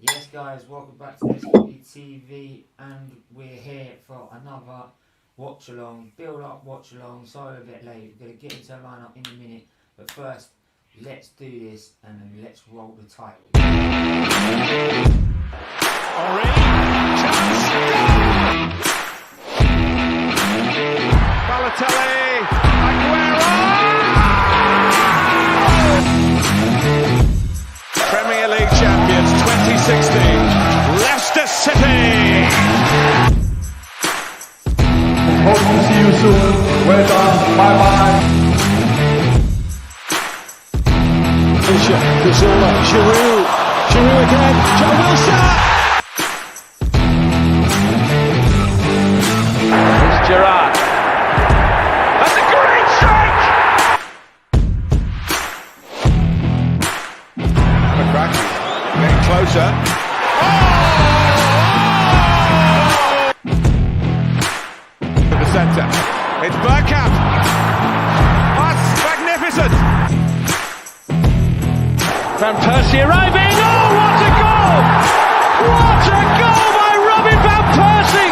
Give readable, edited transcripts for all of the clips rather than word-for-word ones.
Yes, guys, welcome back to SFeatleyTV, and we're here for another watch-along, build-up watch-along. Sorry a bit late, we're going to get into the lineup in a minute, but first, let's do this, and then let's roll the title. Ordeal, chance, Balotelli, Aguero! Premier League champions 2016, Leicester City! Hope to see you soon. Well done. Bye-bye. Cazorla, Giroud again, Joe Wilson! Here's Gerrard. That's a great strike! McCracken getting closer. To the centre. It's Bergkamp. That's magnificent! Van Persie arriving. Oh, what a goal! What a goal by Robin Van Persie!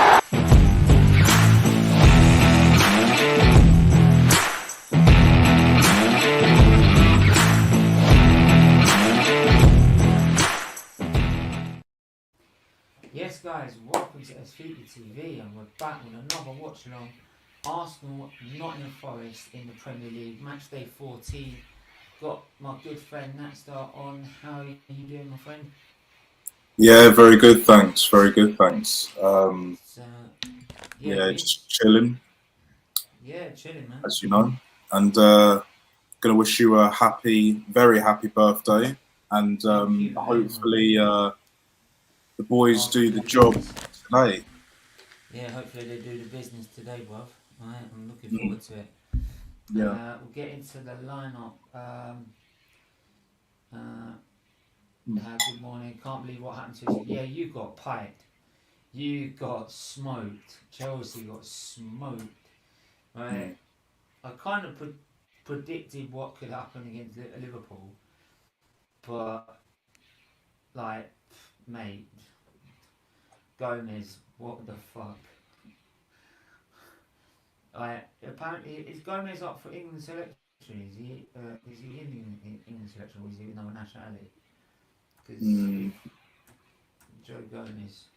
Yes, guys, welcome to SFeatleyTV, and we're back with another watch-along. Arsenal, Nottingham Forest in the Premier League, Matchday 14. Got my good friend Natstar on. How are you doing, my friend? Yeah, very good, thanks. Very good, thanks. Yeah, just chilling, yeah, chilling, man. as you know. And gonna wish you a very happy birthday. And hopefully the boys do the job today. Yeah, hopefully they do the business today, bruv. Right, I'm looking forward to it. Yeah. We'll get into the lineup. Good morning. Can't believe what happened to us. Yeah, you got piped. You got smoked. Chelsea got smoked. Right. I kind of predicted what could happen against Liverpool, but like, mate, Gomez, what the fuck? Apparently, is Gomez up for England selection? Is he in England selection, or is he with no nationality? Because Joe Gomez,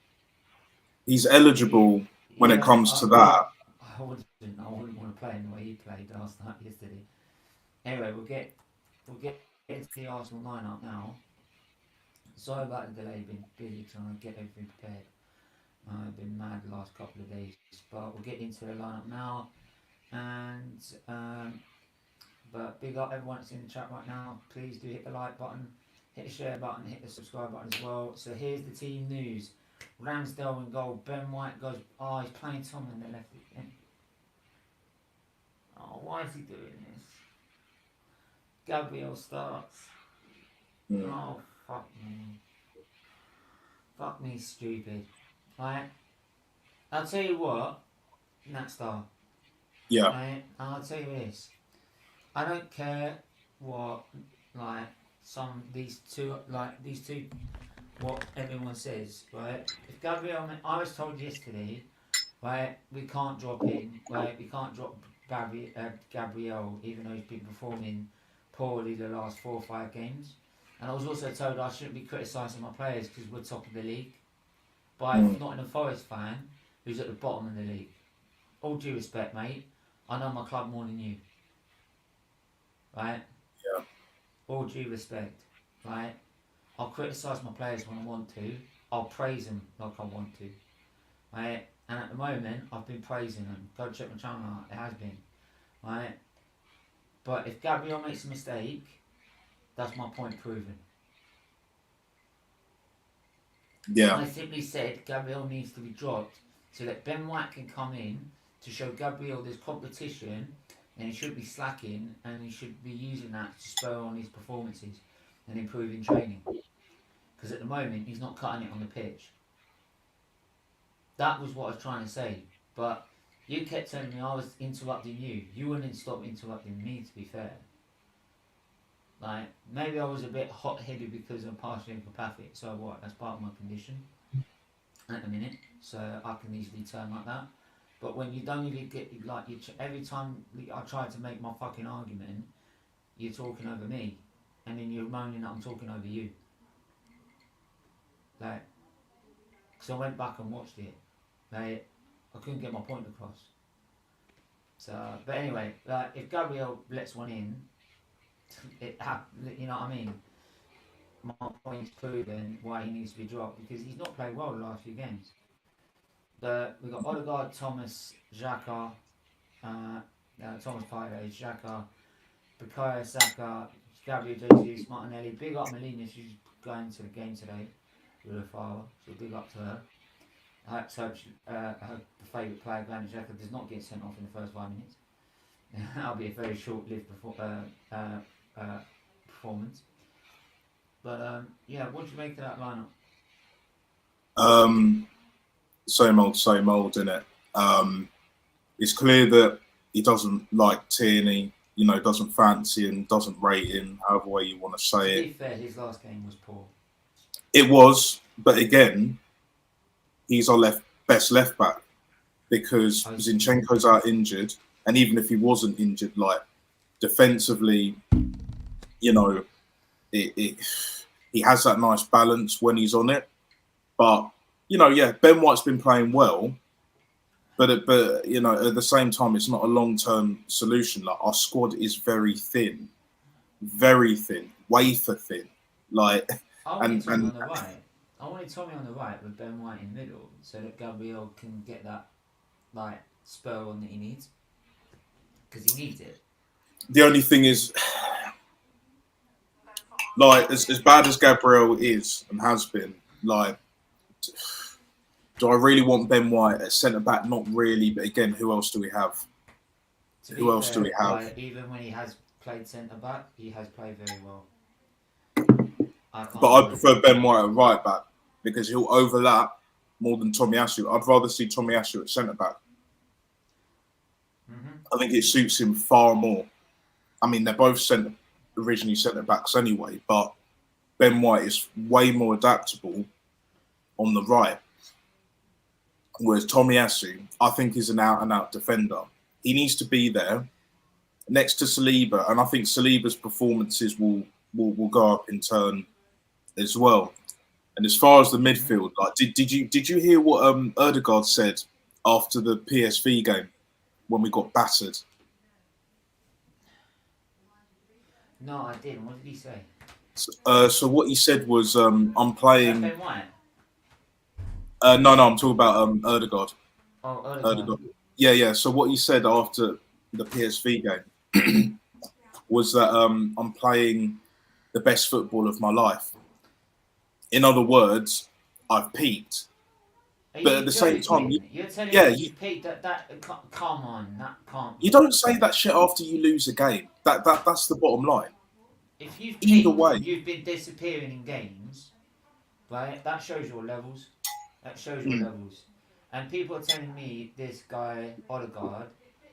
He's eligible when it comes to that. I wouldn't want to play him the way he played yesterday. Anyway, we'll get into the Arsenal lineup now. Sorry about the delay, been busy trying to get everything prepared. I've been mad the last couple of days, but we'll get into the lineup now. And but big up everyone that's in the chat right now. Please do hit the like button, hit the share button, hit the subscribe button as well. So here's the team news. Ramsdale in goal. Ben White goes. Oh, he's playing Tom in the left again. Oh, why is he doing this? Gabriel starts. Oh, fuck me. Fuck me, stupid. Right. I'll tell you what, Natstar. Yeah. Right. I'll tell you this. I don't care what, like, these two, what everyone says, right? If Gabriel, I was told yesterday, right, we can't drop in, right, we can't drop Gabriel, even though he's been performing poorly the last 4 or 5 games. And I was also told I shouldn't be criticising my players because we're top of the league by not a Forest fan who's at the bottom of the league. All due respect, mate, I know my club more than you. Right? Yeah. All due respect, right? I'll criticise my players when I want to. I'll praise them like I want to. Right? And at the moment, I've been praising them. Go check my channel out, it has been. Right? But if Gabriel makes a mistake, that's my point proven. Yeah. I simply said Gabriel needs to be dropped so that Ben White can come in to show Gabriel there's competition, and he should be slacking, and he should be using that to spur on his performances and improving training. Because at the moment, he's not cutting it on the pitch. That was what I was trying to say. But you kept telling me I was interrupting you. You wouldn't stop interrupting me, to be fair. Like, maybe I was a bit hot-headed because I'm partially empathic, so what? That's part of my condition at the minute, so I can easily turn like that. But when you don't even get, like, every time I try to make my fucking argument, you're talking over me, and then you're moaning that I'm talking over you. Like, because I went back and watched it, like, I couldn't get my point across. So, but anyway, like, if Gabriel lets one in, you know what I mean? My point's proven why he needs to be dropped, because he's not played well the last few games. We've got Odegaard, Thomas, Xhaka, Thomas Partey, Xhaka, Bukayo Saka, Gabriel Jesus, Martinelli. Big up Melina, she's going to the game today with her father, so big up to her. I hope her favourite player, Granit Xhaka, does not get sent off in the first 5 minutes. That'll be a very short-lived performance. But yeah, what do you make of that lineup? Same old, innit? It's clear that he doesn't like Tierney, you know, doesn't fancy him, doesn't rate him, however way you want to say it. To be fair, his last game was poor. It was, but again, he's our best left back because Zinchenko's out injured, and even if he wasn't injured, like defensively, you know, he has that nice balance when he's on it. But you know, yeah, Ben White's been playing well, but you know, at the same time, it's not a long-term solution. Like, our squad is very thin, wafer thin. Like, I wanted Tommy on the right with Ben White in the middle, so that Gabriel can get that like spur on that he needs, because he needs it. The only thing is, like, as bad as Gabriel is and has been, like, do I really want Ben White at centre back? Not really, but again, who else do we have? Who else do we have? Like, even when he has played centre back, he has played very well. But I prefer Ben White at right back because he'll overlap more than Tomiyasu. I'd rather see Tomiyasu at centre back. I think it suits him far more. I mean, they're both originally centre backs anyway, but Ben White is way more adaptable on the right. Whereas Tomiyasu, I think, is an out-and-out defender. He needs to be there next to Saliba, and I think Saliba's performances will go up in turn as well. And as far as the midfield, like, did you hear what Odegaard said after the PSV game when we got battered? No, I didn't. What did he say? So what he said was, I'm playing. Ben White? No, I'm talking about Odegaard. Oh, Odegaard. Yeah. So what he said after the PSV game was that I'm playing the best football of my life. In other words, I've peaked. But at the same time, you're telling me you peaked. Come on, that can't. You don't say that shit after you lose a game. That's the bottom line. If you've either way, you've been disappearing in games, right? That shows your levels. And people are telling me this guy Odegaard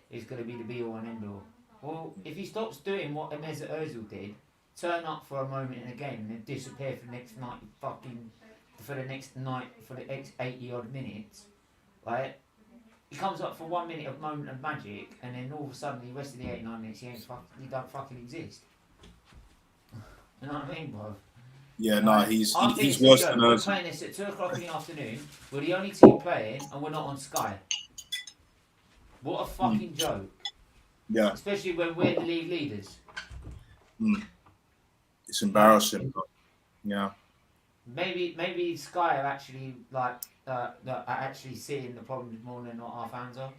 is going to be the be-all and end-all. Well, if he stops doing what Mesut Ozil did, turn up for a moment in a game and then disappear for the next for the next 80 odd minutes, right? He comes up for 1 minute of moment of magic, and then all of a sudden the rest of the 89 minutes he don't fucking exist. You know what I mean, bro? Yeah, no, he's worse than us. We're playing this at 2 o'clock in the afternoon. We're the only team playing, and we're not on Sky. What a fucking joke! Yeah, especially when we're the league leaders. It's embarrassing. But yeah. Maybe Sky are actually are actually seeing the problems more than what our fans are.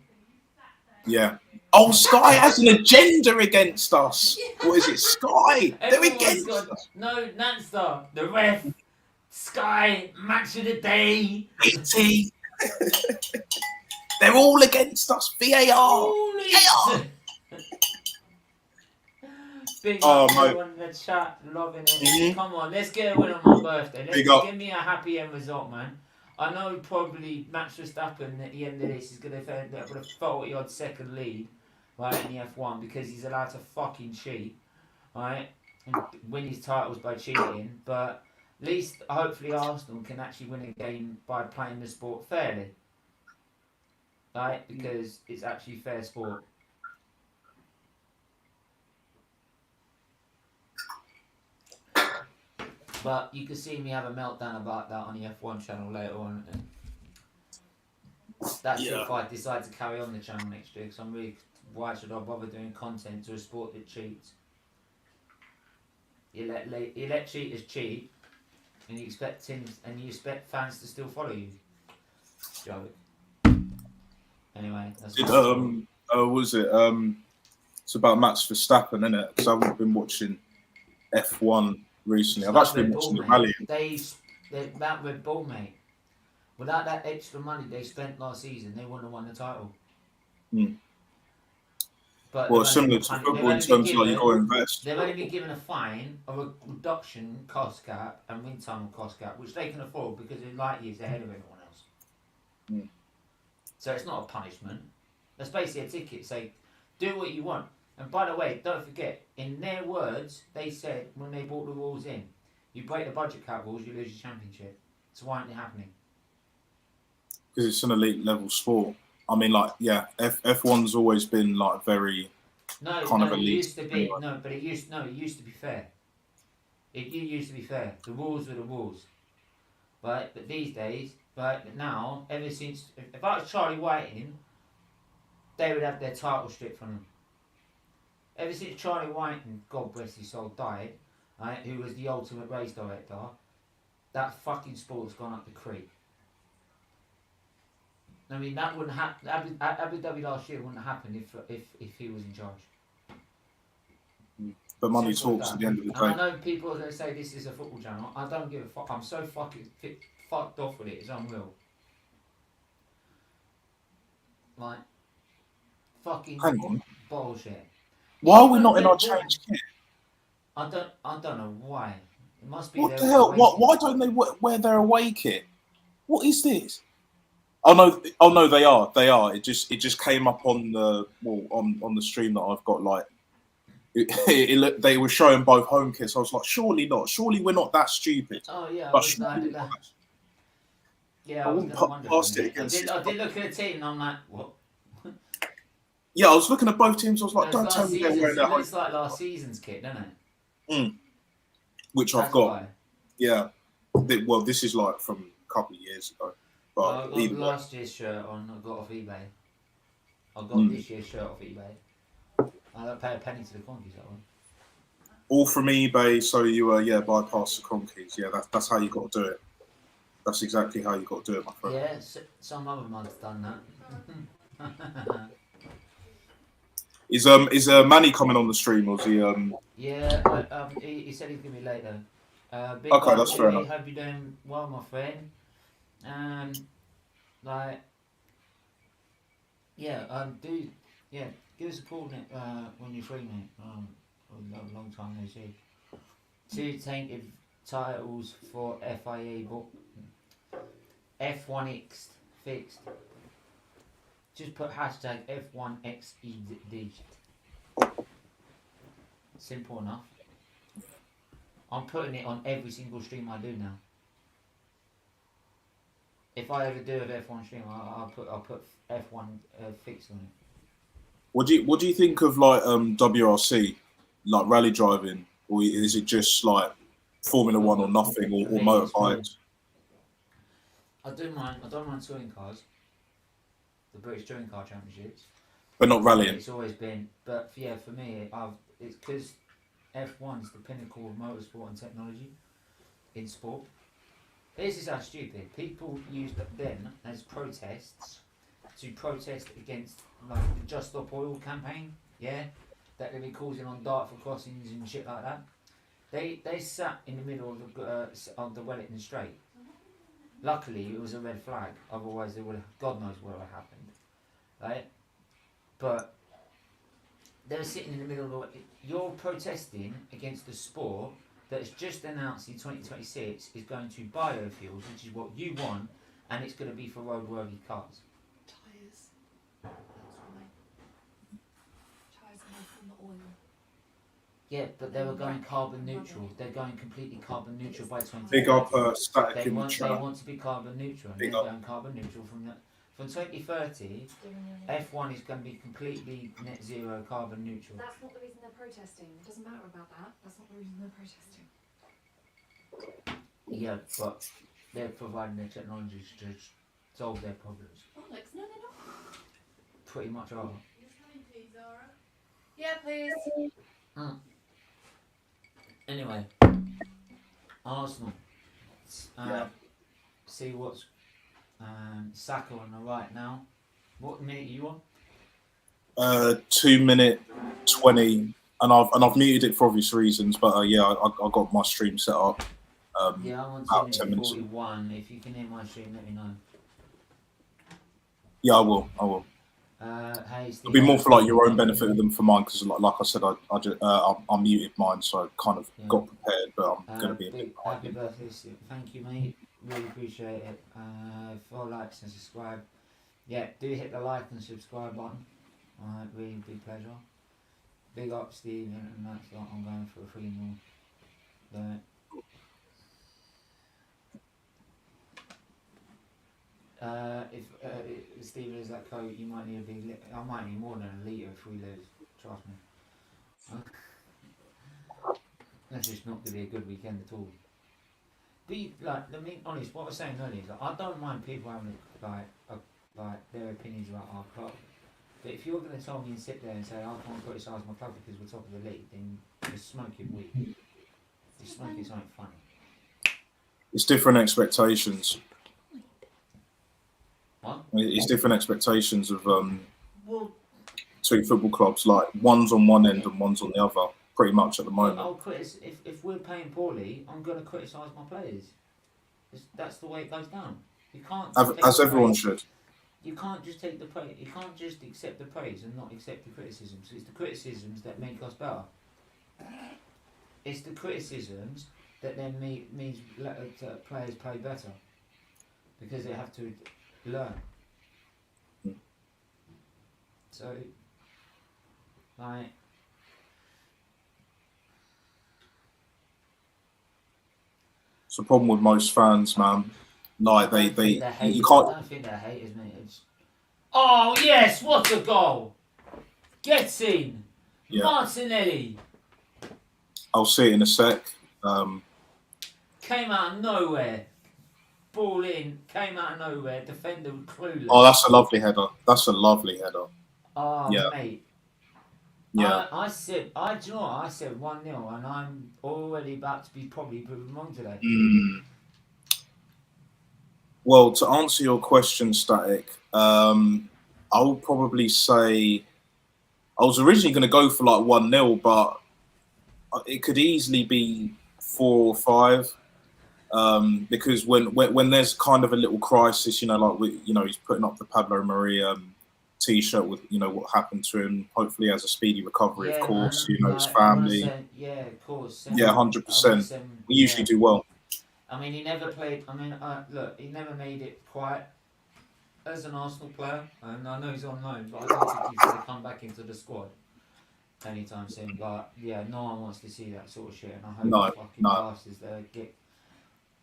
Yeah. Oh, Sky has an agenda against us. What is it, Sky? They're against us. No, Nanster, the ref, Sky, match of the day, BT. They're all against us. VAR. Big up everyone in the chat, loving it. Come on, let's get a win on my birthday. Give me a happy end result, man. I know probably Max Verstappen at the end of this is going to end up with a 40-odd second lead, right, in the F1 because he's allowed to fucking cheat, right? and win his titles by cheating, but at least hopefully Arsenal can actually win a game by playing the sport fairly, right? Because it's actually fair sport. But you can see me have a meltdown about that on the F1 channel later on. That's if I decide to carry on the channel next year, because I'm really, why should I bother doing content to a sport that cheats? You let cheaters cheat, and you expect fans to still follow you. Joke. Anyway, that's was it? It's about Max Verstappen, isn't it? Because I haven't been watching F1 recently. I've actually been watching the rally. That Red Bull, mate. Without that extra money they spent last season, they wouldn't have won the title. But well, similar to football in terms of like you got to invest. They've only been given a fine of a reduction cost cap and win time cost cap, which they can afford because they're light years ahead of everyone else. So it's not a punishment. That's basically a ticket. Say, do what you want. And by the way, don't forget, in their words, they said when they brought the rules in, you break the budget cap rules, you lose your championship. So why aren't they happening? Because it's an elite level sport. I mean, like, yeah, F1's always been like very kind of elite. It used to be it used to be fair. It used to be fair. The rules were the rules. Right? But these days, right now, ever since if I was Charlie Whiting, they would have their title stripped from them. Ever since Charlie Whiting, God bless his soul, died, right, who was the ultimate race director, that fucking sport's gone up the creek. I mean, that wouldn't happen. Abu Dhabi last year wouldn't happen if he was in charge. But money talks at the end of the day. And I know people are going to say this is a football channel. I don't give a fuck. I'm so fucking fucked off with it. It's unreal. Like, fucking bullshit. Why are we not in our change kit? I don't know why. It must be. What the hell? Why don't they wear their away kit? What is this? Oh no, they are. It just came up on the on the stream that I've got. Like, they were showing both home kits. I was like, surely not. Surely we're not that stupid. Oh yeah, I wouldn't past it against. I did look at the team and I'm like, what? Yeah, I was looking at both teams. I was like, don't tell me they're wearing that. It's like last season's kit, doesn't it? Which I've got. Why. Yeah. Well, this is like from a couple of years ago. But I got last year's shirt on. I got off eBay. I got this year's shirt off eBay. I don't pay a penny to the conkeys, that one. All from eBay, so you bypass the conkeys. Yeah, that's how you got to do it. That's exactly how you got to do it, my friend. Yeah, some other mug's done that. Is Manny coming on the stream, or is he? Yeah, he said he's gonna be late though. Okay, that's fair enough. Hope you're doing well, my friend. Give us a call when you're free, mate. A long time no see. 2 tainted titles for FIA book. F1X fixed. Just put hashtag F1XED. Simple enough. I'm putting it on every single stream I do now. If I ever do an F1 stream, I'll put F1 fixed on it. What do you think of like WRC, like rally driving, or is it just like Formula One or nothing, or motorbikes? I don't mind touring cars, the British Touring Car Championships, but not rallying. It's always been, but yeah, for me, it's because F1's the pinnacle of motorsport and technology in sport. This is how stupid people used them as protests to protest against like the Just Stop Oil campaign, yeah, that they've been causing on Dartford crossings and shit like that. They sat in the middle of the Wellington Strait. Luckily, it was a red flag. Otherwise, they would have, God knows what would have happened, right? But they were sitting in the middle of the. You're protesting against the sport that's just announced in 2026 is going to biofuels, which is what you want, and it's going to be for roadworthy cars. Tyres. That's why. Tyres are made from the oil. Yeah, but they were going carbon neutral. They're going completely carbon neutral by 2030. Big up Static They in the want chat. to be carbon neutral, and Big they're up. going carbon neutral from 2030. F1 is going to be completely net zero carbon neutral. That's not the reason they're protesting. It doesn't matter about that. That's not the reason they're protesting. Yeah, but they're providing the technology to solve their problems. Bollocks, no, they're not. Pretty much are. Yeah, please. Anyway, Arsenal. See what's Saka on the right now. What minute are you on? 2 minute 20, and I've muted it for obvious reasons. But yeah, I got my stream set up. Yeah, I'm on about 2 10 minutes minutes. 41. If you can hear my stream, let me know. Yeah, I will. Hey, Steve, It'll be more for like your own benefit than for mine, because like I said, I muted mine, so I kind of got prepared, but I'm going to be a bit behind. Happy birthday, Steve. Thank you, mate. Really appreciate it. 4 likes and subscribe. Yeah, do hit the like and subscribe button. Alright, really big pleasure. Big up, Steve, and that's like I'm going for a 3-0. If Steve is that coat, you might need a big. I might need more than a litre if we lose. Trust me. That's just not going to be a good weekend at all. Be like, I mean, honest. What I was saying earlier is, like, I don't mind people having like their opinions about our club. But if you're going to tell me and sit there and say I can't criticise my club because we're top of the league, then you're smoking weed. You're smoking something funny. It's different expectations. What? It's different expectations of Well, two football clubs. Like one's on one end and one's on the other, pretty much at the moment. If we're playing poorly, I'm going to criticise my players. That's the way it goes down. You can't. As everyone should. You can't just take the praise. You can't just accept the praise and not accept the criticisms. It's the criticisms that make us better. It's the criticisms that then means players play better because they have to learn. So, like, it's the problem with most fans, man. Like you can't. I don't think they're haters, mate. Oh yes, what a goal! Gets in. Yeah. Martinelli. I'll see it in a sec. Came out of nowhere. Ball in. Came out of nowhere. Defender clueless. Oh, that's a lovely header. Oh, yeah. Mate. Yeah. I said 1-0, and I'm already about to be probably proven wrong today. Well, to answer your question, Static, I would probably say I was originally going to go for like 1-0, but it could easily be 4 or 5. Because when there's kind of a little crisis, like he's putting up the Pablo Maria T-shirt with what happened to him. Hopefully, he has a speedy recovery, of course. His family. Of course. 100%. We usually do well. I mean, he never played. I mean, look, he never made it quite as an Arsenal player, and I know he's on loan, but I don't think he's going to come back into the squad anytime soon. But yeah, no one wants to see that sort of shit, and I hope the fucking bastards get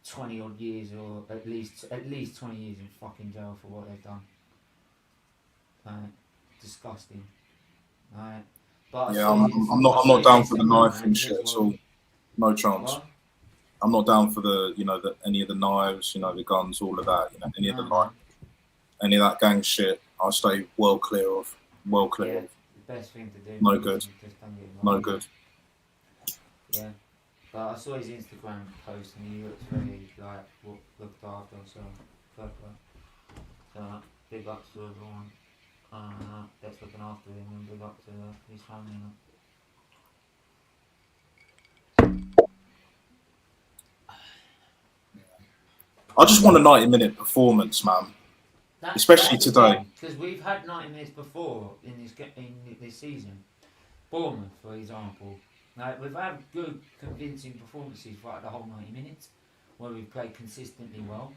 20 odd years, or at least 20 years in fucking jail for what they've done. Disgusting. But yeah, I'm not down for the knife and shit at all. No chance. What? I'm not down for any of the knives, the guns, all of that. Any of that gang shit. I stay well clear of. The best thing to do. No good. No good. Yeah. But I saw his Instagram post and he looks very looked after, so fair play. So big ups to everyone that's looking after him, and big up to his family. I just want a 90-minute performance, man. Especially today. Because we've had 90 minutes before in this season. Bournemouth, for example. Like, we've had good, convincing performances for the whole 90 minutes, where we've played consistently well.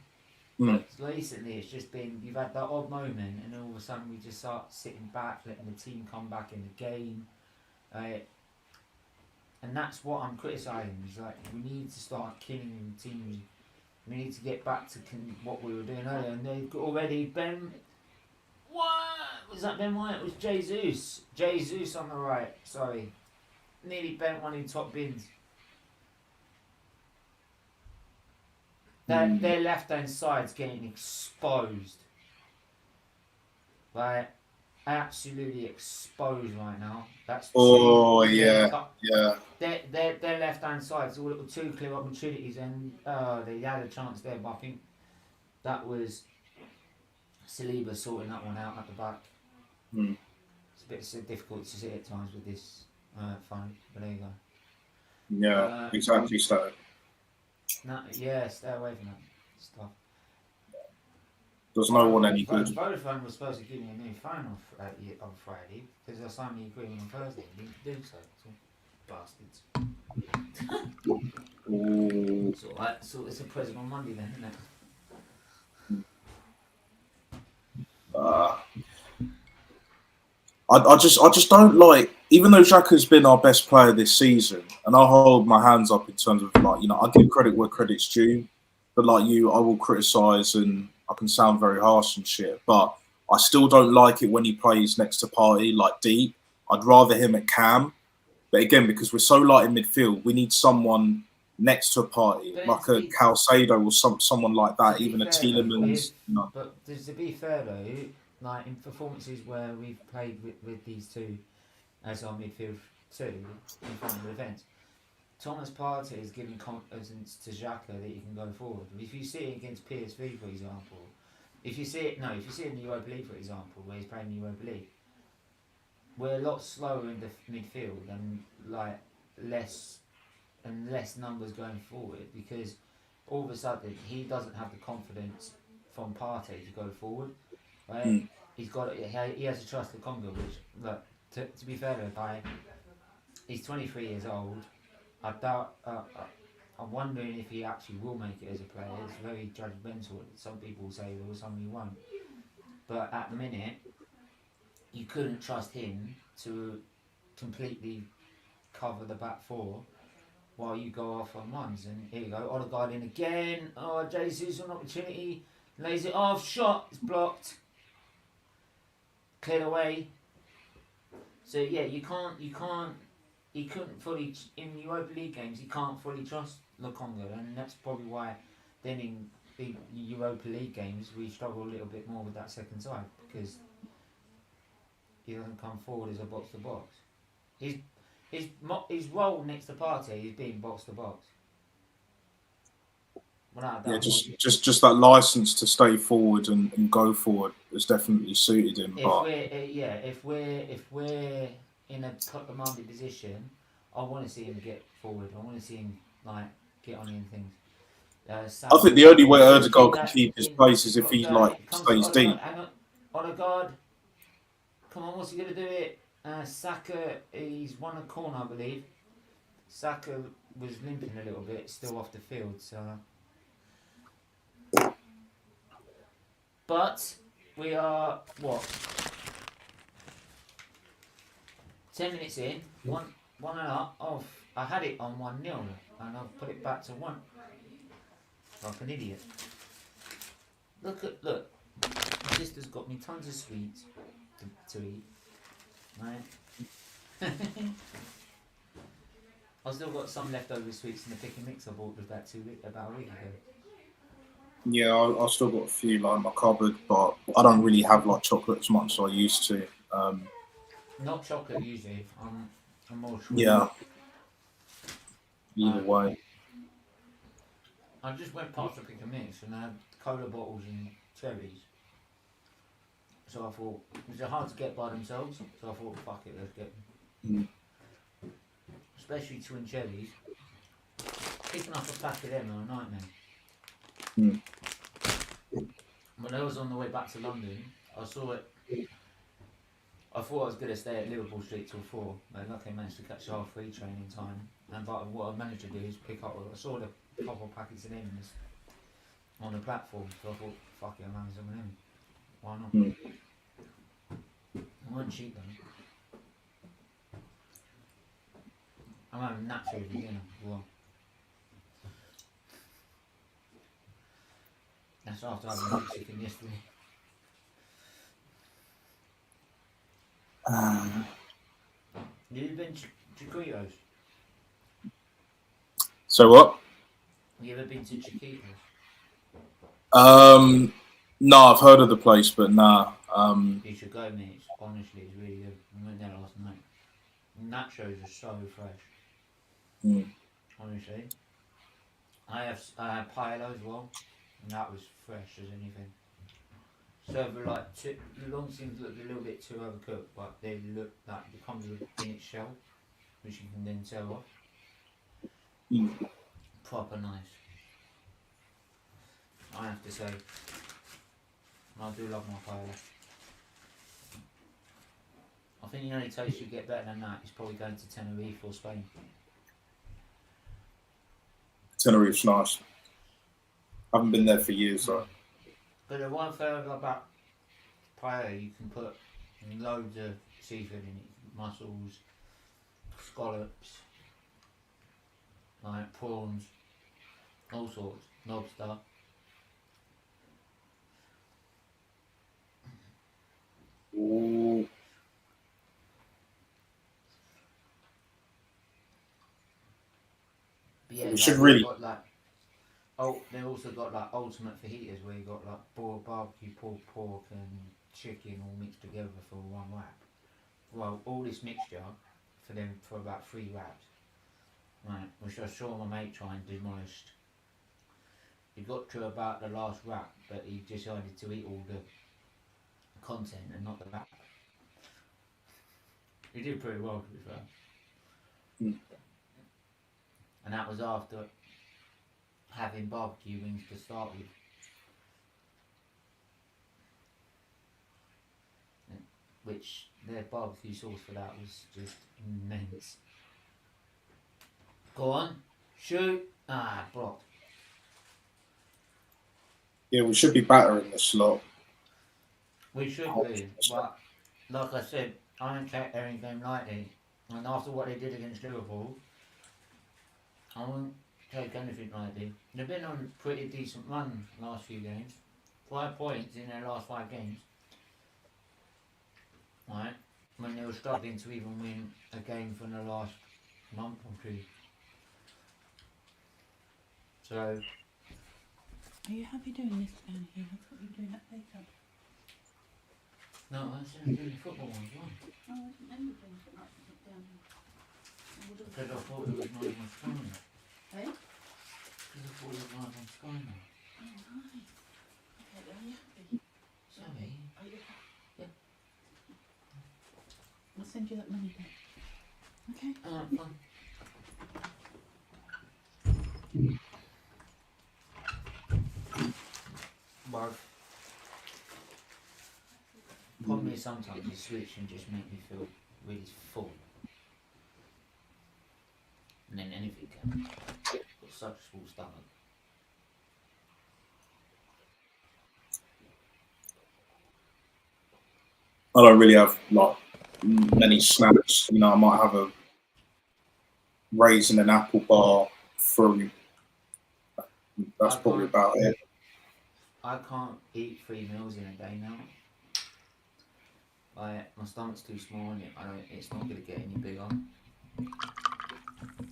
But recently, it's just been, you've had that odd moment, and all of a sudden we just start sitting back, letting the team come back in the game. and that's what I'm criticising. Is like we need to start killing teams. We need to get back to what we were doing earlier. And they've got already Ben. What was that? Ben White? It was Jesus. Jesus on the right. Sorry, nearly bent one in top bins. Their left hand side's getting exposed. Like, absolutely exposed right now. That's yeah. Their left hand side's all two clear opportunities, and they had a chance there, but I think that was Saliba sorting that one out at the back. It's a bit so difficult to see at times with this phone, but there you go. Yeah, exactly so. Yeah, stay away from that stuff. Does no one any good. Vodafone was supposed to give me a new phone on Friday because I signed the agreement on Thursday and didn't do so. Bastards. So it's a present on Monday then, isn't it? I just don't like, even though Xhaka's been our best player this season, and I hold my hands up in terms of like, you know, I give credit where credit's due, but like you, I will criticise and I can sound very harsh and shit, but I still don't like it when he plays next to Partey, like deep. I'd rather him at Cam, but again, because we're so light in midfield, we need someone next to a Partey, like a Calcedo or someone like that, even a Tielemans. But to be fair though, like in performances where we've played with these two as our midfield two in front of the defence, Thomas Partey is giving confidence to Xhaka that he can go forward. If you see it against PSV, for example, if you see it in the Europa League, for example, where he's playing the Europa League, we're a lot slower in the midfield and like less numbers going forward because all of a sudden he doesn't have the confidence from Partey to go forward. Right? He has to trust the Congo, which look to be fair though, he's 23 years old. I doubt. I'm wondering if he actually will make it as a player. It's very judgmental. Some people will say he will, some he won't. But at the minute, you couldn't trust him to completely cover the back four while you go off on ones. And here you go, Odegaard in again. Oh, Jesus, an opportunity. Lays it off. Shot. It's blocked. Cleared away. So yeah, you can't. He couldn't fully in the Europa League games. He can't fully trust Lokonga, and that's probably why. Then in the Europa League games, we struggle a little bit more with that second side because he doesn't come forward as a box to box. His role next to Partey is being box to box. Yeah, just that license to stay forward and go forward has definitely suited him. If we're in a commanding position, I want to see him get forward. I want to see him like get on in things. I think the only way Odegaard can keep his place is if he like stays deep. Odegaard, come on, what's he gonna do it? Saka, he's won a corner, I believe. Saka was limping a little bit, still off the field. So, but we are what? 10 minutes in, one and up. Oh, I had it on 1-0 and I've put it back to 1. Like an idiot. Look. My sister's got me tons of sweets to eat. Right? I've still got some leftover sweets in the pick and mix I bought about a week ago. Yeah, I've still got a few like in my cupboard, but I don't really have like chocolate as much as I used to. Not chocolate usually. I'm more sure. Yeah. Either way. I just went past the pick and mix and I had cola bottles and cherries. So I thought, they're hard to get by themselves. So I thought, fuck it, let's get them. Especially twin cherries. Picking up a pack of them are a nightmare. When I was on the way back to London, I saw it. I thought I was going to stay at Liverpool Street till 4, but luckily I managed to catch the half-free train in time. And but what I managed to do is pick up. I saw the couple packets of them on the platform, so I thought, fuck it, I'm having some of them. Why not? They weren't cheap though. I'm having nachos for dinner as well. That's after having Mexican yesterday. You been to Chiquitos? So what? You ever been to Chiquitos? No, I've heard of the place, but nah. You should go, mate. It's, honestly, it's really good. I went there last night. Nachos are so fresh. Honestly. I had Pilo as well, and that was fresh as anything. Server like the long things look a little bit too overcooked, but they look like it comes in its shell, which you can then tear off. Proper nice. I have to say, I do love my Pilo. I think the only taste you get better than that is probably going to Tenerife or Spain. Tenerife's nice. I haven't been there for years, though. But the one thing about paella, you can put loads of seafood in it, mussels, scallops, like prawns, all sorts, lobster. Ooh. But yeah, We should really. got like, oh, they also got like ultimate fajitas where you got like barbecue pulled pork and chicken all mixed together for one wrap. Well, all this mixture for them for about 3 wraps, right? Which I saw my mate try and demolished. He got to about the last wrap, but he decided to eat all the content and not the wrap. He did pretty well, to be fair. And that was after having barbecue wings to start with. Which their barbecue sauce for that was just immense. Go on, shoot. Ah, blocked. Yeah, we should be better in this lot. We should be, but like I said, I don't take every game lightly. And after what they did against Liverpool, I won't take anything lightly. They've been on a pretty decent run last few games. 5 points in their last 5 games. Right? When they were struggling to even win a game for the last month or 2. So... Are you happy doing this down here? I thought you were doing that later. No, I was doing the football one as well. Oh, I didn't know you were doing it like down here. Because I thought it was live on Sky now. Eh? Because I thought it was live on Sky now. Oh, right. Okay, are you happy? Sorry. Are you happy? Yeah. I'll send you that money back. Okay? Fine. Barf. Problem is sometimes you switch and just make me feel really full. And then anything can. Got such a small stomach. I don't really have like many snacks. You know, I might have a raisin and apple bar through. That's probably about it. I can't eat 3 meals in a day now. Like, my stomach's too small and it's not going to get any bigger.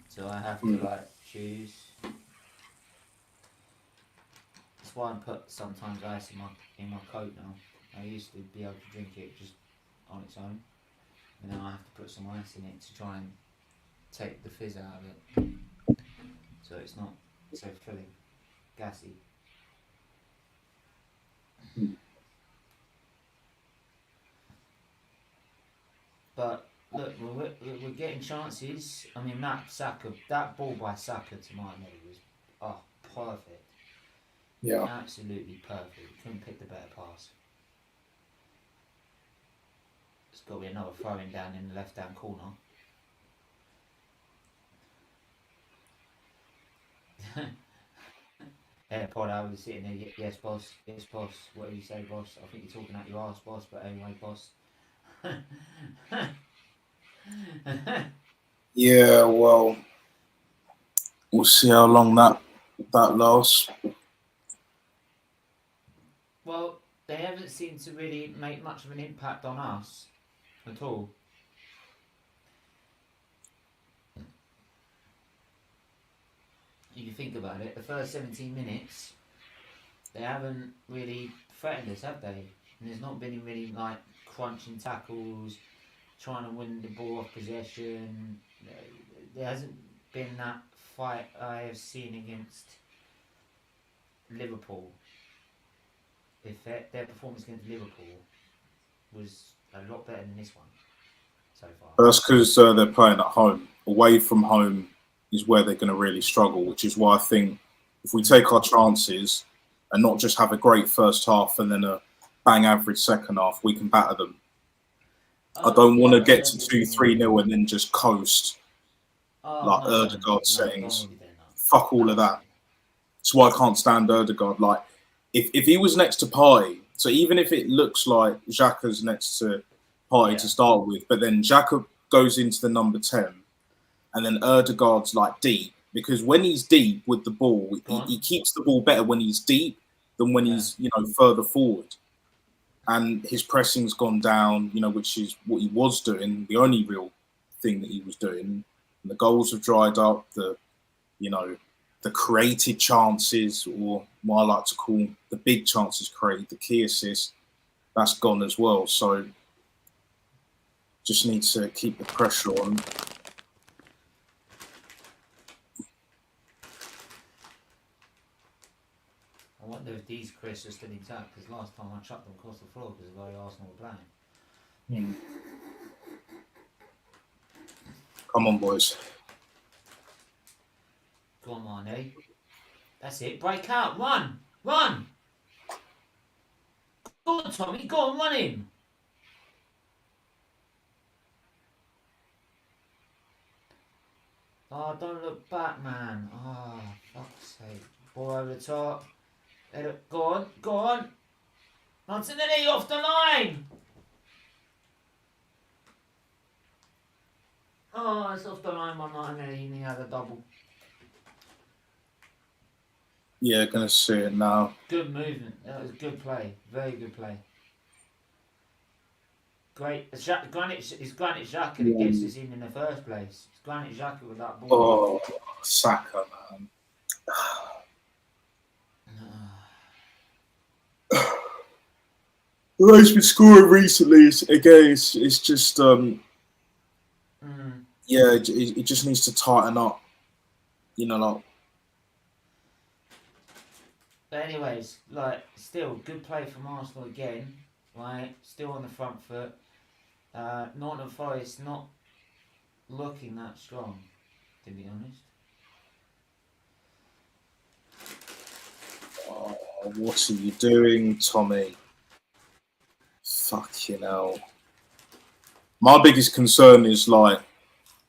So I have to like choose. That's why I put sometimes ice in my Coke now. I used to be able to drink it just on its own. And now I have to put some ice in it to try and take the fizz out of it. So it's not so filling, gassy. But look, we're getting chances. I mean, that ball by Saka to Martinelli was perfect. Yeah. Absolutely perfect. Couldn't pick the better pass. There's got to be another throwing down in the left-hand corner. Yeah, Pod, I was sitting there, yes boss, what do you say boss? I think you're talking out your arse boss, but anyway boss. Yeah, well, we'll see how long that lasts. Well, they haven't seemed to really make much of an impact on us at all. If you think about it, the first 17 minutes, they haven't really threatened us, have they? And there's not been any really like crunching tackles, trying to win the ball off possession. There hasn't been that fight I have seen against Liverpool. If their performance against Liverpool was a lot better than this one so far. But that's because they're playing at home. Away from home is where they're going to really struggle, which is why I think if we take our chances and not just have a great first half and then a bang average second half, we can batter them. I don't want to get to 2-3-0 and then just coast like Erdegaard settings. Fuck all of that. That's why I can't stand Erdegaard. Like, if he was next to Partey, so even if it looks like Xhaka's next to Partey to start with, but then Xhaka goes into the number 10 and then Erdegaard's like deep, because when he's deep with the ball, he keeps the ball better when he's deep than when he's, you know, further forward. And his pressing's gone down, you know, which is what he was doing, the only real thing that he was doing. And the goals have dried up, the created chances, or what I like to call the big chances created, the key assist, that's gone as well. So just need to keep the pressure on. I wonder if these Chris are still intact, because last time I chucked them across the floor because of the way Arsenal were playing. Come on, boys. Go on, Marnie. That's it. Break out. Run. Run. Go on, Tommy. Go on, run him. Oh, don't look back, man. Oh, fuck's sake. Ball over the top. Go on. Go on. Martinelli off the line. Oh, it's off the line, my Martinelli. He had a double. Yeah, gonna see it now. Good movement. That was good play. Very good play. Great. It's Granit Xhaka that gets us in the first place. It's Granit Xhaka with that ball. Oh, Saka, man. The way he's been scoring recently, it's just, yeah, it just needs to tighten up. You know, like. But anyways, like, still good play from Arsenal again. Right, still on the front foot. Nottingham Forest not looking that strong, to be honest. Oh, what are you doing, Tommy? Fucking hell. My biggest concern is, like,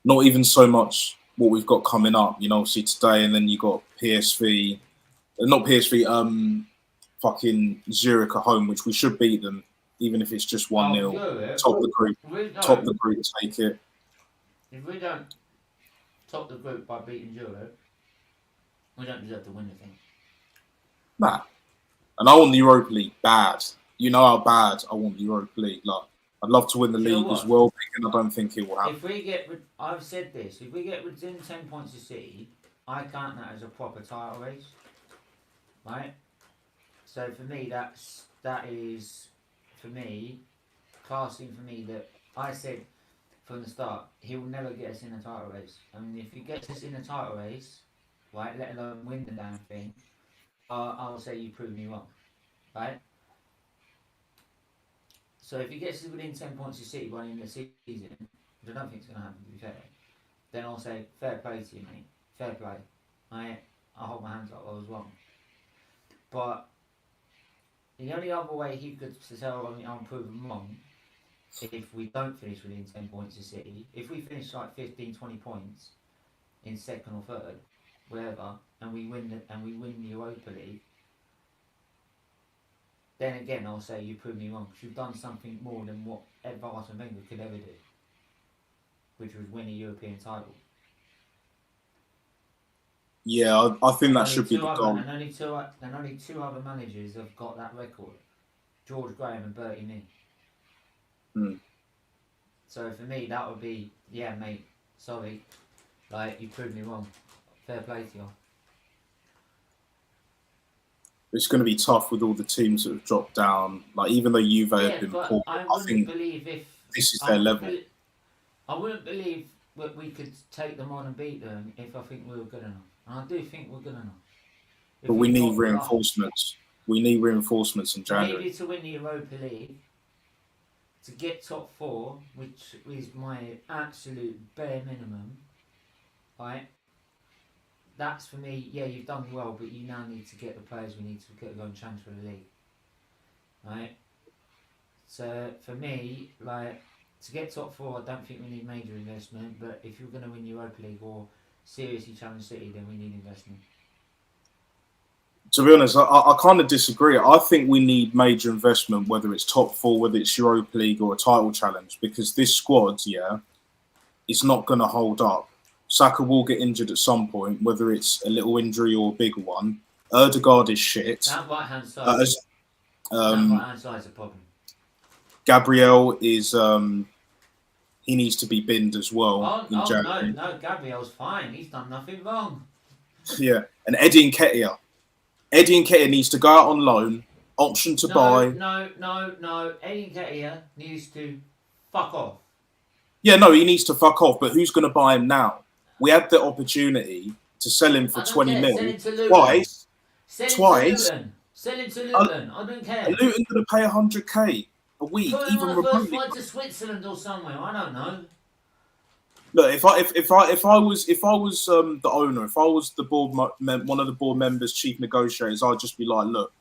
not even so much what we've got coming up, you know, obviously today, and then you got PSV, not PSV, fucking Zurich at home, which we should beat them, even if it's just 1-0. Top the group, take it. If we don't top the group by beating Zurich, we don't deserve to win the thing. Nah. And I want the Europa League bad. You know how bad I want the Europa League. Like, I'd love to win the league as well, and I don't think it will happen. If we get, I've said this, if we get within 10 points of City, I count that as a proper title race, right? So for me, that is for me, classing for me that I said from the start, he will never get us in a title race. I mean, if he gets us in a title race, right, let alone win the damn thing, I'll say you prove me wrong, right? So if he gets us within 10 points of City by the end of the season, which I don't think it's going to happen, to be fair, then I'll say, fair play to you, mate. Fair play. I'll hold my hands up, I was wrong. But the only other way he could tell me I'm proven wrong, if we don't finish within 10 points of City, if we finish like 15, 20 points in second or third, wherever, and we win the Europa League, then again I'll say you proved me wrong, because you've done something more than what Arsene Wenger could ever do, which was win a European title. Yeah, I think that Only should be two the other- goal. And only two other managers have got that record: George Graham and Bertie Mee. Hmm. So for me, that would be, yeah, mate. Sorry, like you proved me wrong. Fair play to you. It's going to be tough with all the teams that have dropped down. Like, even though Juve Yeah, have been but poor, I I wouldn't think believe if this is I their wouldn't level. I wouldn't believe that we could take them on and beat them if I think we were good enough. And I do think we're good enough. If But we need got reinforcements. We need reinforcements in January. maybe to win the Europa League, to get top 4, which is my absolute bare minimum, right? That's for me. Yeah, you've done well, but you now need to get the players we need to get going transfer the league, right? So for me, like, to get top 4, I don't think we need major investment. But if you're going to win Europa League or seriously challenge City, then we need investment. To be honest, I kind of disagree. I think we need major investment, whether it's top 4, whether it's Europa League or a title challenge, because this squad, yeah, it's not going to hold up. Saka will get injured at some point, whether it's a little injury or a bigger one. Erdegaard is shit. That right hand side. That right hand side is a problem. Gabriel is he needs to be binned as well in January. No, Gabriel's fine. He's done nothing wrong. Yeah, and Eddie Nketiah. Eddie Nketiah needs to go out on loan, option to buy. No. Eddie Nketiah needs to fuck off. Yeah, no, he needs to fuck off. But who's going to buy him now? We had the opportunity to sell him for 20 mil twice. Sell him to Luton. I don't care. And Luton going to pay 100k a week, Put him even on a first remotely. flight to Switzerland or somewhere. I don't know. Look, if I was the owner, if I was the board one of the board members, chief negotiators, I'd just be like, look,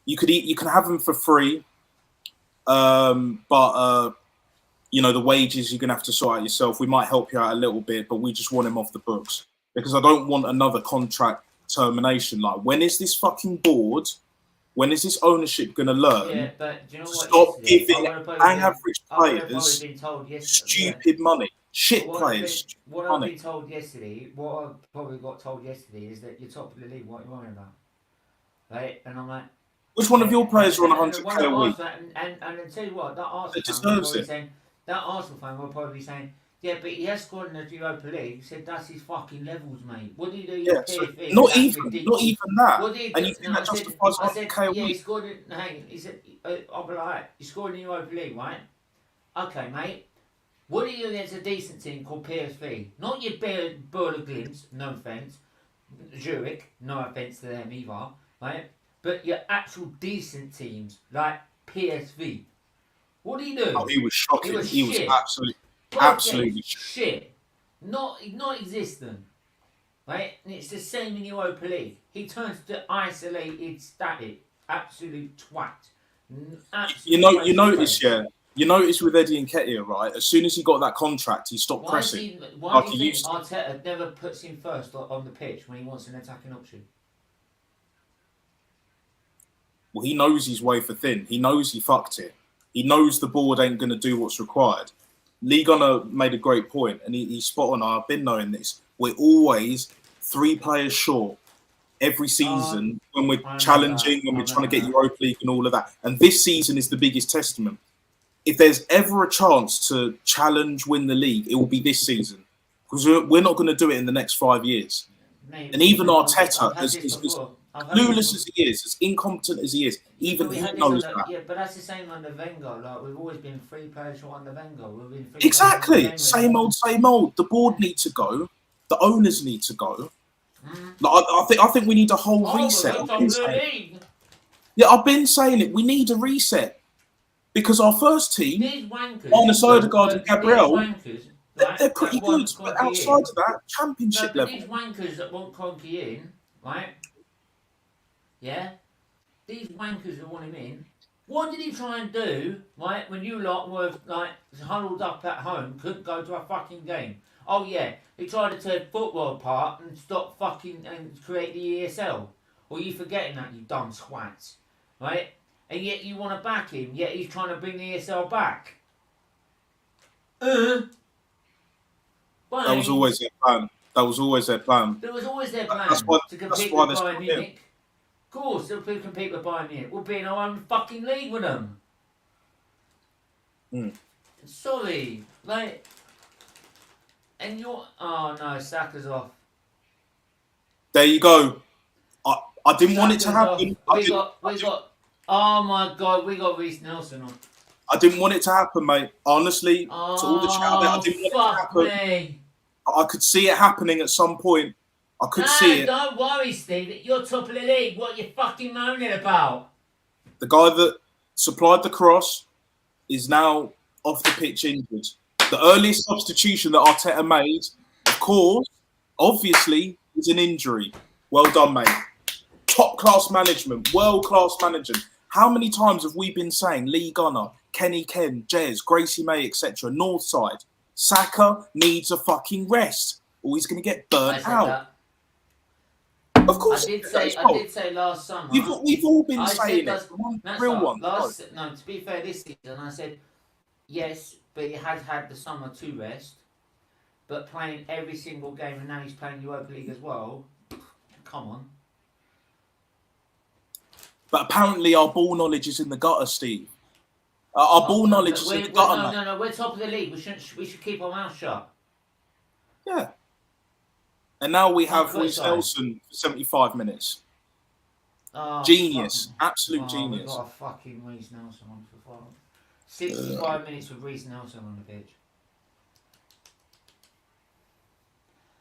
you can have them for free, but you know, the wages you're gonna have to sort out yourself. We might help you out a little bit, but we just want him off the books because I don't want another contract termination. Like, when is this fucking board? When is this ownership gonna learn? Yeah, but do you know what? Stop giving average players stupid money. Shit players. What I've been told yesterday, what I probably got told yesterday is that you're top of the league. What are you worrying about? Right? And I'm like, which one of your players are on 100k a week? And I tell you what, that Arsenal fan will probably be saying, yeah, but he has scored in the Europa League. He said that's his fucking levels, mate. What do you do? Yeah, so not even that. What do you and you think that justifies 100k a week? Yeah, he scored it. He said, I'll be like, he scored in the Europa League, right? Okay, mate. What are you against a decent team called PSV? Not your Border Glims, no offence. Zurich, no offence to them either, right? But your actual decent teams like PSV. What do you do? Oh, he was shocking. He was absolutely shit. Not existent. Right? And it's the same in Europa League. He turns to isolated, static, absolute twat. You notice, yeah. You notice with Eddie Nketiah, right? As soon as he got that contract, he stopped pressing. Why do you think Arteta never puts him first on the pitch when he wants an attacking option? Well, he knows his way for thin. He knows he fucked it. He knows the board ain't going to do what's required. Lee Gunner made a great point, and he's spot on. I've been knowing this. We're always 3 players short every season when we're challenging, when we're trying to get Europa League and all of that. And this season is the biggest testament. If there's ever a chance to challenge, win the league, it will be this season. Because we're not going to do it in the next 5 years. Mate, and even Arteta, as clueless as he is, as incompetent as he is, even he knows that. Yeah, but that's the same under Wenger. Like, we've always been 3 players short under Wenger. We've been exactly. Same old, same old. The board need to go. The owners need to go. Like, I think we need a whole reset. I've been saying it. We need a reset. Because our first team, minus Odegaard and Gabriel, they're pretty good. But outside of that, championship level. These wankers that want Kroenke in, right? Yeah? These wankers that want him in, what did he try and do, right, when you lot were, like, huddled up at home, couldn't go to a fucking game? Oh, yeah, he tried to tear football apart and stop fucking and create the ESL. Or you forgetting that, you dumb swats, right? And yet you want to back him, yet he's trying to bring the ESL back. That was always their plan. That was always their plan. There was always their plan That's why- to that's compete why with they're Bayern still here. Munich. Of course, they'll compete with Bayern Munich. We'll be in our own fucking league with them. Sorry, like, and you're. Oh no, Saka's off. There you go. I didn't want it to Saka's happen. off. We got. Oh my god, we got Reece Nelson on. I didn't want it to happen, mate. Honestly, to all the chat, I didn't want it to happen. Me. I could see it happening at some point. I could see it. Don't worry, Steve. You're top of the league. What are you fucking moaning about? The guy that supplied the cross is now off the pitch injured. The earliest substitution that Arteta made, of course, obviously, is an injury. Well done, mate. Top class management, world class management. How many times have we been saying Lee Gunner, Kenny Ken, Jez, Gracie May, etc., Northside, Saka needs a fucking rest or he's going to get burnt out. That. Of course, I did say last summer. We've all been saying it. One real one. No, to be fair, this season I said yes, but he has had the summer to rest. But playing every single game, and now he's playing Europa League as well. Come on. But apparently our ball knowledge is in the gutter, Steve. Our ball knowledge is in the gutter. No, we're top of the league. We should keep our mouth shut. Yeah. And now we have Reece Nelson for 75 minutes. Oh, Genius. Absolute genius. We've got a fucking Reece Nelson on for fun. 65 minutes with Reece Nelson on the pitch.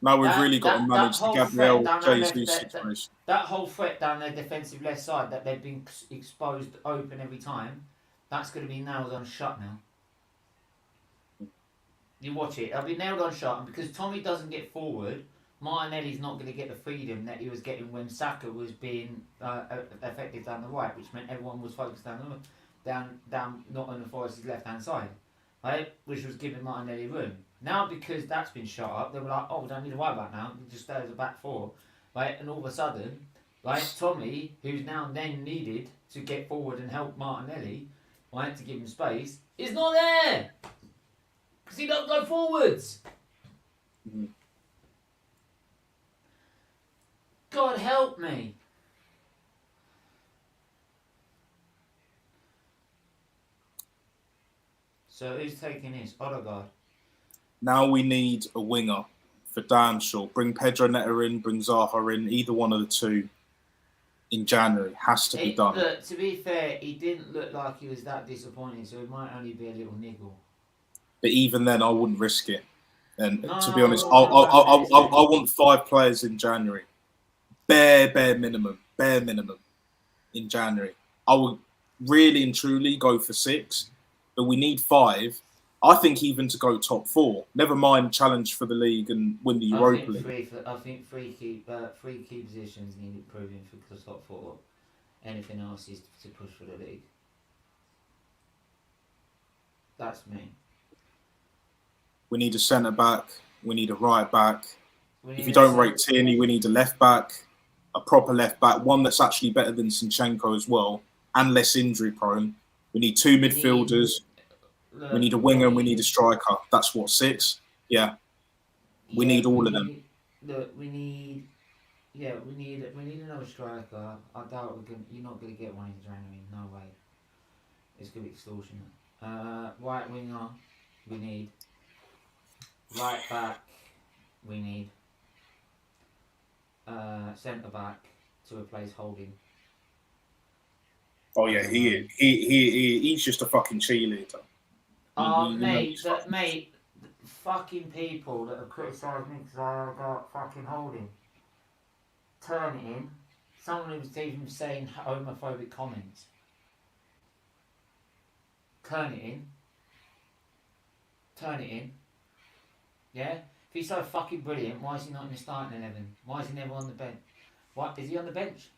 Now we've really got to manage the Gabriel Jesus situation. That whole threat down their defensive left side that they've been exposed open every time, that's going to be nailed on shut now. You watch it. It'll be nailed on shut, and because Tommy doesn't get forward, Martinelli's not going to get the freedom that he was getting when Saka was being effective down the right, which meant everyone was focused down Nottingham Forest's left-hand side, right? Which was giving Martinelli room. Now, because that's been shut up, they were like, oh, we don't need to worry about now. We just stay as a back four, right? And all of a sudden, right, Tommy, who's now then needed to get forward and help Martinelli, right, to give him space, is not there because he don't go forwards. Mm-hmm. God help me. So who's taking this? Odegaard. Now we need a winger for damn sure. Bring Pedro Neto in, bring Zaha in, either one of the two in January. Has to be done. Look, to be fair, he didn't look like he was that disappointing, so it might only be a little niggle. But even then, I wouldn't risk it. And to be honest, I want 5 players in January. Bare minimum in January. I would really and truly go for 6, but we need 5. I think even to go top 4. Never mind challenge for the league and win the Europa League. I think three key positions need improving for the top 4. Anything else is to push for the league. That's me. We need a centre back. We need a right back. If you don't rate Tierney, we need a left back, a proper left back, one that's actually better than Zinchenko as well, and less injury prone. We need 2 midfielders. We need a winger and we need a striker. That's what, 6? Yeah. We need all of them. Look, we need another striker. I doubt you're not going to get one in January. No way. It's going to be extortionate. Right winger, we need. Right back, we need. Centre back to replace Holding. Oh yeah, he's just a fucking cheerleader. Mate, fucking people that have criticised me because I got fucking Holding. Turn it in. Someone who's even saying homophobic comments. Turn it in. Yeah? If he's so fucking brilliant, why is he not in the starting 11? Why is he never on the bench? What? Is he on the bench?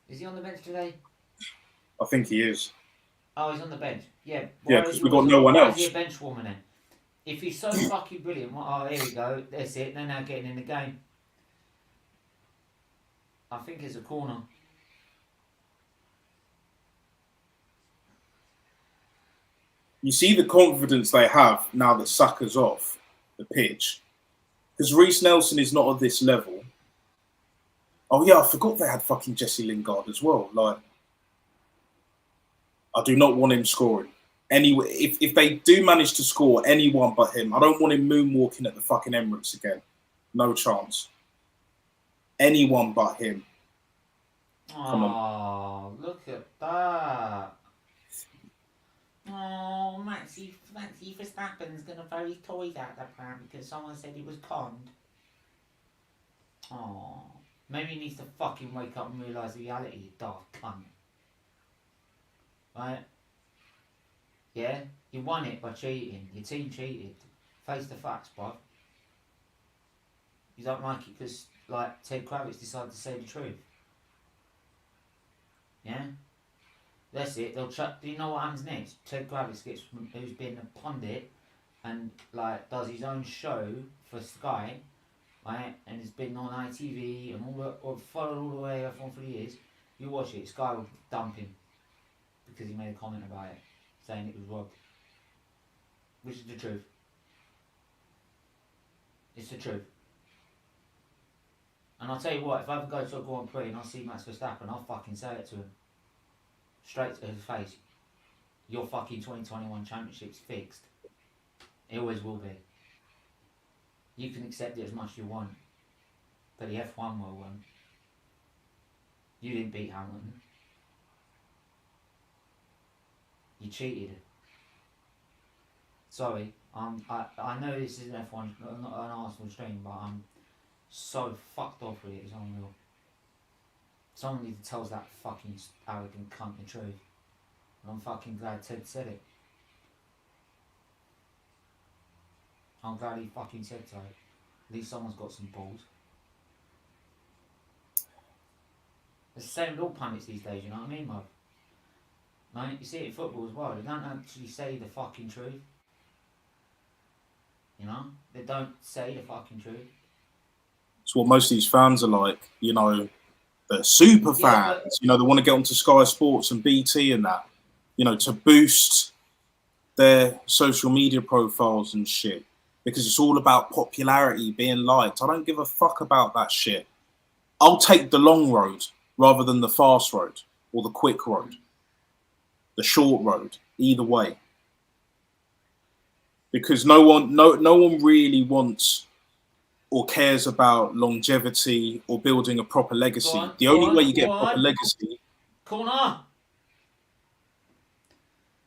Is he on the bench today? I think he is. Oh, he's on the bench. Yeah. Yeah, because we've got no one else. Why is he a bench warmer then? If he's so fucking brilliant, here we go. That's it. They're now getting in the game. I think it's a corner. You see the confidence they have now that Saka's off the pitch. Because Reece Nelson is not at this level. Oh yeah, I forgot they had fucking Jesse Lingard as well. Like, I do not want him scoring. Anyway, if they do manage to score anyone but him, I don't want him moonwalking at the fucking Emirates again. No chance. Anyone but him. Come on. Oh, look at that. Oh, Maxi Verstappen's going to throw his toys out the pram because someone said he was conned. Oh, maybe he needs to fucking wake up and realise the reality, you daft cunt. Right? Yeah? You won it by cheating. Your team cheated. Face the facts, bruv. You don't like it because, like, Ted Kravitz decided to say the truth. Yeah? That's it. They'll chuck. Do you know what happens next? Ted Kravitz gets, who's been a pundit and, like, does his own show for Sky, right? And has been on ITV and or followed all the way up on for years. You watch it, Sky will dump him because he made a comment about it, saying it was robbed. Which is the truth. It's the truth. And I'll tell you what, if I ever go to a Grand Prix and I see Max Verstappen, I'll fucking say it to him. Straight to his face. Your fucking 2021 championship's fixed. It always will be. You can accept it as much as you want. But the F1 will won. You didn't beat Hamilton. You cheated. Sorry, I know this is an F1, not an Arsenal stream, but I'm so fucked off with it, it's unreal. Someone needs to tell that fucking arrogant cunt the truth. And I'm fucking glad Ted said it. I'm glad he fucking said so. At least someone's got some balls. It's the same with all pundits these days, you know what I mean, Mug? Mate, you see it in football as well, they don't actually say the fucking truth. You know? They don't say the fucking truth. It's what most of these fans are like, you know, the super fans, you know, they want to get onto Sky Sports and BT and that, you know, to boost their social media profiles and shit. Because it's all about popularity, being liked. I don't give a fuck about that shit. I'll take the long road rather than the fast road or the quick road. The short road, either way. Because no one really wants or cares about longevity or building a proper legacy. The only way you get a proper legacy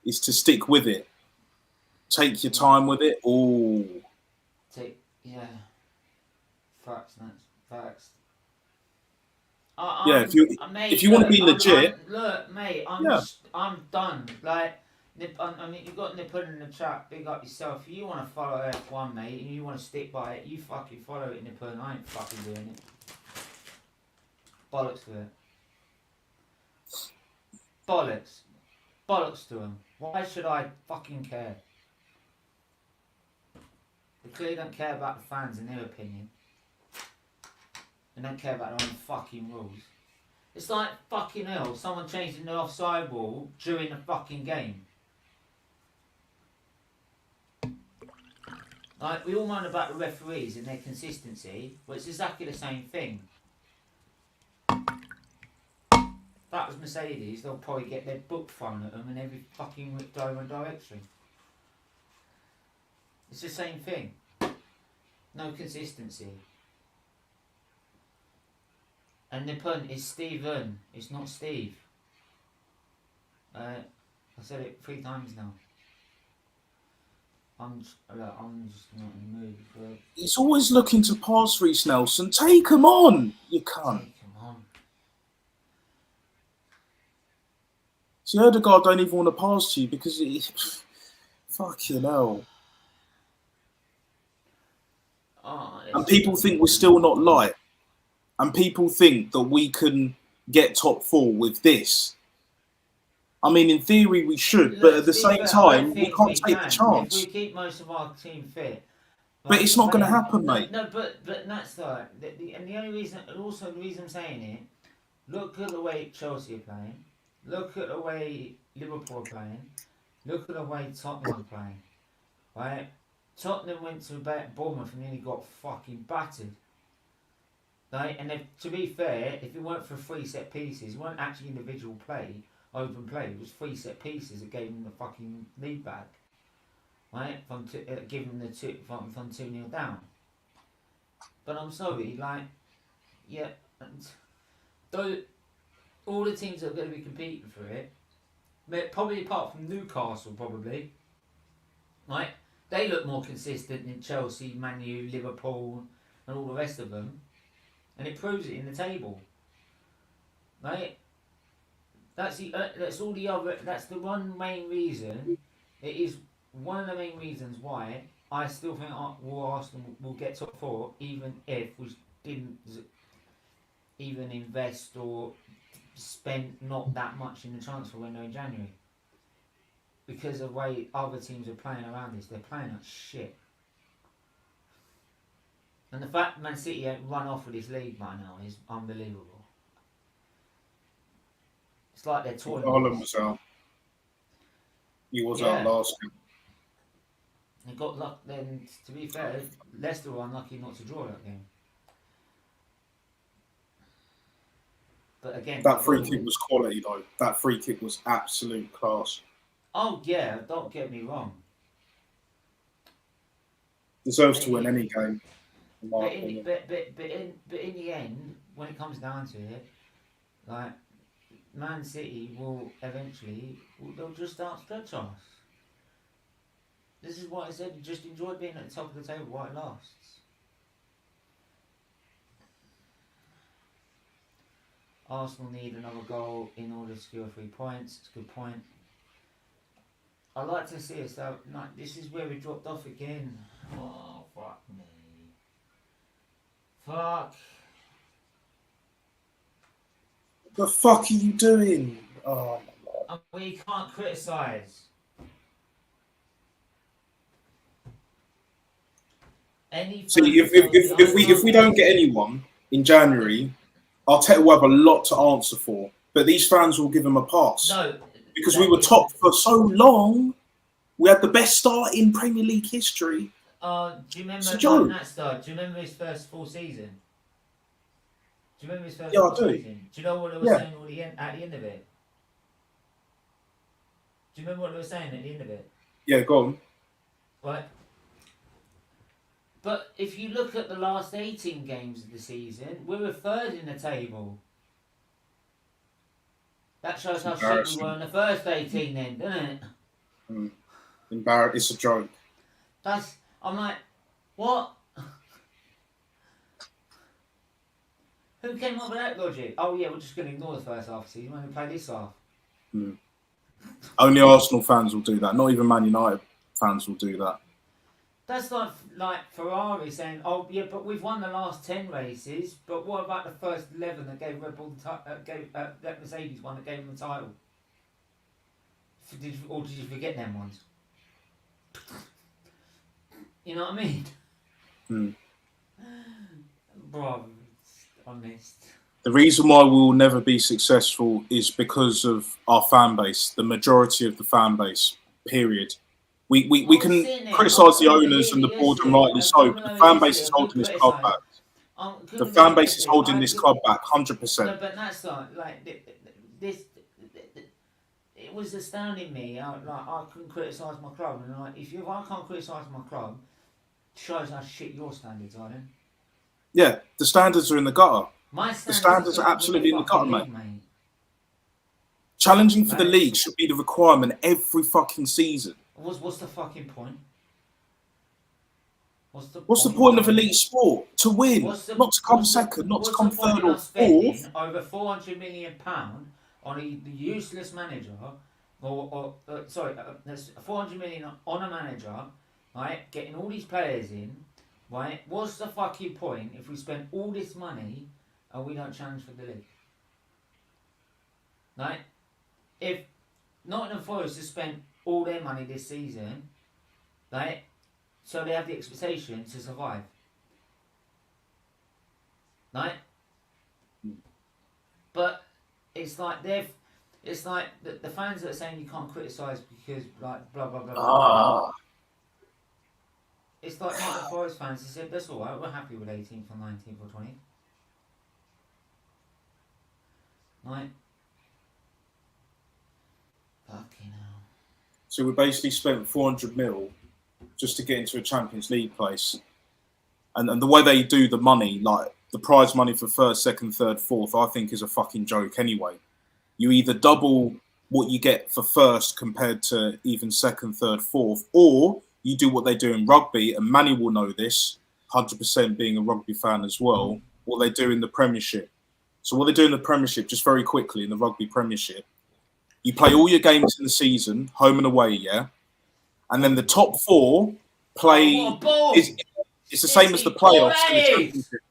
is to stick with it. Take your time with it. Oh. Yeah. Facts, man. Facts. Yeah, if you want to be legit. Look, mate, I'm done. Like, I mean, you've got Nippon in the chat. Big up yourself. If you want to follow F1, mate, and you want to stick by it, you fucking follow it, Nippon. I ain't fucking doing it. Bollocks to it. Bollocks. Bollocks to them. Why should I fucking care? They clearly don't care about the fans and their opinion. They don't care about their own fucking rules. It's like fucking hell, someone changing the offside rule during the fucking game. Like, we all moan about the referees and their consistency, but it's exactly the same thing. If that was Mercedes, they'll probably get their book thrown at them in every fucking direction. It's the same thing. No consistency. And Nippon is Steven. It's not Steve. I said it 3 times now. I'm just not in the mood. But he's always looking to pass Reece Nelson. Take him on, you cunt. take him on. See, Odegaard don't even want to pass to you because he... Fucking hell. And people think we're still not light. And people think that we can get top 4 with this. I mean, in theory, we should, but at the same time, we can't take the chance. If we keep most of our team fit. But it's not going to happen, mate. No, but that's right. And the only reason, and also the reason I'm saying it, look at the way Chelsea are playing. Look at the way Liverpool are playing. Look at the way Tottenham are playing. Right? Tottenham went to Bournemouth and nearly got fucking battered. Right? And if, to be fair, if it weren't for 3 set pieces, it weren't actually individual play, open play. It was 3 set pieces that gave them the fucking lead back. Right? From giving them the from 2-0 down. But I'm sorry, like, yeah, though all the teams that are going to be competing for it, but probably apart from Newcastle, probably, right? They look more consistent than Chelsea, Man U, Liverpool, and all the rest of them, and it proves it in the table, right? That's all the other. That's the one main reason. It is one of the main reasons why I still think Arsenal will get top 4, even if we didn't even invest or spend not that much in the transfer window in January. Because of the way other teams are playing around this, they're playing like shit. And the fact Man City ain't run off with this league by now is unbelievable. It's like they're toying. Haaland was out. He was out last year. They got luck then, to be fair, Leicester were unlucky not to draw that game. But again, that free kick was quality though. That free kick was absolute class. Oh yeah, don't get me wrong. Deserves to win any game. But in the end, when it comes down to it, like Man City will eventually they'll just start stretch us. This is what I said. Just enjoy being at the top of the table while it lasts. Arsenal need another goal in order to secure 3 points. It's a good point. I like to see us though. Like, this is where we dropped off again. Oh fuck me. Fuck. What the fuck are you doing? Oh my God. We can't criticise. See, if we don't get anyone in January, Arteta will have a lot to answer for. But these fans will give him a pass. No, because we were top for so long. We had the best start in Premier League history. Do you remember that start? Do you remember his first full season? Do you remember his first full season? Do you know what they were saying at the end of it? Do you remember what they were saying at the end of it? Yeah, go on. Right. But if you look at the last 18 games of the season, we were 3rd in the table. That shows how shit we were in the first 18 then, doesn't it? Embarrassing. It's a joke. I'm like, what? Who came up with that logic? Oh yeah, we're just going to ignore the first half of the season. We're going to play this half. Only Arsenal fans will do that. Not even Man United fans will do that. That's like Ferrari saying, "Oh yeah, but we've won the last 10 races. But what about the first 11 that gave Red Bull that Mercedes one that gave them the title? Or did you forget them ones? You know what I mean? Bro, honest. The reason why we will never be successful is because of our fan base. The majority of the fan base. Period. We can criticise the owners and the board, and rightly so, but the fan base is holding this club back. The fan base is holding this club back, 100%. No, but that's like this. It was astounding me. I couldn't criticise my club, and if I can't criticise my club, it shows how shit your standards are. Then. Yeah, the standards are in the gutter. The standards are absolutely in the gutter, mate. Challenging for the league should be the requirement every fucking season. What's the fucking point? What's the point of elite sport? To win, not to come second, not to come third or fourth. Over £400 million on a useless manager, there's 400 million on a manager, right? Getting all these players in, right? What's the fucking point if we spend all this money and we don't challenge for the league? Right? If Nottingham Forest has spent all their money this season, right? So they have the expectation to survive. Right? But it's like the fans that are saying you can't criticise because like blah blah blah blah. it's like Nottingham Forest fans. They said that's all right. We're happy with 18th or 19th or 20th. Like, fucking hell. So we basically spent 400 mil just to get into a Champions League place. And the way they do the money, like the prize money for first, second, third, fourth, I think is a fucking joke anyway. You either double what you get for first compared to even second, third, fourth, or you do what they do in rugby, and Manny will know this, 100% being a rugby fan as well, what they do in the Premiership. So what they do in the Premiership, just very quickly, in the Rugby Premiership, you play all your games in the season, home and away, yeah? And then the top four play... Oh, what a ball! It's the same as the playoffs in the Championship.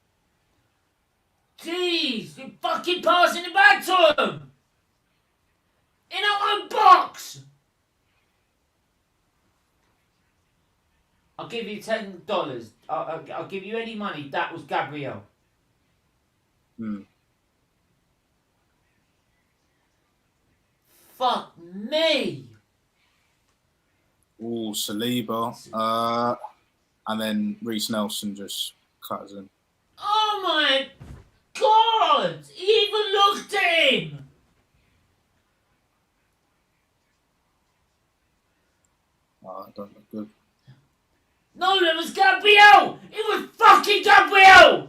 Jeez, you're fucking passing it back to them! In our own box! I'll give you $10. I'll give you any money. That was Gabriel. Fuck me! Ooh, Saliba. And then Reece Nelson just cuts in. Oh my God! He even looked at him! Oh, that don't look good. No, that was Gabriel! It was fucking Gabriel!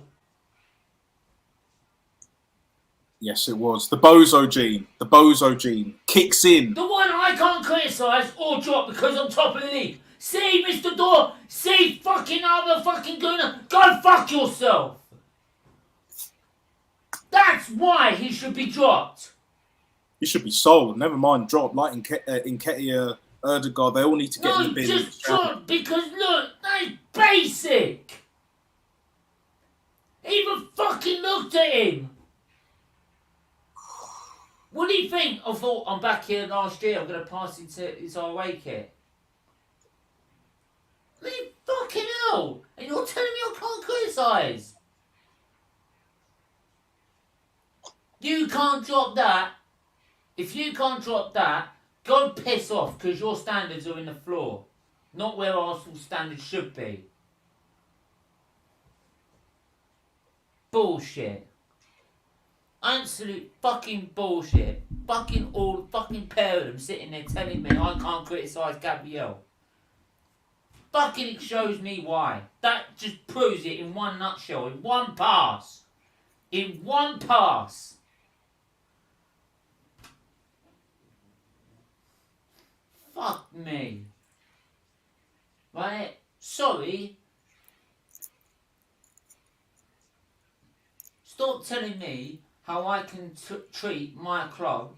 Yes, it was. The bozo gene. The bozo gene. Kicks in. The one I can't criticise or drop because I'm top of the league. See, Mr. Door, see fucking other fucking gooner, go fuck yourself. That's why he should be dropped. He should be sold. Never mind dropped. Like Nketiah, Erdegaard, they all need to get in the bin. No, just drop because look, that's basic. He even fucking looked at him. What do you think? I thought I'm back here last year. I'm going to pass into his away kit. I mean, fucking hell! And you're telling me I can't criticise? You can't drop that. If you can't drop that, go piss off because your standards are in the floor. Not where Arsenal standards should be. Bullshit. Absolute fucking bullshit. Fucking pair of them sitting there telling me I can't criticise Gabriel. Fucking it shows me why. That just proves it in one nutshell, in one pass. In one pass. Fuck me. Right? Sorry. Stop telling me how I can treat my club.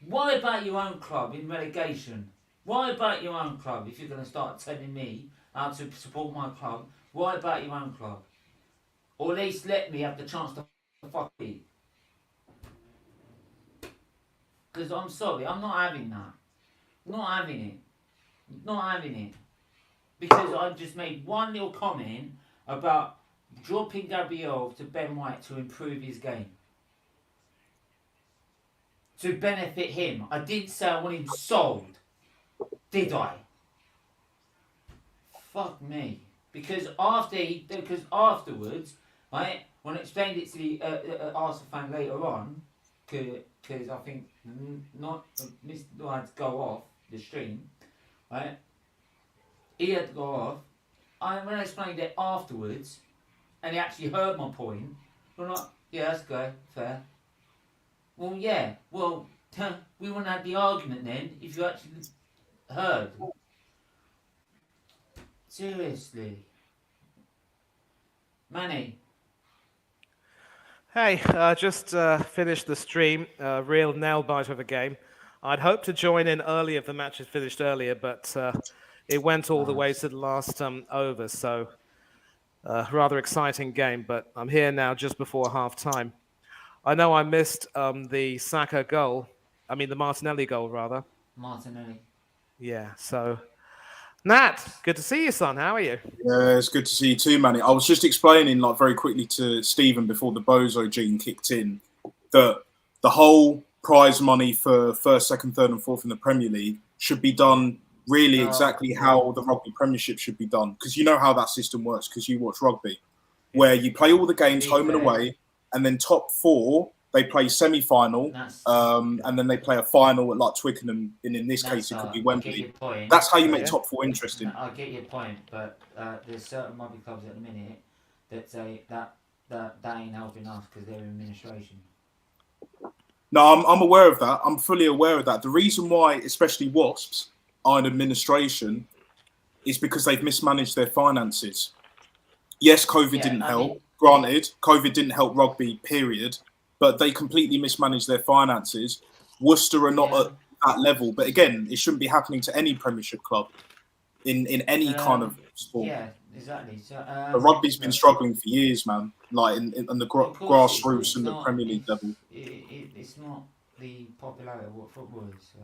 Worry about your own club in relegation. Worry about your own club if you're going to start telling me how to support my club. Worry about your own club. Or at least let me have the chance to fuck it. Because I'm sorry, I'm not having that. Not having it. Not having it. Because I just made one little comment about dropping Gabriel to Ben White to improve his game. To benefit him. I didn't say I want him sold. Did I? Fuck me. Because afterwards, right, when I explained it to the Arsenal fan later on, because I think not Mr. had to go off the stream, right? He had to go off. When I explained it afterwards, and he actually heard my point, I'm like, yeah, that's good, fair. Well, yeah, well, we wouldn't have the argument then if you actually heard. Seriously. Manny. Hey, just finished the stream. Real nail biter of a game. I'd hoped to join in earlier if the match had finished earlier, but it went all the way to the last over. So rather exciting game, but I'm here now just before half time. I know I missed the Saka goal. I mean, the Martinelli goal, rather. Martinelli. Yeah, so... Nat, good to see you, son. How are you? Yeah, it's good to see you too, Manny. I was just explaining, like, very quickly to Stephen before the bozo gene kicked in, that the whole prize money for first, second, third and fourth in the Premier League should be done really Oh, exactly yeah. how the rugby premiership should be done, because you know how that system works because you watch rugby, where you play all the games Be home and fair. away, and then top 4 they play semi-final, That's and then they play a final at like Twickenham, and in this case it could be I get Wembley. your point. That's how you make Yeah. top 4 interesting. I get your point, but there's certain rugby clubs at the minute that say that ain't helping us because they're administration. No, I'm aware of that. I'm fully aware of that. The reason why, especially Wasps, are in administration is because they've mismanaged their finances. Yes, COVID Yeah, didn't I help. mean- Granted, COVID didn't help rugby, period. But they completely mismanaged their finances. Worcester are not Yeah. at that level. But again, it shouldn't be happening to any Premiership club in any kind of sport. Yeah, exactly. So But rugby's been struggling for years, man. Like in the of course grassroots it's and the not- Premier League level. It's not the popularity of what football is. So,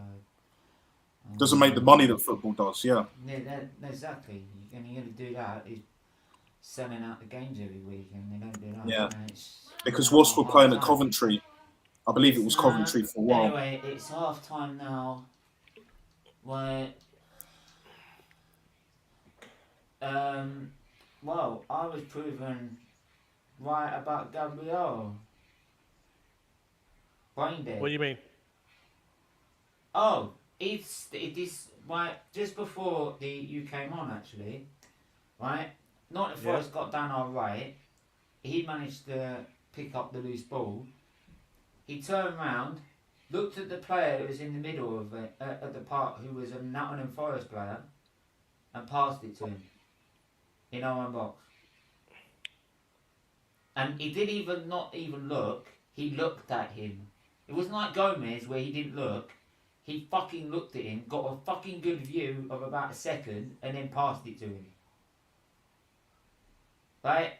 Doesn't make the money that football does, yeah. Yeah, exactly. And you're going to do that is selling out the games every week, and they don't do that. Yeah. And it's, Because you know, Wasps were half playing at time. Coventry. I believe it was Coventry for a while. Anyway, it's half time now. Where, well, I was proven right about Gabriel. Brain dead. What do you mean? Oh, it is right just before you came on actually, right? Nottingham Yeah. Forest got down our right. He managed to pick up the loose ball. He turned round, looked at the player who was in the middle of it, at the park, who was a Nottingham Forest player, and passed it to him in our own box. And he didn't even not even look. He looked at him. It wasn't like Gomez where he didn't look. He fucking looked at him, got a fucking good view of about a second, and then passed it to him. Right?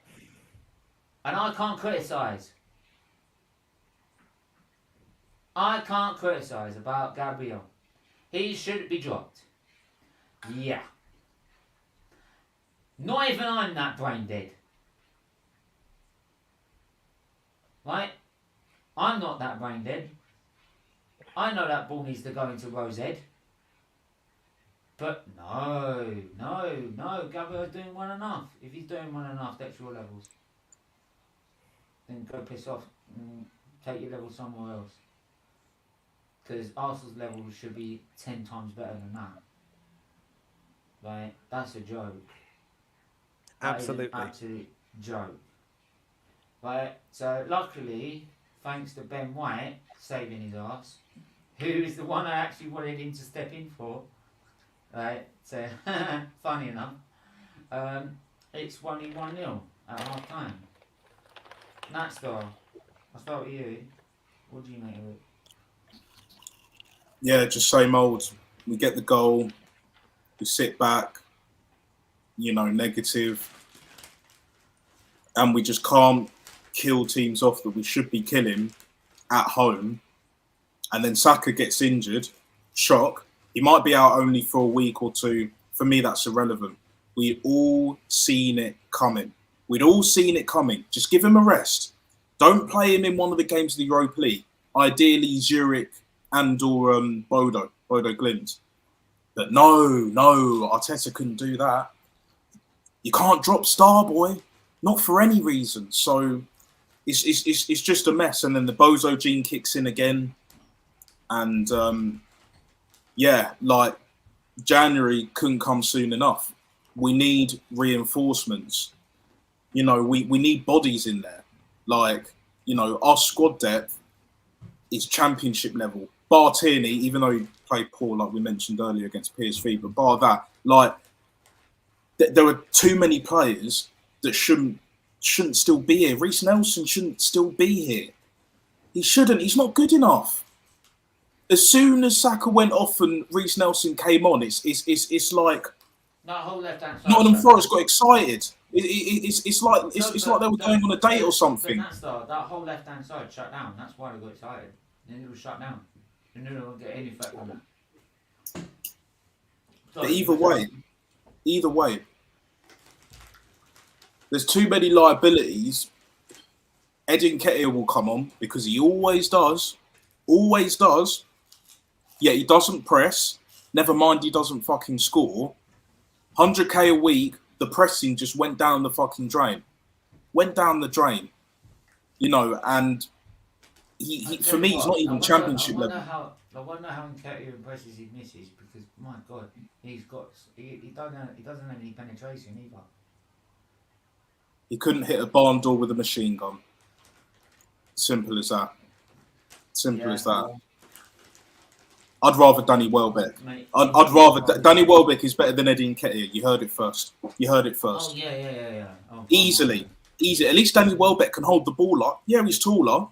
And I can't criticise. I can't criticise about Gabriel. He should be dropped. Yeah. Not even I'm that brain dead. Right? I'm not that brain dead. I know that ball needs to go into Rosehead. But no, Gabriel's doing well enough. If he's doing well enough, that's your levels. Then go piss off and take your level somewhere else. Because Arsenal's level should be 10 times better than that. Right? That's a joke. That is an Absolutely. absolute joke. Right? So luckily, thanks to Ben White saving his ass, who is the one I actually wanted him to step in for. Right? So funny enough, it's 1-0 at half time. Natstar, I'll start with you. What do you make of it? Yeah, just same old. We get the goal, we sit back, negative, and we just can't kill teams off that we should be killing at home. And then Saka gets injured, shock. He might be out only for a week or two. For me, that's irrelevant. We'd all seen it coming. We'd all seen it coming. Just give him a rest. Don't play him in one of the games of the Europa League. Ideally, Zurich and or Bodo Glimt. But no, Arteta couldn't do that. You can't drop Starboy, not for any reason. So it's just a mess. And then the Bozo gene kicks in again. And January couldn't come soon enough. We need reinforcements. We need bodies in there. Our squad depth is championship level. Bar Tierney, even though he played poor, like we mentioned earlier against PSV, but bar that, there are too many players that shouldn't still be here. Reece Nelson shouldn't still be here. He shouldn't. He's not good enough. As soon as Saka went off and Reece Nelson came on, it's like That whole left hand side. Nottingham Forest got excited. It's like they were going on a date or something. That whole left hand side shut down. That's why they got excited. Then it was shut down. They knew they wouldn't get any effect on that. But either way, there's too many liabilities. Edin Ketia will come on because he always does. Yet he doesn't press. Never mind, he doesn't fucking score. 100k a week. The pressing just went down the fucking drain. Went down the drain. You know, and he for me, he's not even championship level. I wonder how Nketiah impresses his missus, because my God, he doesn't have any penetration either. He couldn't hit a barn door with a machine gun. Simple as that. Simple as that. I'd rather Danny Welbeck. Mate, I'd rather Danny Welbeck is better than Eddie Nketiah. You heard it first. You heard it first. Oh yeah. Oh, Easily. At least Danny Welbeck can hold the ball up. Yeah, he's taller,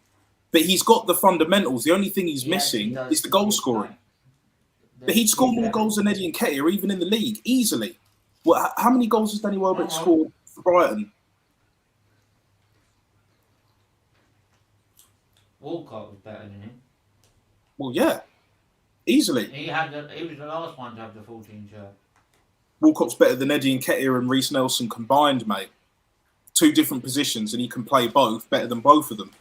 but he's got the fundamentals. The only thing he's missing is the goal scoring. But he'd score more goals than Eddie Nketiah, even in the league, easily. Well, how many goals has Danny Welbeck scored for Brighton? Walcott was better than him. Well, yeah, easily. He was the last one to have the 14 shirt. Walcott's better than Eddie Nketiah and Reece Nelson combined, mate. 2 different positions, and he can play both better than both of them.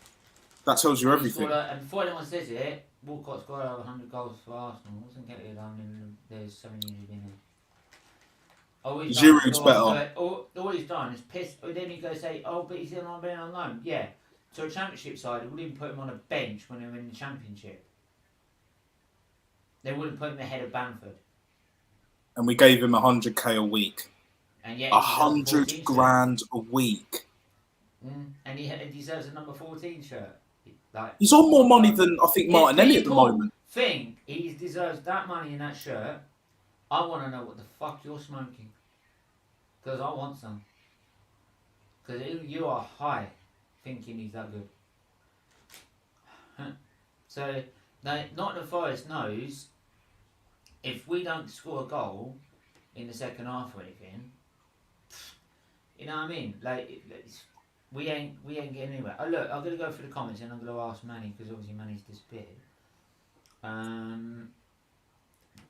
That tells you everything. And before anyone says it, Walcott's got over 100 goals for Arsenal. Wasn't Nketiah done in the 7 years he's been here? Giroud's better. All he's done is piss. Then you go say, oh, but he's on being on loan. Yeah. So a championship side, they wouldn't even put him on a bench when they were in the championship. They wouldn't put him ahead of Bamford. And we gave him 100k a week. And yet 100 grand a week. And he deserves a number 14 shirt. Like, he's on more money than I think Martinelli at the moment. Think he deserves that money in that shirt. I want to know what the fuck you're smoking. Because I want some. Because you are high thinking he's that good. So, Nottingham Forest knows if we don't score a goal in the second half or anything, you know what I mean? Like, we ain't getting anywhere. Oh, look, I'm going to go through the comments and I'm going to ask Manny, because obviously Manny's disappeared.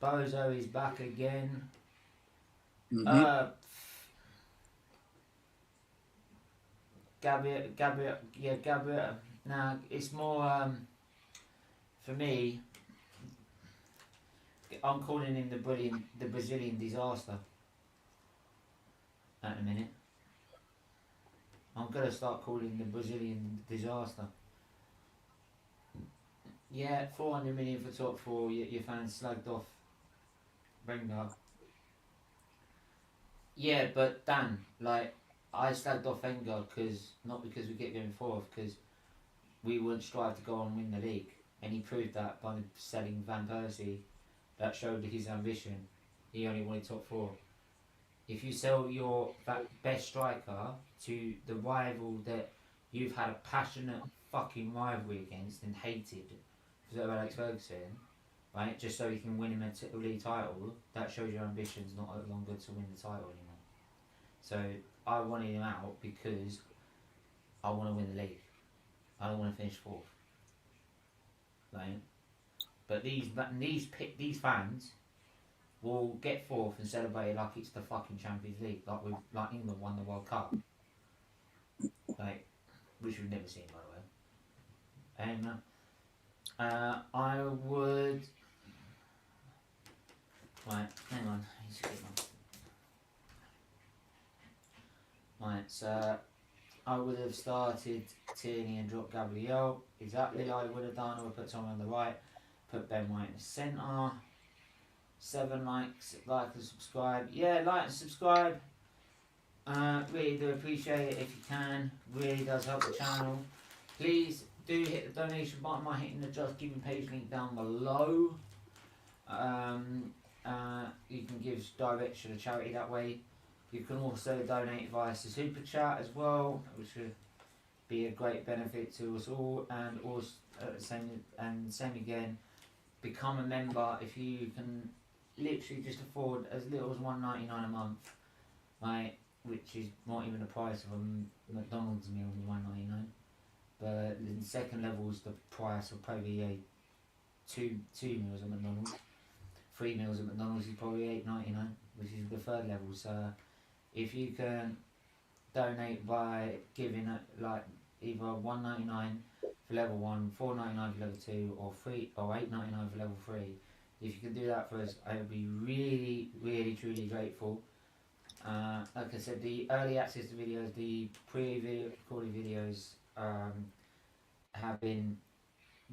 Bozo is back again. Gabriel. Now, it's more, for me, I'm calling him the Brazilian disaster at the minute. I'm going to start calling him the Brazilian disaster. Yeah, 400 million for top 4, your fans slagged off Wenger. Yeah, but Dan, like, I slagged off Wenger not because we get going fourth, because we wouldn't strive to go and win the league. And he proved that by selling Van Persie. That showed his ambition. He only wanted top 4. If you sell your best striker to the rival that you've had a passionate fucking rivalry against and hated, because of Alex Ferguson, right, just so you can win him a league title, that shows your ambition's not longer to win the title anymore. So I wanted him out because I want to win the league. I don't want to finish 4th. Right? But these fans will get 4th and celebrate it like it's the fucking Champions League, like England won the World Cup, like, which we've never seen, by the way. And I would. Right, hang on. I need to get Right, so I would have started Tierney and dropped Gabriel. Exactly, I would have done. I would put someone on the right, put Ben White in the centre. 7 likes, like and subscribe. Yeah, like and subscribe. Really do appreciate it if you can. Really does help the channel. Please do hit the donation button by hitting the Just Giving page link down below. You can give direct to the charity that way. You can also donate via the Super Chat as well, which would be a great benefit to us all. And also, same again, become a member if you can literally just afford as little as $1.99 a month, right? Which is not even the price of a McDonald's meal, $1.99. But the second level is the price of probably two meals at McDonald's. 3 meals at McDonald's is probably $8.99, which is the third level. So if you can donate by giving like either $1.99 for level 1, $4.99 for level 2, or $8.99 for level 3, if you can do that for us, I would be really, really, truly grateful. Like I said, the early access to videos, the pre-recorded videos have been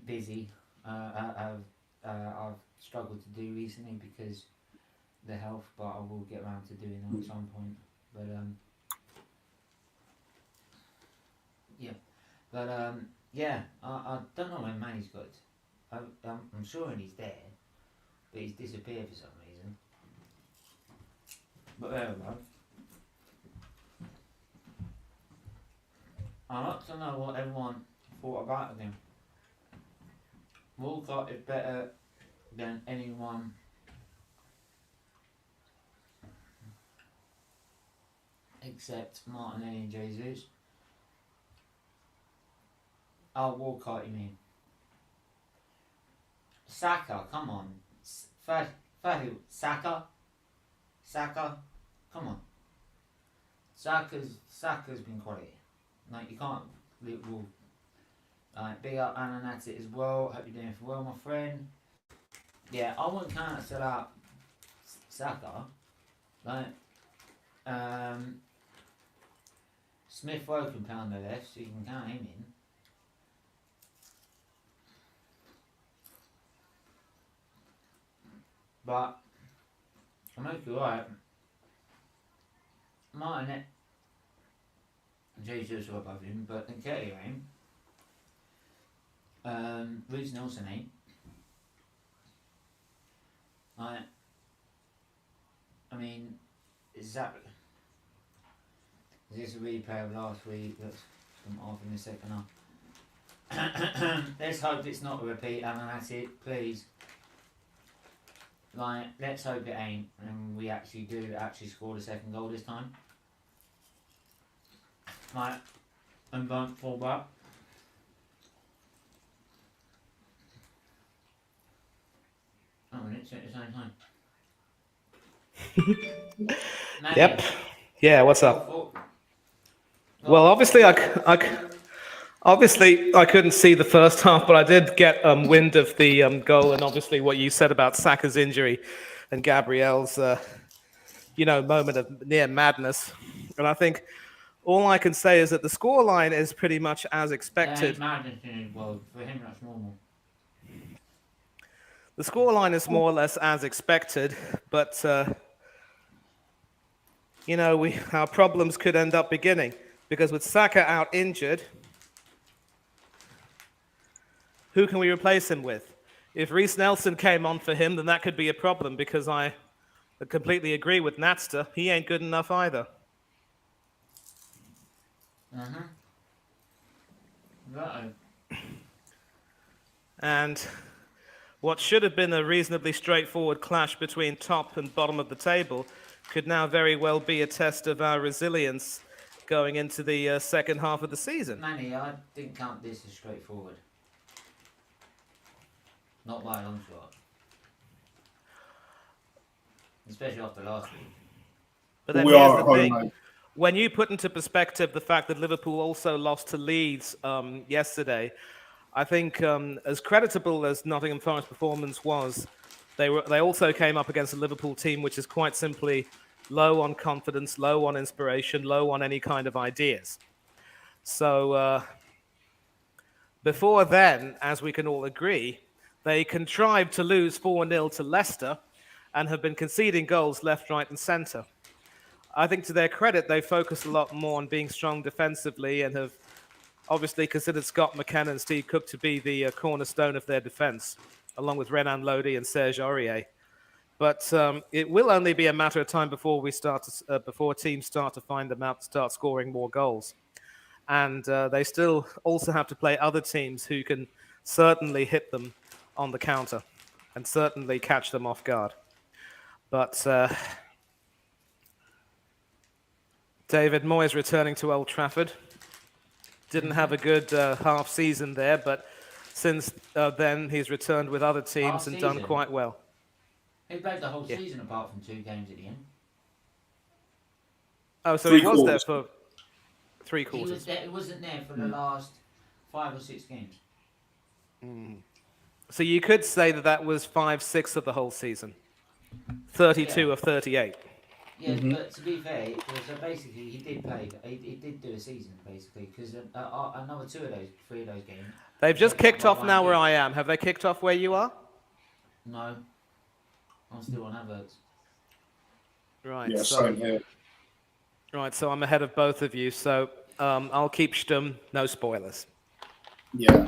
busy. I've struggled to do recently because the health, but I will get around to doing them at some point. But I don't know when Manny's got. I'm sure he's there, but he's disappeared for some reason. But there we go. I'd like to know what everyone thought about him. Walcott is better than anyone except Martinelli and Jesus. Oh, Walcott, you mean? Saka, come on. Saka, come on. Saka's been quality. Like, you can't. We'll, big up Ananatit as well. Hope you're doing well, my friend. Yeah, I wouldn't count set up Saka. Like, Smith Rowe can play on the left, so you can count him in. But I make you right. Martin Jesus are above him, but Nketiah ain't. Reece Nelson ain't. I mean, is this a replay of last week? That's come off in the second half. Let's hope it's not a repeat, and that's it, please. Like, let's hope it ain't, and we actually score the second goal this time. Like, and don't fall back. Oh, we didn't at the same time. Yep. Yeah, what's up? Well, obviously, I couldn't see the first half, but I did get wind of the goal, and obviously what you said about Saka's injury and Gabriel's, moment of near madness. And I think all I can say is that the scoreline is pretty much as expected. Well, for him, that's normal. The scoreline is more or less as expected, but our problems could end up beginning, because with Saka out injured, who can we replace him with? If Reece Nelson came on for him, then that could be a problem, because I completely agree with Natster. He ain't good enough either. Right. And what should have been a reasonably straightforward clash between top and bottom of the table could now very well be a test of our resilience going into the second half of the season. Manny, I didn't count this as straightforward. Not by a long shot. Especially after last week. But then We here's are the at home, thing. mate. When you put into perspective the fact that Liverpool also lost to Leeds yesterday, I think as creditable as Nottingham Forest's performance was, they also came up against a Liverpool team which is quite simply low on confidence, low on inspiration, low on any kind of ideas. So before then, as we can all agree, they contrived to lose 4-0 to Leicester and have been conceding goals left, right and centre. I think to their credit, they focused a lot more on being strong defensively and have obviously considered Scott McKenna and Steve Cook to be the cornerstone of their defence, along with Renan Lodi and Serge Aurier. But it will only be a matter of time before before teams start to find them out, start scoring more goals. And they still also have to play other teams who can certainly hit them on the counter and certainly catch them off guard. But David Moyes returning to Old Trafford. Didn't have a good half season there, but since then he's returned with other teams and done quite well. He played the whole season apart from 2 games at the end. Oh, so he was there for 3 quarters. He wasn't there for the last 5 or 6 games. So you could say that was 5/6 of the whole season. 32 of 38. Yeah, but to be fair, so basically he did play. He did do a season basically because another 3 of those games. They've just kicked off now where game. I am. Have they kicked off where you are? No, I'm still on adverts. Right. Yeah, so, same here. Right, so I'm ahead of both of you. So I'll keep Sturm. No spoilers. Yeah.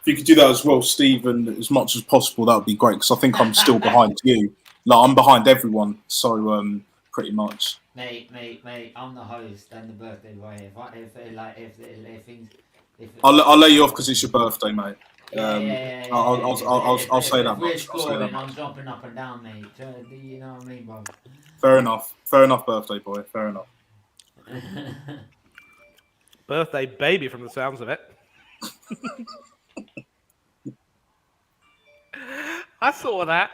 If you could do that as well, Stephen, as much as possible, that would be great. Because I think I'm still behind you. Like I'm behind everyone. So pretty much. Mate, I'm the host and the birthday boy. I'll let you off because it's your birthday, mate. I'll say that if we're much. scoring, I'm jumping up and down, mate. You know what I mean, bro? Fair enough. Fair enough, birthday boy. Fair enough. Birthday baby from the sounds of it. I saw that.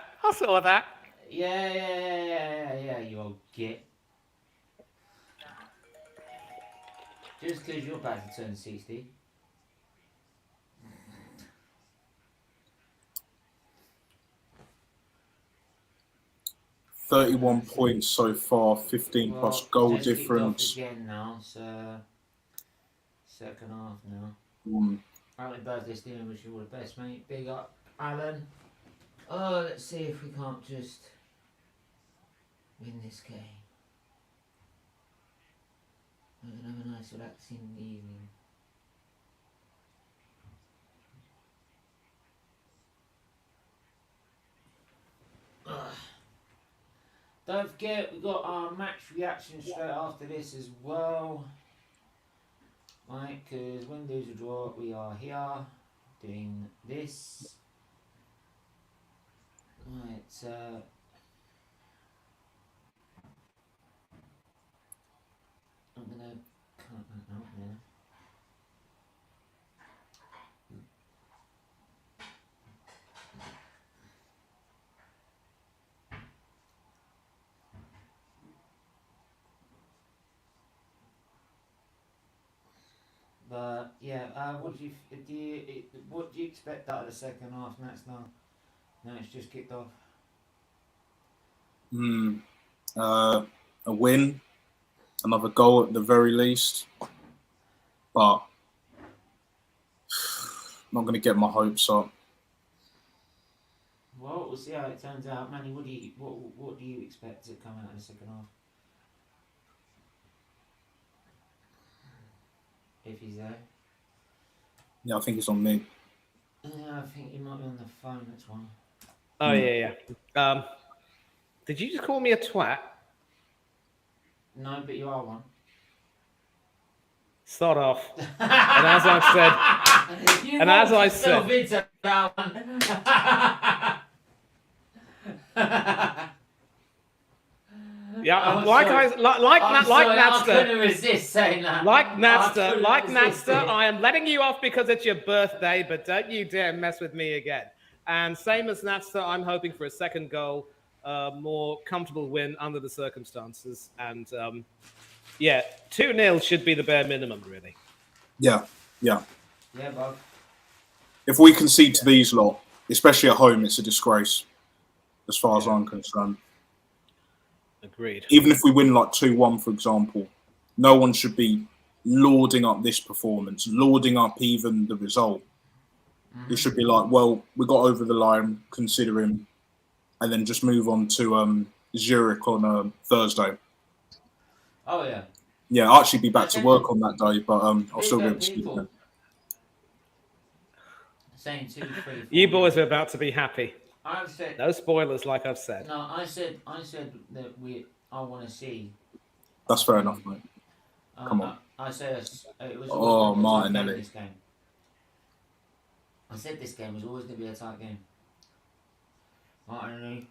Yeah, you old git. Just because you're about to turn 60. $31 points so far, 15 plus goal difference. Again now, so second half now. Happy birthday, Stephen. Wish you all the best, mate. Big up, Alan. Oh, let's see if we can't just win this game. We're gonna have a nice relaxing evening. Don't forget, we've got our match reaction straight after this as well. Right, because when there's a draw, we are here doing this. Right, I'm gonna cut that out there. But yeah, what do you expect out of the second half? Now it's just kicked off. A win, another goal at the very least, but not going to get my hopes up. Well, we'll see how it turns out. Manny, what do you expect to come out in the second half? If he's there. Yeah, I think it's on me. Yeah, I think he might be on the phone. That's why. Oh yeah. Did you just call me a twat? No, but you are one. Sod off. And as I said, into that one. yeah, I'm like sorry. I couldn't resist saying that. Like Natster, I am letting you off because it's your birthday, but don't you dare mess with me again. And same as Natster, I'm hoping for a second goal, more comfortable win under the circumstances. And 2-0 should be the bare minimum, really. Yeah. Yeah, Bob. If we concede to these lot, especially at home, it's a disgrace, as far as I'm concerned. Agreed. Even if we win like 2-1, for example, no one should be lauding up this performance, lauding up even the result. It should be like, well, we got over the line, considering, and then just move on to Zurich on Thursday. Oh, yeah. Yeah, I'll actually be back to work on that day, but I'll still be able to speak then. Saying 2, 3, 4. You boys are about to be happy. I've said no spoilers, like I've said. No, I said that I want to see. That's fair enough, mate. Come on. I said it was. Oh, Martinelli. This game. I said this game was always going to be a tight game. Martinelli,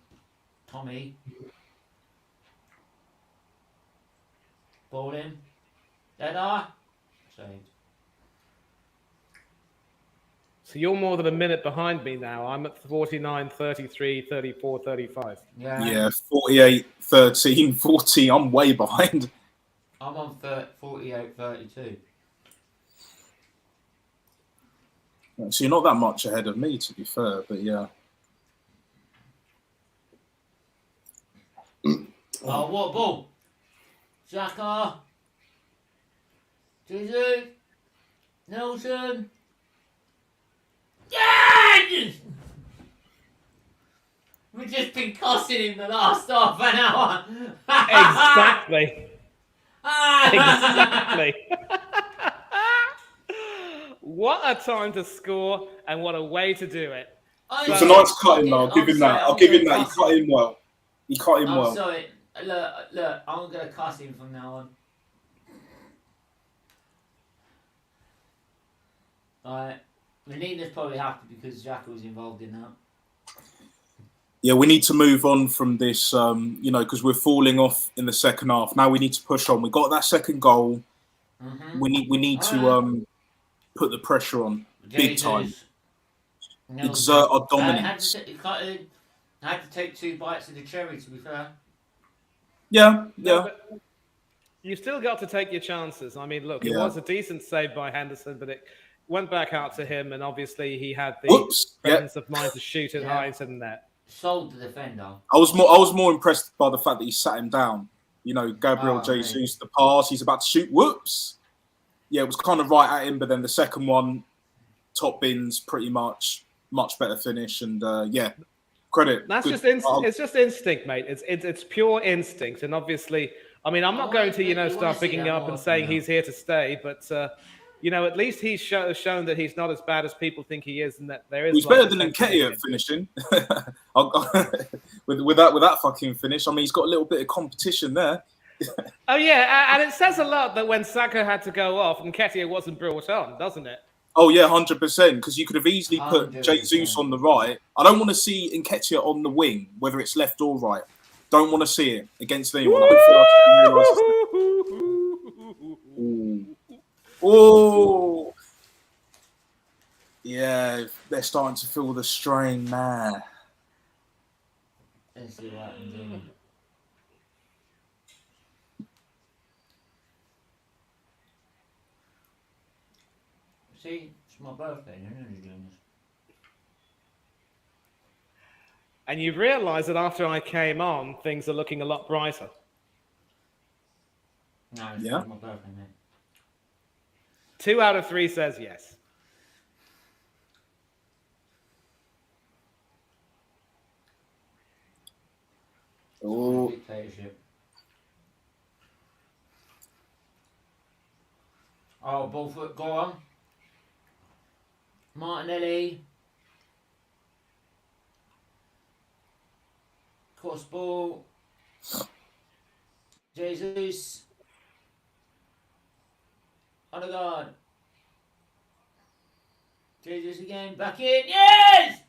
Tommy, ball in, header, saved. So you're more than a minute behind me now. I'm at 49, 33, 34, 35. Yeah, 48, 13, 40. I'm way behind. I'm on 48, 32. So you're not that much ahead of me, to be fair, but yeah. Oh, what a ball! Xhaka, Jesus, Nelson. Yeah! We've just been cussing him the last half an hour. Exactly. Exactly. What a time to score and what a way to do it. It's a nice cutting, though. I'll give him that. I'll give him that. He cuss cut him well. He cut him I'm well. sorry. Look, I'm gonna cuss him from now on. Alright. Menina's probably happy because Xhaka was involved in that. Yeah, we need to move on from this, you know, because we're falling off in the second half. Now we need to push on. We got that second goal. Mm-hmm. We need to put the pressure on big time. Exert our dominance. I had to take 2 bites of the cherry, to be fair. Yeah. But you still got to take your chances. I mean, look, it was a decent save by Henderson, but it went back out to him, and obviously he had the presence of mind to shoot it high into the net. Sold the defender. I was more impressed by the fact that he sat him down. You know, Gabriel Jesus, the pass, he's about to shoot. Whoops. Yeah, it was kind of right at him, but then the second one, top bins, pretty much better finish, and credit. That's it's just instinct, mate. It's pure instinct, and obviously, I mean, I'm not going to start picking up and saying he's here to stay, but at least he's shown that he's not as bad as people think he is, and that there is. He's better than Nketiah at finishing. with that fucking finish, I mean, he's got a little bit of competition there. Oh yeah, and it says a lot that when Saka had to go off, Nketiah wasn't brought on, doesn't it? Oh yeah, 100%. Because you could have easily put 100%. Jesus on the right. I don't want to see Nketiah on the wing, whether it's left or right. Don't want to see it against anyone. Oh, yeah, they're starting to feel the strain now. Let's see what I'm doing. See, it's my birthday. You're doing this. And you realise that after I came on, things are looking a lot brighter. No, it's not my birthday, mate. 2 out of 3 says yes. Oh. Dictatorship. Oh, Bullfoot, go on. Martinelli. Cross ball. Jesus. Odegaard. Jesus again. Back in. Yes!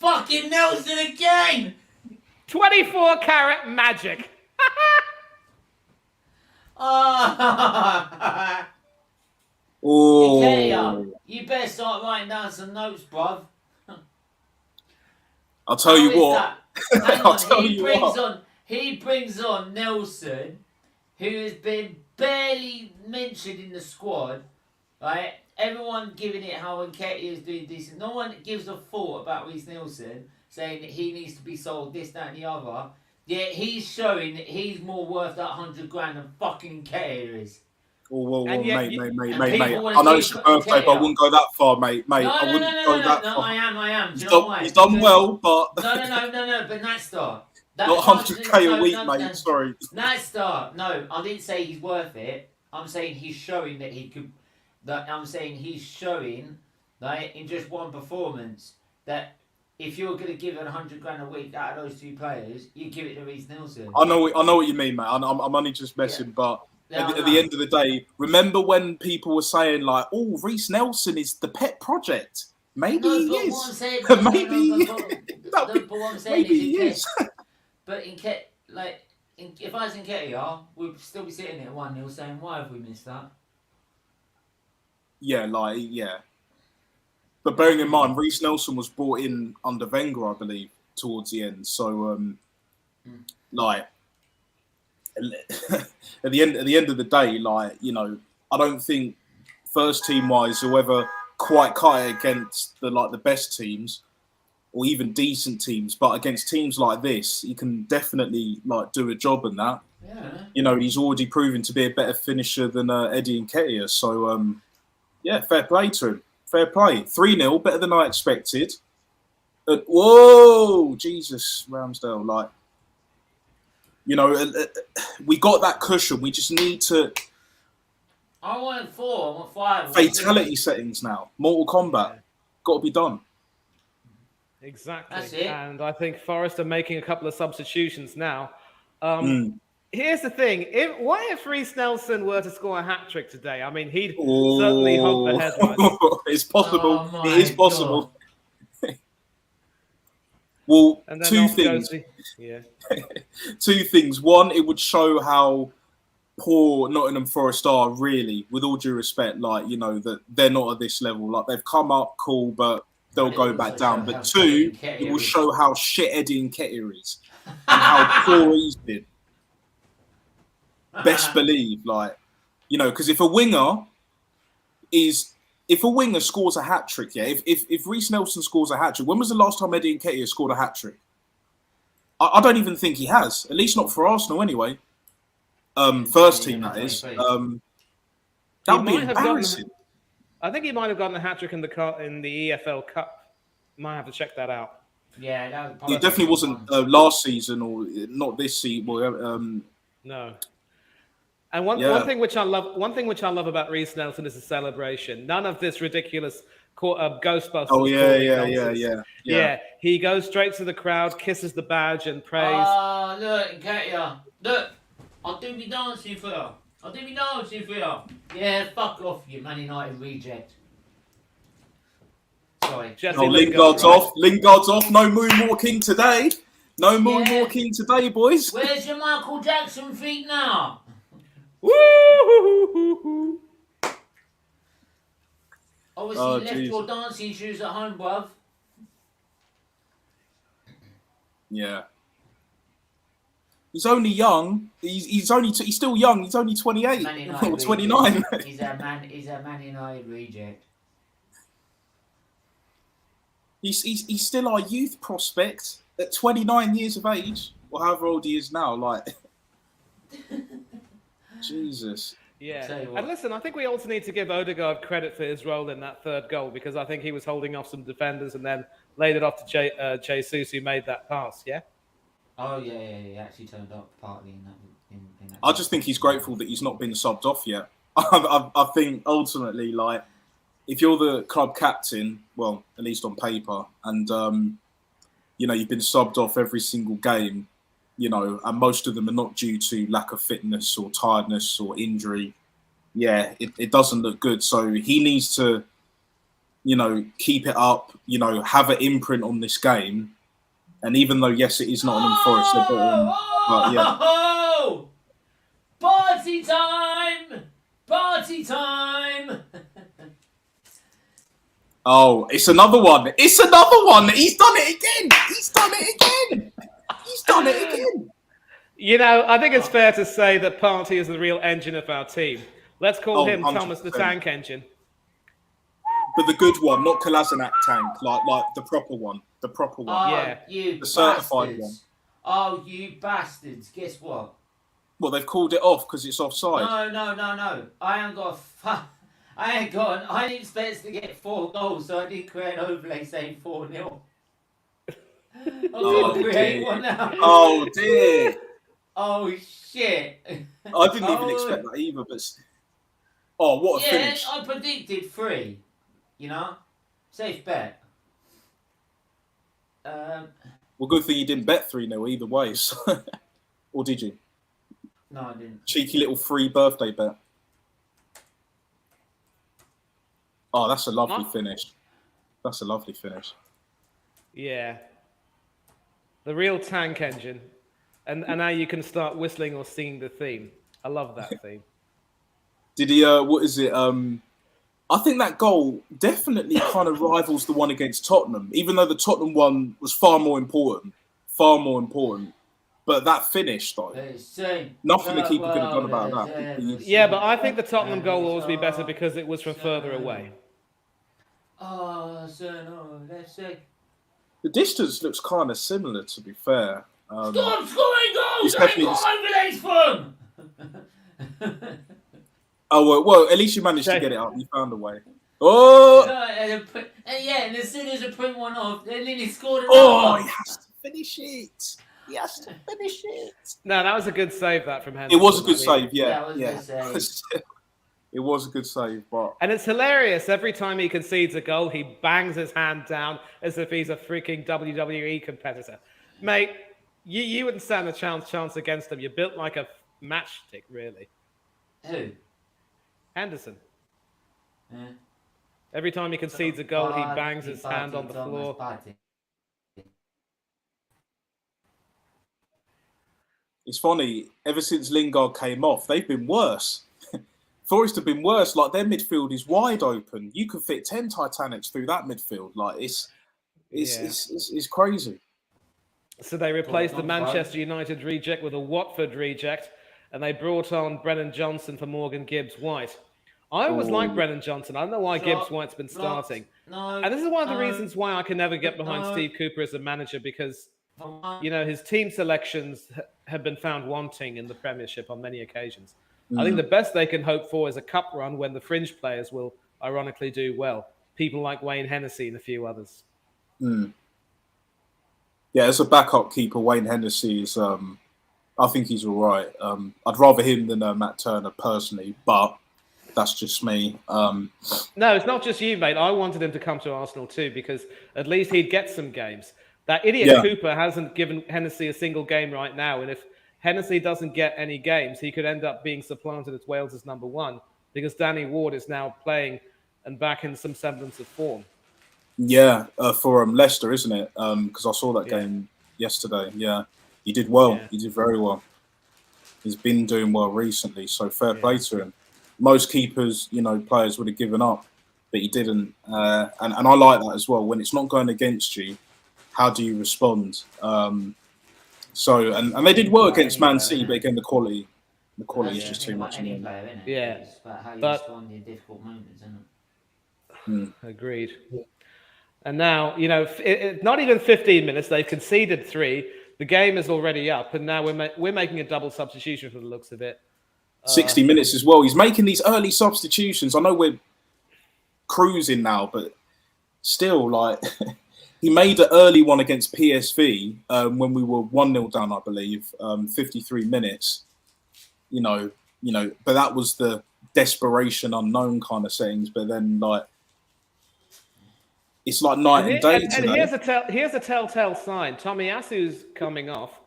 Fucking Nelson again! 24 karat magic. Oh. Nketiah, you better start writing down some notes, bruv. I'll tell you what. Hang on, he brings on Nelson, who has been barely mentioned in the squad, right? Everyone giving it how Nketiah is doing decent. No one gives a thought about Reece Nelson, saying that he needs to be sold, this, that, and the other. Yet he's showing that he's more worth that 100 grand than fucking Nketiah is. Oh, well, mate. and I people know it's your birthday, but I wouldn't go that far, mate. I wouldn't go that far. I am. He's done well, but... No, but Nightstar. Not 100k a week, mate. Sorry. Nightstar. No, I didn't say he's worth it. I'm saying he's showing that he could... I'm saying he's showing, like, in just one performance, that if you're going to give it 100 grand a week out of those 2 players, you give it to Reece Nelson. I know what you mean, mate. I'm only just messing, but... At the end of the day, remember when people were saying, like, oh, Reece Nelson is the pet project? Maybe he is. Maybe what I'm saying is, but if I was in Nketiah, we'd still be sitting at 1-0 saying, why have we missed that? Yeah. But bearing in mind, Reece Nelson was brought in under Wenger, I believe, towards the end. So, at the end of the day, like, I don't think first team wise, whoever quite cut it against the best teams or even decent teams, but against teams like this, he can definitely do a job in that. Yeah. He's already proven to be a better finisher than Eddie Nketiah. So yeah, fair play to him. Fair play. 3-0, better than I expected. Whoa, Jesus, Ramsdale, we got that cushion. We just need to I want 4. I want 5. fatality settings now. Mortal Kombat, got to be done. Exactly. That's it. And I think Forest are making a couple of substitutions now. Mm. Here's the thing. What if Reece Nelson were to score a hat-trick today? I mean, he'd certainly hog the headlines. It's possible. Oh, It is my possible. Well, And then two off goes things. Yeah. Two things. One, it would show how poor Nottingham Forest are, really, with all due respect, that they're not at this level. They've come up, cool, but they'll go back down. But two, it will show how shit Eddie Nketiah is and how poor he's been. Best believe, because if a winger scores a hat trick, if Reece Nelson scores a hat trick, when was the last time Eddie Nketiah scored a hat trick? I don't even think he has, at least not for Arsenal anyway. First team, that is. That would be embarrassing. I think he might have gotten a hat trick in the EFL Cup. Might have to check that out. Yeah, that was It definitely wasn't last season or not this season. No. And one thing which I love about Reece Nelson is the celebration. None of this ridiculous Ghostbusters. Oh yeah. He goes straight to the crowd, kisses the badge, and prays. Oh, look, Nketiah. Look, I'll do me dancing for you. I'll do me dancing for you. Yeah, fuck off, you Man United reject. Sorry. Jesse Lingard's right? off. Lingard's off. No moonwalking today. No moonwalking today, boys. Where's your Michael Jackson feet now? Woo! Obviously, you left your dancing shoes at home, bruv. Yeah. He's only young. He's still young. He's only 28 or 29. He's a Man United reject. He's still our youth prospect at 29 years of age, or however old he is now. Jesus. Yeah. And listen, I think we also need to give Odegaard credit for his role in that third goal, because I think he was holding off some defenders and then laid it off to Jesus, who made that pass. Yeah. Oh yeah. He actually turned up partly in that. I just think he's grateful that he's not been subbed off yet. I think ultimately, if you're the club captain, well, at least on paper, and you've been subbed off every single game, and most of them are not due to lack of fitness or tiredness or injury. Yeah, it doesn't look good. So he needs to, keep it up. Have an imprint on this game. And even though, yes, it is Nottingham Forest, they're bottom, but yeah. Party time! Party time! Oh, it's another one. It's another one. He's done it again. He's done it again. He's done it again. I think it's fair to say that Partey is the real engine of our team. Let's call him 100%. Thomas the Tank Engine. But the good one, not Kolasinac tank, like the proper one. The proper one. Oh, you the certified one. Oh, you bastards. Guess what? Well, they've called it off because it's offside. No. I didn't expect to get 4 goals, so I did create an overlay saying 4-0. Create one now. Oh, dear. Oh, shit. I didn't even expect that either, but... Oh, what a finish. I predicted 3. Safe bet. Well, good thing you didn't bet 3-0 either way. So. Or did you? No, I didn't. Cheeky little free birthday bet. Oh, that's a lovely finish. That's a lovely finish. Yeah. The real Tank Engine. And now you can start whistling or singing the theme. I love that theme. Did he, what is it? I think that goal definitely kind of rivals the one against Tottenham, even though the Tottenham one was far more important. But But that finish, though, nothing the keeper could have done about that. Yeah, but I think the Tottenham goal will always be better because it was from further away. Let's see. The distance looks kind of similar, to be fair. Stop scoring goals! I ain't got overlays from! Oh, well, at least you managed to get it up. You found a way. Oh! And as soon as I print one off, they nearly scored another. Oh, he has to finish it. He has to finish it. No, that was a good save, that, from Henderson. It was a good save, yeah. That was a good save. It was a good save, but... And it's hilarious. Every time he concedes a goal, he bangs his hand down as if he's a freaking WWE competitor. Mate, you wouldn't stand a chance against him. You're built like a matchstick, really. Who? Henderson. Yeah. Every time he concedes a goal, he bangs his hand on the floor. It's funny, ever since Lingard came off, they've been worse. Forest have been worse. Like, their midfield is wide open. You could fit 10 Titanics through that midfield. Like, it's crazy. So they replaced the Manchester United reject with a Watford reject, and they brought on Brennan Johnson for Morgan Gibbs-White. I always liked Brennan Johnson. I don't know why Gibbs-White's been starting. And this is one of the reasons why I can never get behind Steve Cooper as a manager, because, you know, his team selections have been found wanting in the Premiership on many occasions. I think the best they can hope for is a cup run when the fringe players will ironically do well. People like Wayne Hennessy and a few others. Yeah, as a backup keeper, Wayne Hennessy is, I think he's all right. I'd rather him than Matt Turner personally, but that's just me. No, it's not just you, mate. I wanted him to come to Arsenal too, because at least he'd get some games. That idiot Cooper hasn't given Hennessy a single game right now, and if Hennessy doesn't get any games, he could end up being supplanted as Wales' number one, because Danny Ward is now playing and back in some semblance of form. Yeah, for Leicester, isn't it? Because I saw that game yesterday. Yeah, he did well. Yeah. He did very well. He's been doing well recently, so fair play to him. Most keepers, you know, players would have given up, but he didn't. And I like that as well. When it's not going against you, how do you respond? So, and they did well against Man City, but again, the quality is just too much. Yeah, it's about how you respond in difficult moments, isn't it? Agreed. And now, you know, not even 15 minutes, they've conceded 3. The game is already up, and now we're making a double substitution from the looks of it. 60 minutes as well. He's making these early substitutions. I know we're cruising now, but still, like, he made an early one against PSV when we were 1-0 down, I believe, 53 minutes. You know, but that was the desperation unknown kind of settings. But then, like, it's like night and day today. And here's a telltale sign. Tomiyasu's coming off,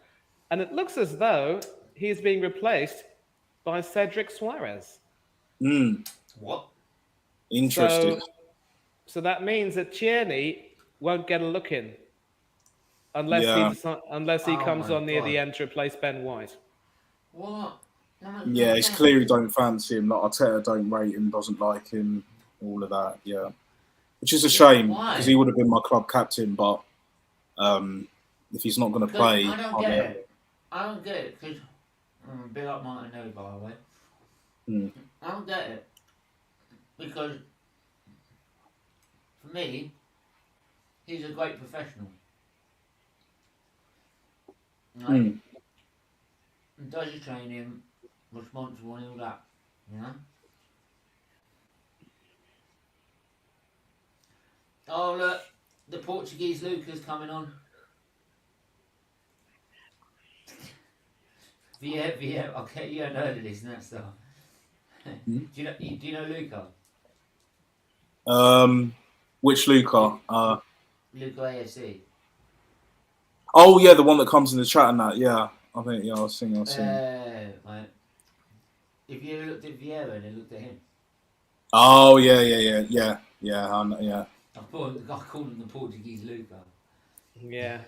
and it looks as though he's being replaced by Cedric Suarez. What? Interesting. So that means that Tierney won't get a look in unless he comes on near the end to replace Ben White. What? Yeah, it's clear he don't fancy him. Like, Arteta don't rate him, doesn't like him, all of that. Yeah, which is a shame because he would have been my club captain. But if he's not going to play, I don't get it. I don't get it because I'm a bit like Martin O, by the way. I don't get it because for me, he's a great professional. Like, does his training, responsible and all that, you know? Oh look, the Portuguese Luca's coming on. Yeah, okay, you haven't heard of this, and that's stuff. Do you know Luca? Which Luca? Luca AFC. Oh yeah, the one that comes in the chat and that. Yeah, I think I've seen. Like, if you looked at Vieira and looked at him. Oh yeah. I know, yeah. I called him the Portuguese Luca. Yeah,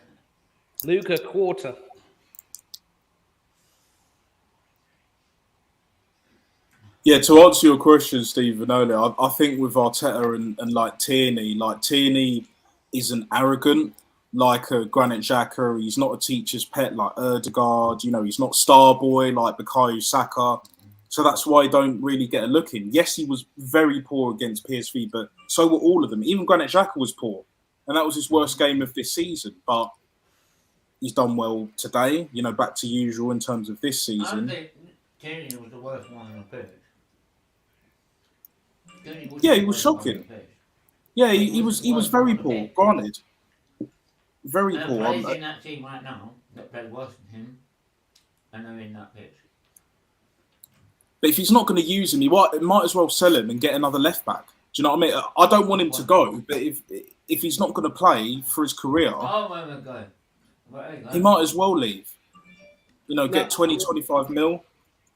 Luca Quarter. Yeah, to answer your question, Stephen, earlier, I think with Arteta and like Tierney isn't arrogant, like a Granit Xhaka. He's not a teacher's pet like Erdegaard. You know, he's not star boy like Bukayo Saka. So that's why I don't really get a look in. Yes, he was very poor against PSV, but so were all of them. Even Granit Xhaka was poor, and that was his worst game of this season. But he's done well today. You know, back to usual in terms of this I don't season. think Tierney was the worst one on the pitch. Yeah, he was shocking. Yeah, he was very poor. Granted, very And poor. players in that team right now that play worse than him, and they're in that pitch. But if he's not going to use him, he might as well sell him and get another left back. Do you know what I mean? I don't want him to go, but if he's not going to play for his career, he might as well leave. You know, get 20, 25 mil.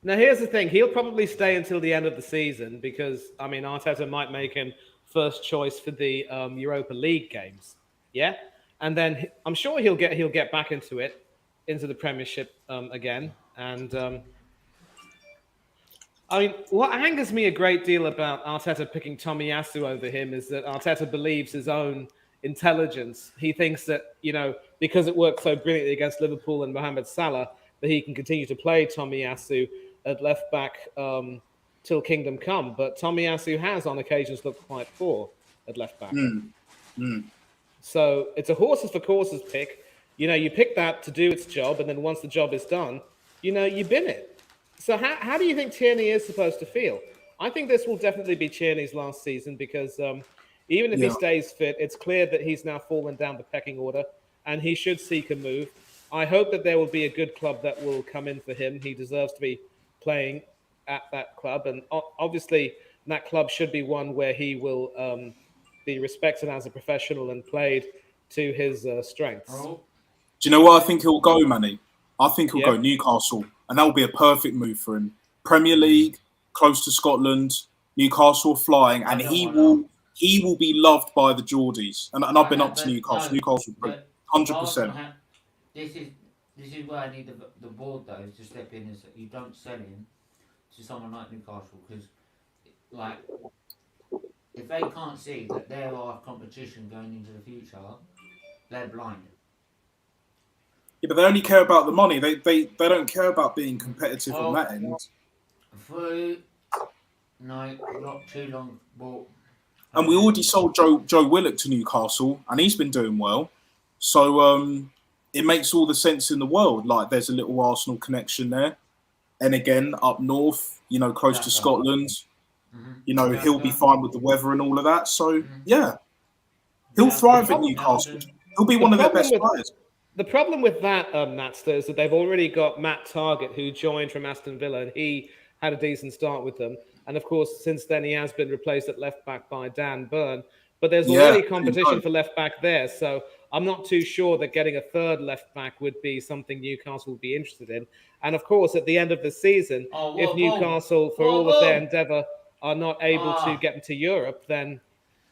Now, here's the thing. He'll probably stay until the end of the season because, I mean, Arteta might make him first choice for the Europa League games. Yeah? And then I'm sure he'll get back into the Premiership again. And, I mean, what angers me a great deal about Arteta picking Tomiyasu over him is that Arteta believes his own intelligence. He thinks that, you know, because it worked so brilliantly against Liverpool and Mohamed Salah, that he can continue to play Tomiyasu at left back till kingdom come. But Tomiyasu has on occasions looked quite poor at left back. So it's a horses for courses pick. You know, you pick that to do its job, and then once the job is done, you know, you bin it. So how do you think Tierney is supposed to feel? I think this will definitely be Tierney's last season because even if he stays fit, it's clear that he's now fallen down the pecking order and he should seek a move. I hope that there will be a good club that will come in for him. He deserves to be playing at that club. And obviously, that club should be one where he will be respected as a professional and played to his strengths. Do you know where I think he'll go, Manny? I think he'll go Newcastle. And that will be a perfect move for him. Premier League, close to Scotland, Newcastle flying, and he will be loved by the Geordies. And I've been up to Newcastle. Newcastle, 100%. This is where I need the board though to step in. Is that you don't sell him to someone like Newcastle because, like, if they can't see that there are competition going into the future, they're blind. Yeah, but they only care about the money. They don't care about being competitive on that end. Not too long. Well, and we already sold Joe Willock to Newcastle, and he's been doing well. So it makes all the sense in the world. Like, there's a little Arsenal connection there. And again, up north, you know, close to Scotland, you know, he'll be fine with the weather and all of that. So, yeah, he'll thrive at Newcastle. He'll be one of their best players. The problem with that, Natster, is that they've already got Matt Targett, who joined from Aston Villa, and he had a decent start with them. And, of course, since then, he has been replaced at left-back by Dan Burn. But there's already competition for left-back there, so I'm not too sure that getting a third left-back would be something Newcastle would be interested in. And, of course, at the end of the season, if Newcastle, for all of their endeavour, are not able to get into Europe, then,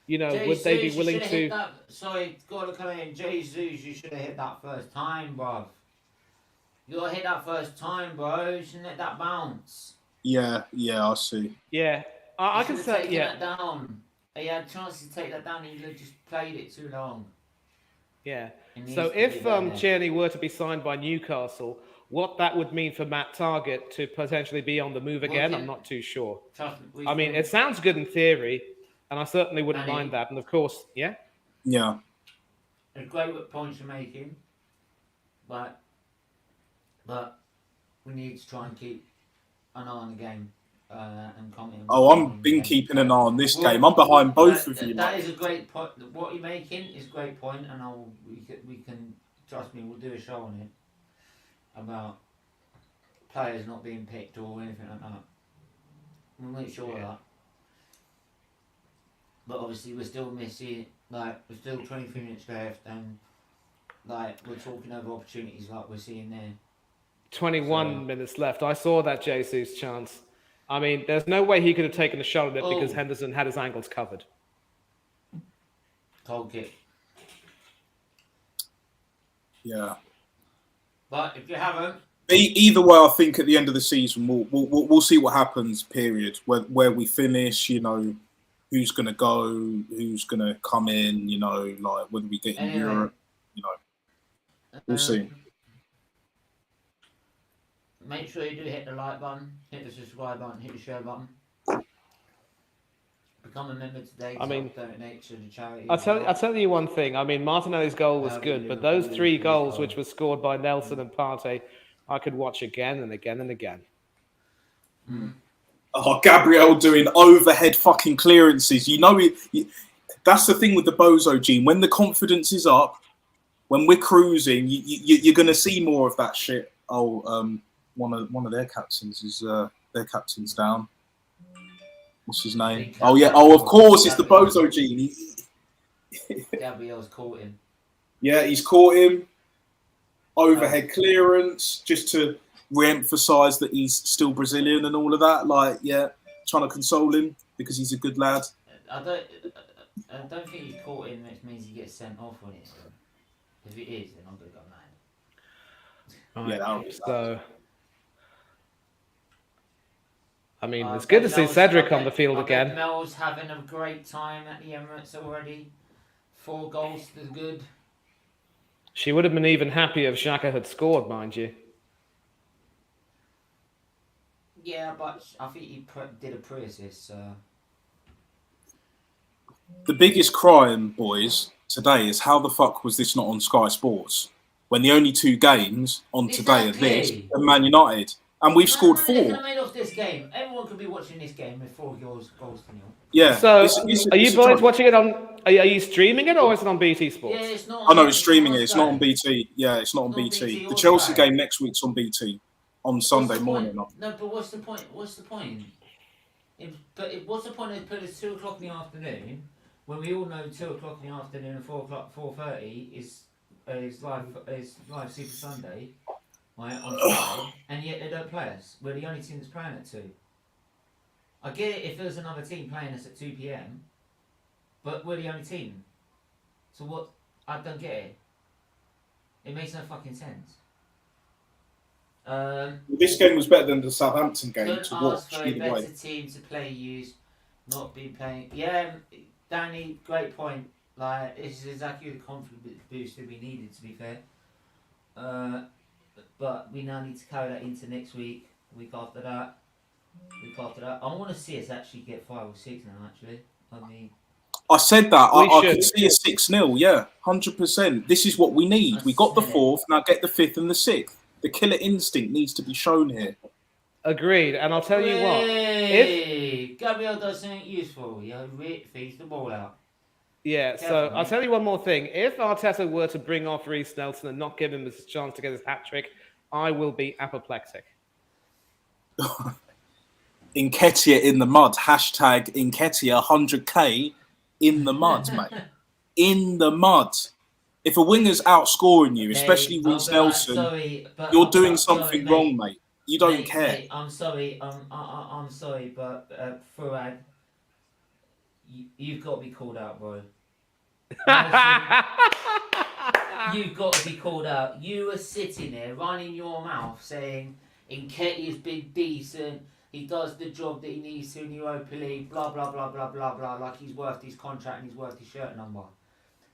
you know, would they be willing to... Sorry, got to come in. Jesus, you should have hit that first time, bro. You got to hit that first time, bro. You shouldn't let that bounce. Yeah, I see. Yeah, I can say, that down. He had a chance to take that down and you just played it too long. Yeah. So if Tierney were to be signed by Newcastle, what that would mean for Matt Targett to potentially be on the move again, I'm not too sure. I mean, it sounds good in theory, and I certainly wouldn't mind that. And of course, yeah. It's great what points you're making, but we need to try and keep an eye on the game and comment. I've been keeping an eye on this game. I'm behind both of you. That is a great point. What you're making is a great point, and we can trust me. We'll do a show on it about players not being picked or anything like that. We'll make sure of that. But obviously, we're still missing. Like, we're still 23 minutes left, and like we're talking over opportunities like we're seeing there. 21 minutes left. I saw that Jesus chance. I mean, there's no way he could have taken a shot at it because Henderson had his angles covered. Cold kick. Yeah. But if you haven't... Either way, I think at the end of the season, we'll see what happens, period. Where we finish, you know, who's going to go, who's going to come in, you know, like whether we get in Europe, you know. We'll see. Make sure you do hit the like button, hit the subscribe button, hit the share button. Become a member today. I mean, donate to the charity. I'll tell you one thing. I mean, Martinelli's goal was good, but those 3 goals which were scored by Nelson and Partey, I could watch again and again and again. Oh, Gabriel doing overhead fucking clearances. You know, that's the thing with the Bozo gene. When the confidence is up, when we're cruising, you're going to see more of that shit. Oh, one of their captains is their captain's down. What's his name? Oh yeah. Oh, of course, it's the Bozo gene. Gabriel's caught him. Yeah, he's caught him. Overhead clearance, just to re-emphasise that he's still Brazilian and all of that. Like, yeah, trying to console him because he's a good lad. I don't think he's caught him, which means he gets sent off on it. If it is, then I'm gonna go mad. Right, so. I mean, it's good to see Cedric on the field again. Mel's having a great time at the Emirates already. 4 goals to the good. She would have been even happier if Xhaka had scored, mind you. Yeah, but I think he did a pre-assist, so... The biggest crime, boys, today is how the fuck was this not on Sky Sports? When the only 2 games on today are this and Man United. And we've scored 4. They could have made off this game. Everyone could be watching this game with 4 goals to nil. Yeah. So, are you boys watching it on... Are you streaming it or is it on BT Sports? Yeah, it's not. Oh no, it's streaming it. It's not on BT. Yeah, it's not on BT. The Chelsea game next week's on BT on Sunday morning. No, but what's the point? What's the point? What's the point of putting it 2 o'clock in the afternoon when we all know 2 o'clock in the afternoon and 4:30 is live Super Sunday, right, on Sunday, and yet they don't play us. We're the only team that's playing at 2. I get it if there's another team playing us at 2 p.m, but we're the only team. So what? I don't get it. It makes no fucking sense. This game was better than the Southampton game Don't to ask watch. for a better team to play use, not be playing. Yeah, Danny, great point. Like, this is exactly the confidence boost that we needed, to be fair. But we now need to carry that into next week, week after that. I want to see us actually get 5 or 6 now, actually. I mean... I said that. I could see a 6-0, yeah, 100%. This is what we need. We got the 4th, now get the 5th and the 6th. The killer instinct needs to be shown here. Agreed, and I'll tell you what. If Gabriel does something useful, feeds the ball out. Yeah, so I'll tell you one more thing. If Arteta were to bring off Reece Nelson and not give him his chance to get his hat-trick, I will be apoplectic. Nketiah in the mud. Hashtag Nketiah 100k in the mud, mate. In the mud. If a winger's outscoring you, especially Reece Nelson, you're doing something wrong, mate. You don't care. Mate, I'm sorry, but Fuad, you've got to be called out, bro. You've got to be called out. You were sitting there running your mouth saying Nketiah's been decent. He does the job that he needs to in Europa League, blah, blah, blah, blah, blah, blah, like he's worth his contract and he's worth his shirt number.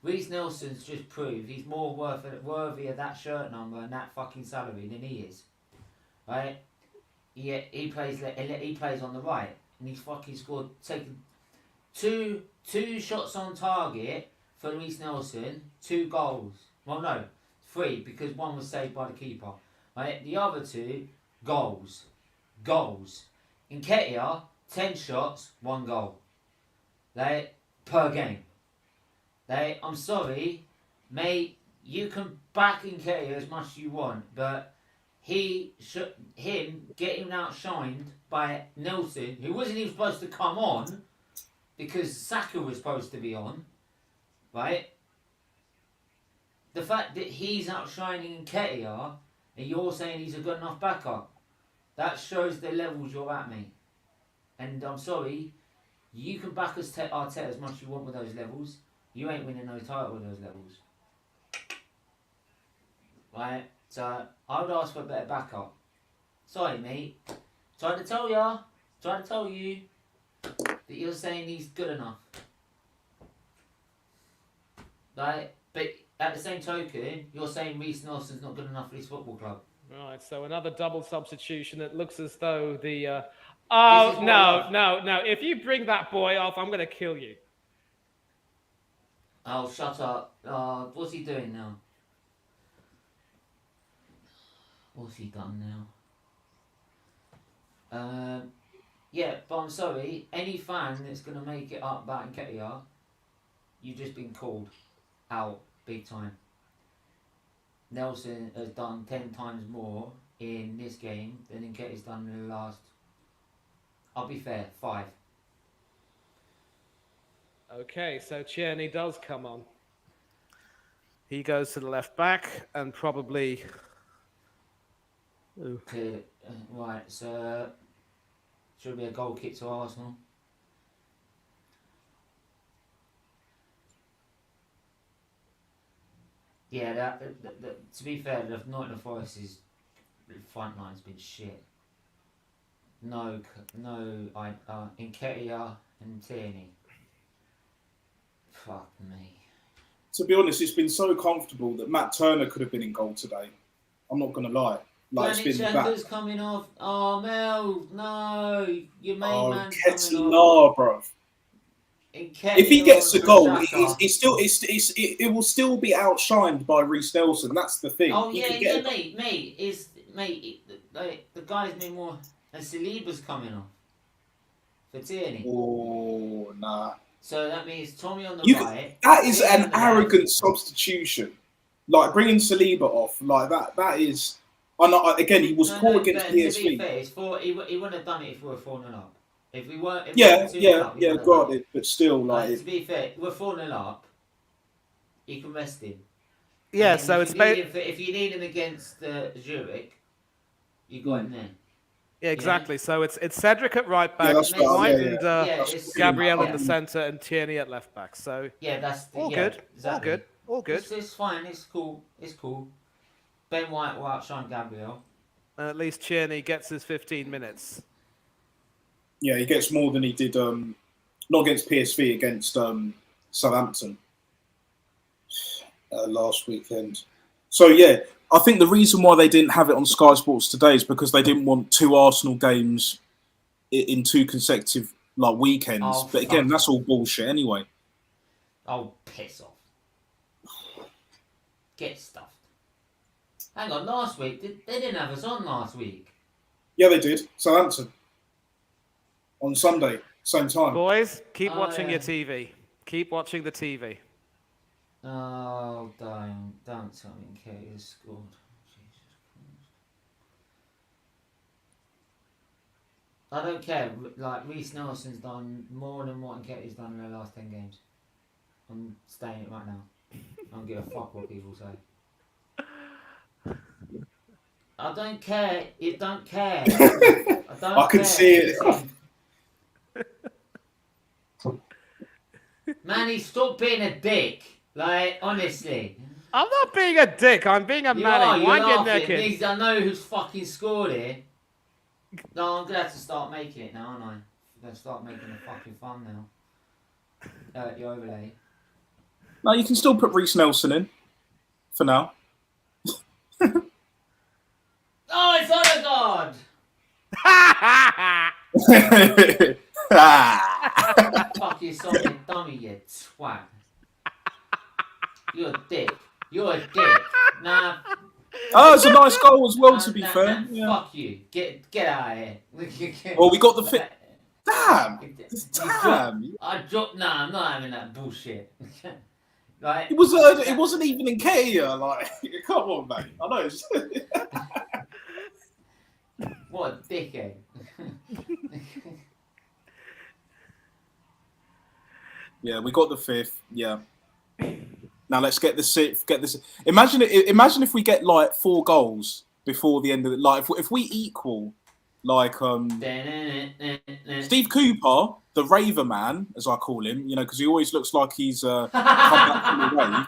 Reece Nelson's just proved he's more worthy of that shirt number and that fucking salary than he is. Right? Yeah, he plays on the right and he's fucking taken two shots on target for Reece Nelson, 2 goals. Well, no, 3 because 1 was saved by the keeper. Right? The other 2, goals. Nketiah, 10 shots, 1 goal. Per game. I'm sorry, mate, you can back Nketiah as much as you want, but him getting outshined by Nelson, who wasn't even supposed to come on, because Saka was supposed to be on, right? The fact that he's outshining Nketiah, and you're saying he's a good enough backup, that shows the levels you're at, mate. And I'm sorry, you can back us Arteta as much as you want with those levels. You ain't winning no title with those levels. Right? So, I would ask for a better backup. Sorry, mate. Trying to tell you that you're saying he's good enough. Right? But at the same token, you're saying Reece Nelson's not good enough for this football club. Right, so another double substitution. It looks as though the... This Oh, is what I no, love. no. If you bring that boy off, I'm going to kill you. Oh, shut up. What's he doing now? What's he done now? Yeah, but I'm sorry. Any fan that's going to make it up about Nketiah, you've just been called out big time. Nelson has done 10 times more in this game than Nketiah's done in the last, I'll be fair, 5. Okay, so Tierney does come on. He goes to the left back and probably... Ooh. Right, so should be a goal kick to Arsenal. Yeah, to be fair, the Nottingham Forest's front line's been shit. No, Nketiah and Tierney. Fuck me. To be honest, it's been so comfortable that Matt Turner could have been in goal today. I'm not going to lie. Like, it's been that. Granit Xhaka's coming off. Oh, Mel, no. Your main man's Ketty, coming off. nah, bro. Nketiah If he gets a on goal, Xhaka. it will still be outshined by Reece Nelson. That's the thing. Oh, He yeah, could get the guy's been more... And Saliba's coming off. For Tierney. Oh, nah. So that means Tommy on the You right. that is Tierney on an the arrogant substitution. Like, bringing Saliba off, like, that is... I know, again, he was poor against To be PSV. fair, he wouldn't have done it if we were 4-0 up. If we weren't... If Yeah, we were 2-0 up, he wouldn't have done granted, but still, like... to be fair, we're 4-0 up. You can rest him. Yeah, And so if it's... you need him if you need him against Zurich, you got him there. Yeah, exactly. So it's Cedric at right back, that's right, White yeah, and it's- Gabriel in yeah. the centre, and Tierney at left back. So Yeah, that's all yeah, good, exactly. all good. It's fine. It's cool. Ben White will outshine Gabriel. And at least Tierney gets his 15 minutes. Yeah, he gets more than he did, not against PSV, against Southampton last weekend. So, yeah, I think the reason why they didn't have it on Sky Sports today is because they didn't want 2 Arsenal games in 2 consecutive weekends. Oh, but again, fuck. that's all bullshit anyway. Oh, piss off. Get stuffed. Hang on, last week, they didn't have us on last week. Yeah, they did. Southampton. On Sunday, same time. Boys, keep watching yeah. your TV. Keep watching the TV. Oh, don't tell me Nketiah scored. Jesus Christ. I don't care. Like, Reece Nelson's done more than what Nketiah's done in the last 10 games. I'm staying it right now. I don't give a fuck what people say. I don't care. You don't care. I can see it. Manny, stop being a dick. Like, honestly. I'm not being a dick. I'm being a You man. are, Wind you're your laughing. neck It in. means I know who's fucking scored here. No, I'm going to have to start making it now, aren't I? I'm going to start making a fucking thumbnail. The overlay. No, you can still put Reece Nelson in for now. Oh, it's Odegaard! Fuck you, sorry, dummy, you twat. You're a dick. You're a dick. Nah. Oh, it's a nice goal as well, to be fair. Nah, Yeah. Fuck you. Get out of here. Well, we got the fit. Damn! Damn! I dropped. Nah, I'm not having that bullshit. Like, It wasn't even in Nketiah. Like, come on, mate. I know. It's... what a dickhead. Yeah, we got the 5th. Yeah. Now let's get the 6th. Get this. Imagine if we get 4 goals before the end of the if we equal Steve Cooper, the Raver man, as I call him, because he always looks like he's come back from the rave.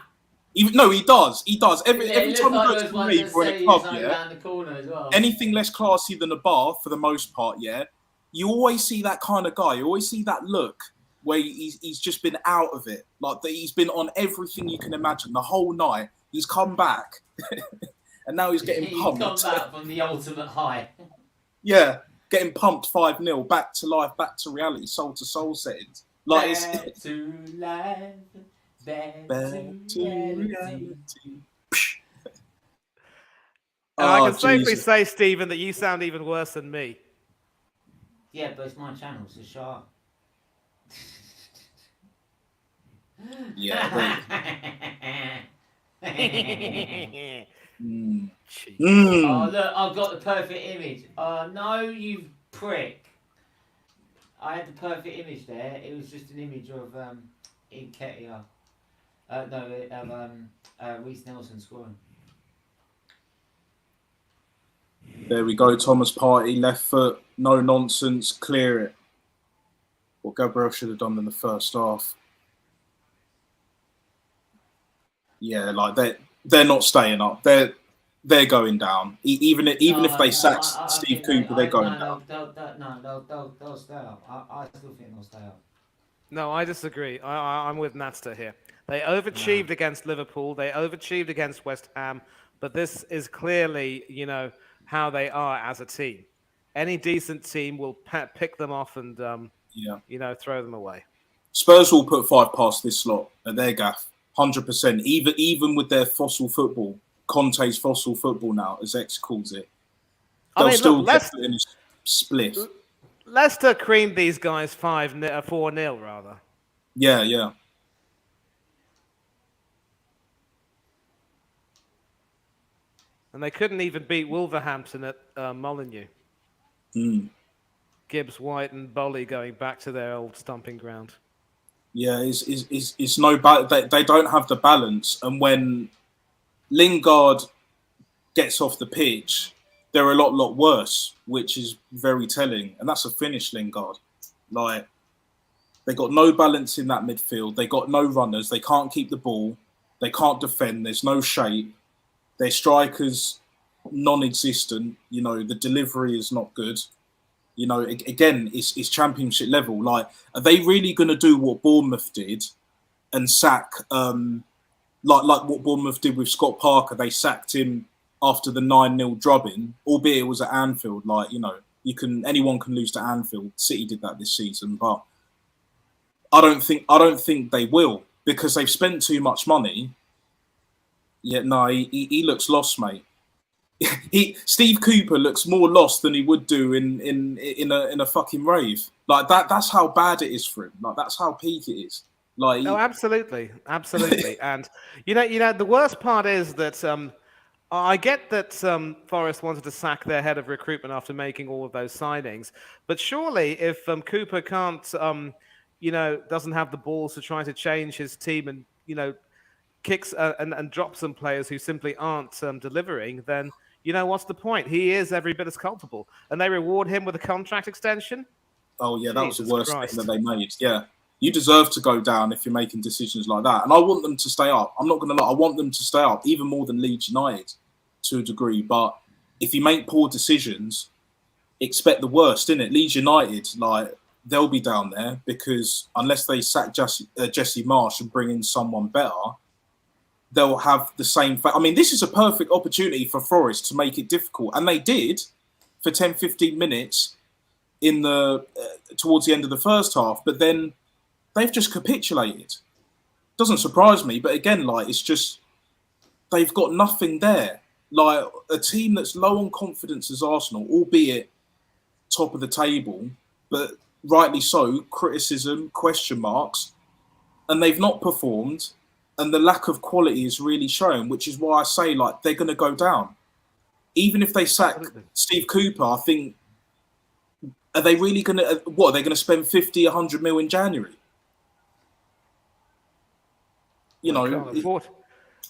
He does. Every time he goes to the rave or in a club, anything less classy than a bar for the most part, yeah. You always see that kind of guy. You always see that look where he's just been out of it. Like he's been on everything you can imagine the whole night. He's come back, and now he's getting He's pumped. come back from the ultimate high. Yeah, getting pumped 5-0, back to life, back to reality, soul to soul settings. Like Back to life, back to reality. And I Oh, can safely Jesus. say, Stephen, that you sound even worse than me. Yeah, but it's my channel, so shut up. Yeah. Oh, look, I've got the perfect image. No, you prick. I had the perfect image there. It was just an image of Nketiah. Reece Nelson scoring. There we go, Thomas Partey, left foot, no nonsense, clear it. What Gabriel should have done in the first half. Yeah, like they're not staying up. They're going down. Even if they sack Steve Cooper, they're going down. They'll stay up. I still think they'll stay up. No, I disagree. I'm with Matchday here. They overachieved against Liverpool. They overachieved against West Ham. But this is clearly, how they are as a team. Any decent team will pick them off and, throw them away. Spurs will put 5 past this slot at their gaff, 100%. Even with their fossil football, Conte's fossil football now, as X calls it, they'll still get it in a spliff. Leicester creamed these guys 4-0 rather. Yeah. And they couldn't even beat Wolverhampton at Molineux. Gibbs, White, and Bolly going back to their old stomping ground. Yeah, it's no they don't have the balance, and when Lingard gets off the pitch, they're a lot worse, which is very telling, and that's a finished Lingard. Like they got no balance in that midfield. They got no runners. They can't keep the ball. They can't defend. There's no shape. Their strikers non-existent. The delivery is not good. Again, it's championship level. Like, are they really going to do what Bournemouth did and sack, like what Bournemouth did with Scott Parker? They sacked him after the 9-0 drubbing, albeit it was at Anfield. Like, anyone can lose to Anfield. City did that this season, but I don't think they will, because they've spent too much money. Yeah, no, he looks lost, mate. Steve Cooper looks more lost than he would do in a fucking rave. Like that's how bad it is for him. Like that's how peak it is. Like no, absolutely. And the worst part is that I get that Forest wanted to sack their head of recruitment after making all of those signings, but surely if Cooper can't doesn't have the balls to try to change his team and kicks and drop some players who simply aren't delivering, then what's the point? He is every bit as culpable, and they reward him with a contract extension. Oh yeah, that was Jesus the worst Christ. thing that they made. Yeah, you deserve to go down if you're making decisions like that, and I want them to stay up. I'm not going to lie, I want them to stay up even more than Leeds United to a degree. But if you make poor decisions, expect the worst, innit? Leeds United, like they'll be down there because unless they sack Jesse Marsh and bring in someone better, they'll have the same. I mean, this is a perfect opportunity for Forest to make it difficult. And they did for 10, 15 minutes in the towards the end of the first half. But then they've just capitulated. Doesn't surprise me. But again, like, it's just they've got nothing there. Like a team that's low on confidence as Arsenal, albeit top of the table, but rightly so, criticism, question marks, and they've not performed. And the lack of quality is really shown, which is why I say, like, they're going to go down. Even if they sack Steve Cooper, I think, are they really going to, what, are they going to spend 50, 100 mil in January? Can't afford.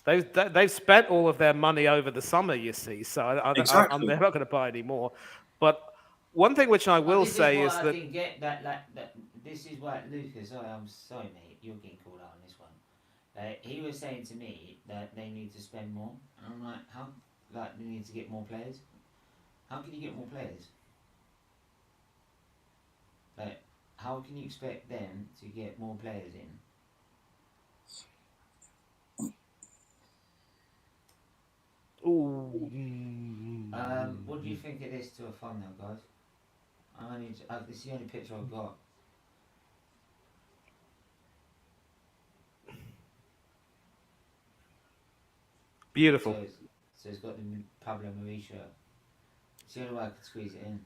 They've spent all of their money over the summer, you see, so Exactly. they're not going to buy any more. But one thing which I will say is that... I didn't get that this is what Lucas, I'm sorry, mate, you're getting called out on this one. He was saying to me that they need to spend more, and I'm like, how? Like, they need to get more players? How can you get more players? Like, how can you expect them to get more players in? Ooh. What do you think it is to a thumbnail, guys? This is the only picture I've got. Beautiful. So it's got the Pablo Marie shirt. It's the only way I could squeeze it in.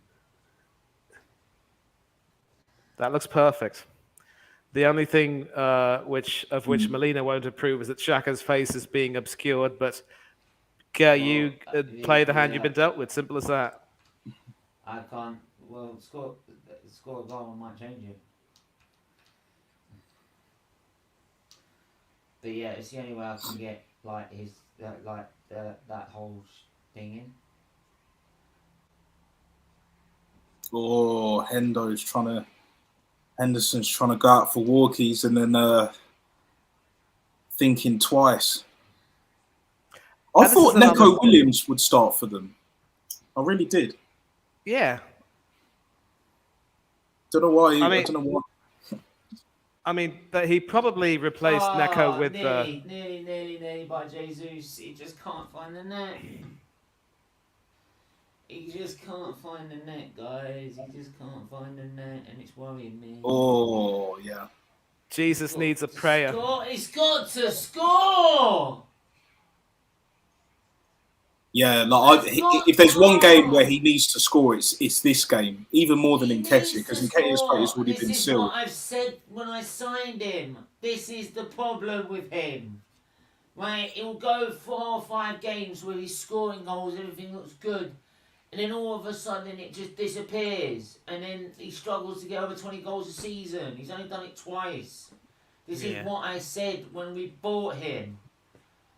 That looks perfect. The only thing which Melina won't approve is that Xhaka's face is being obscured, but you play the hand you've been dealt with. Simple as that. I can't. Well, score a goal and might change it. But yeah, it's the only way I can get like his that whole thing in. Oh, Henderson's trying to go out for walkies and then thinking twice. I thought Neco Williams would start for them. I really did. Yeah. Don't know why. I don't know why. I mean, he probably replaced Neco with nearly by Jesus. He just can't find the net. He just can't find the net, guys. He just can't find the net, and it's worrying me. Oh, yeah. Jesus needs a prayer. He's got to score! Yeah, like if there's one game where he needs to score, it's this game, even more than Nketiah, because Nketiah's fate has already been sealed. This is what I've said when I signed him. This is the problem with him. Right, he'll go 4 or 5 games where he's scoring goals, everything looks good. And then all of a sudden it just disappears. And then he struggles to get over 20 goals a season. He's only done it twice. This is what I said when we bought him.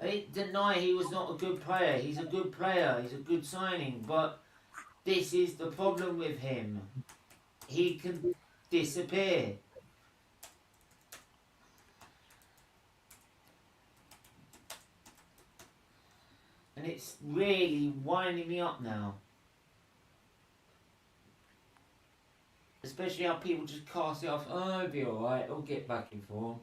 I didn't deny he was not a good player. He's a good player. He's a good signing. But this is the problem with him. He can disappear. And it's really winding me up now. Especially how people just cast it off. Oh, it'll be alright. I'll get back in form.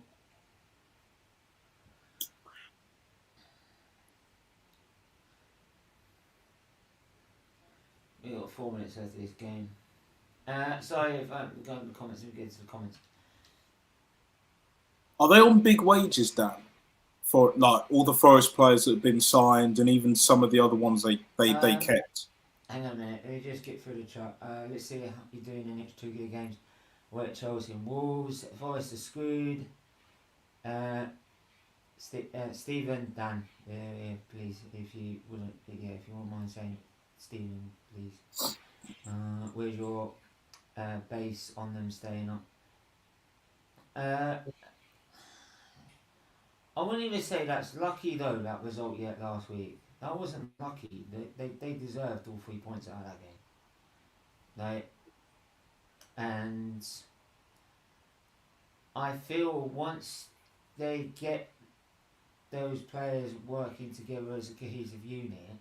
We've got 4 minutes left of this game. Sorry if I'm going to the comments. Let me get to the comments. Are they on big wages, Dan? For like all the Forest players that have been signed and even some of the other ones they kept? Hang on a minute, let me just get through the chat. Let's see how you're doing in the next 2 good games. We're at Chelsea and Wolves. Forest are screwed. Stephen, Dan, please, if you wouldn't mind saying Stephen, please. Where's your base on them staying up? I wouldn't even say that's lucky though, that result yet last week. That wasn't lucky. They deserved all 3 points out of that game. And I feel once they get those players working together as a cohesive unit,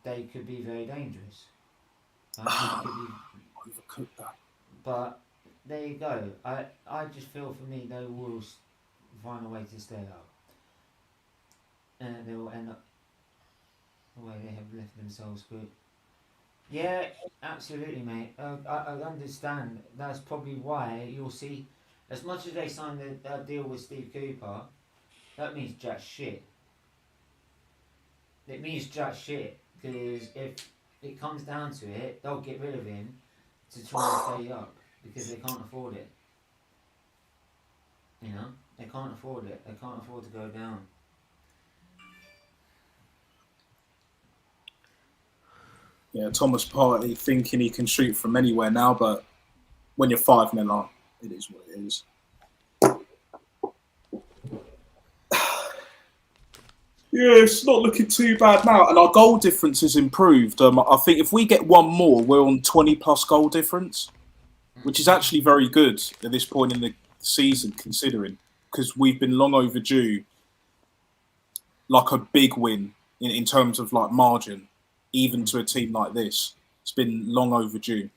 they could be very dangerous. But there you go. I just feel for me they will find a way to stay up. And they will end up the way they have left themselves good. Yeah, absolutely, mate. I understand. That's probably why you'll see, as much as they signed the deal with Steve Cooper, that means jack shit. It means jack shit, because if it comes down to it, they'll get rid of him to try and stay up, because they can't afford it. You know? They can't afford it. They can't afford to go down. Yeah, Thomas Partey thinking he can shoot from anywhere now, but when you're 5-0 up, it is what it is. Yeah, it's not looking too bad now, and our goal difference has improved. I think if we get one more, we're on 20+ goal difference, which is actually very good at this point in the season, considering, because we've been long overdue, like a big win in terms of like margin. Even to a team like this, it's been long overdue.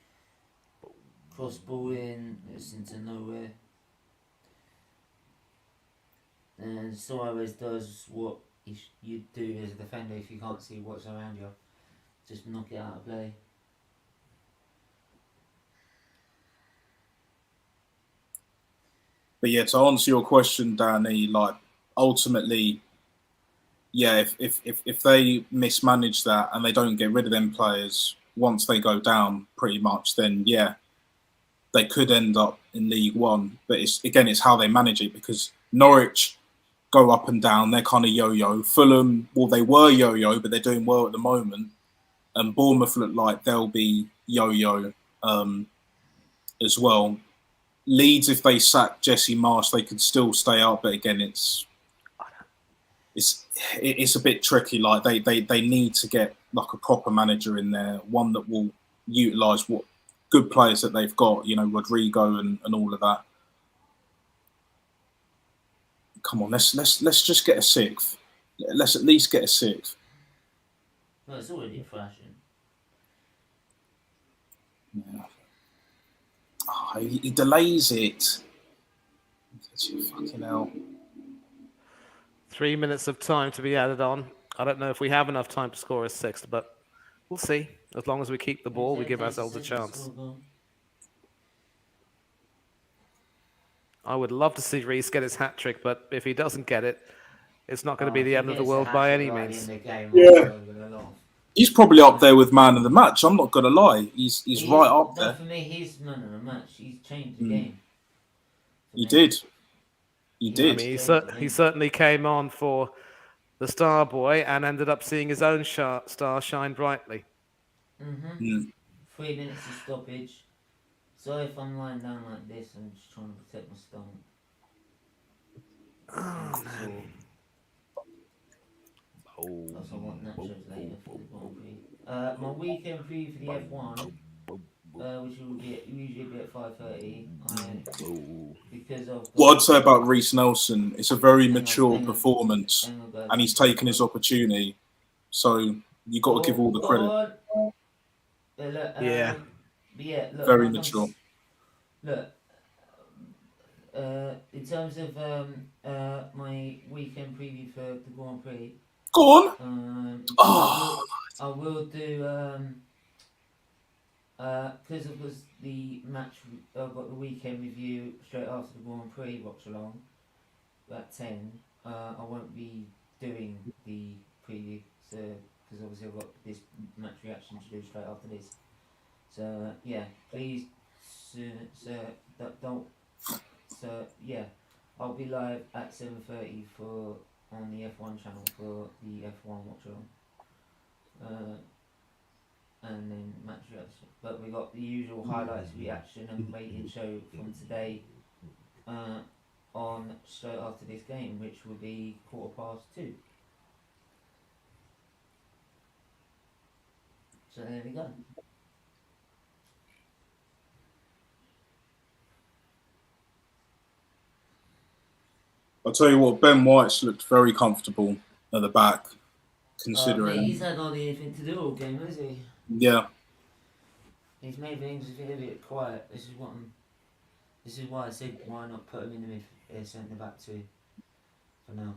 cross ball in, it's into nowhere. And Suarez does what you do as a defender if you can't see what's around you. Just knock it out of play. But yeah, to answer your question, Danny, like ultimately, yeah, if they mismanage that and they don't get rid of them players once they go down, pretty much, then yeah, they could end up in League One. But it's how they manage it, because Norwich go up and down. They're kind of yo-yo. Fulham, well, they were yo-yo, but they're doing well at the moment. And Bournemouth look like they'll be yo-yo as well. Leeds, if they sack Jesse Marsh, they could still stay up. But again, it's a bit tricky. Like they need to get like a proper manager in there, one that will utilise what good players that they've got. You know, Rodrigo and all of that. Come on, let's just get a sixth. Let's at least get a sixth. Well, it's already a fashion. Yeah. Oh, he delays it. Fucking hell. 3 minutes of time to be added on. I don't know if we have enough time to score a sixth, but we'll see. As long as we keep the ball, we give ourselves a chance. I would love to see Reece get his hat-trick, but if he doesn't get it, it's not going to be the end of the world by any means. Yeah. He's probably up there with man of the match. I'm not going to lie. He's right up there. For me, he's man of the match. He's changed the game. He did. He did. I mean, he certainly came on for the star boy and ended up seeing his own star shine brightly. 3 minutes of stoppage. So if I'm lying down like this, I'm just trying to protect my stomach. Oh, man. Plus I want nachos later for the Grand Prix. My weekend preview for the F1, which will usually be at 5:30. Because of what I'd say about Reece Nelson, it's a very mature performance, and he's taken his opportunity. So you got to give all the credit. Yeah. Yeah, look, very mature. Look, in terms of my weekend preview for the Grand Prix. Go on. I will do because it was the match. I've got the weekend review straight after the Grand Prix Watchalong at 10. I won't be doing the preview, so because obviously I've got this match reaction to do straight after this. So yeah, please, yeah, I'll be live at 7:30 on the F1 channel for the F1 Watchalong, and then match reaction. But we got the usual highlights, reaction, and rating show from today, on straight after this game, which will be 2:15. So there we go. I'll tell you what, Ben White's looked very comfortable at the back, considering. He's had hardly anything to do all game, has he? Yeah. He's made things a bit quiet. This is why I said why not put him in the centre back too for now.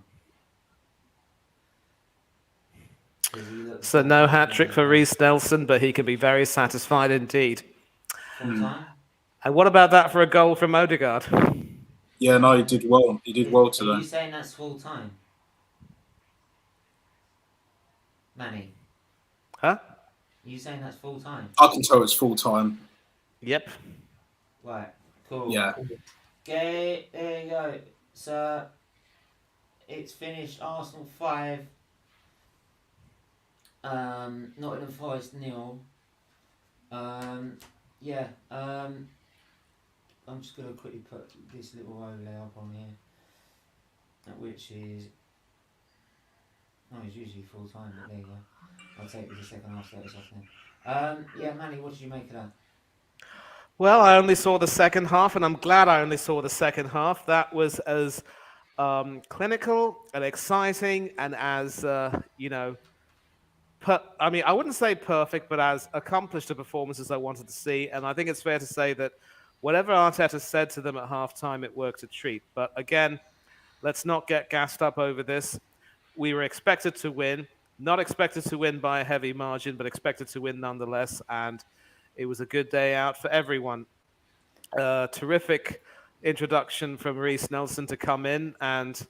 So no hat-trick for Reece Nelson, but he can be very satisfied indeed. Full time. And what about that for a goal from Odegaard? Yeah, no, he did well. He did well today. Are you saying that's full time? Manny? Huh? Are you saying that's full time? I can tell it's full time. Yep. Right, cool. Yeah. Okay, there you go. So, it's finished Arsenal 5, Nottingham Forest 0. Yeah, I'm just going to quickly put this little overlay up on here, which is, it's usually full time, but there you go. I'll take the second half status off then. Yeah, Manny, what did you make of that? Well, I only saw the second half, and I'm glad I only saw the second half. That was as clinical and exciting and as, I mean, I wouldn't say perfect, but as accomplished a performance as I wanted to see. And I think it's fair to say that whatever Arteta said to them at halftime, it worked a treat. But again, let's not get gassed up over this. We were expected to win, not expected to win by a heavy margin, but expected to win nonetheless. And it was a good day out for everyone. Terrific introduction from Reece Nelson to come in, and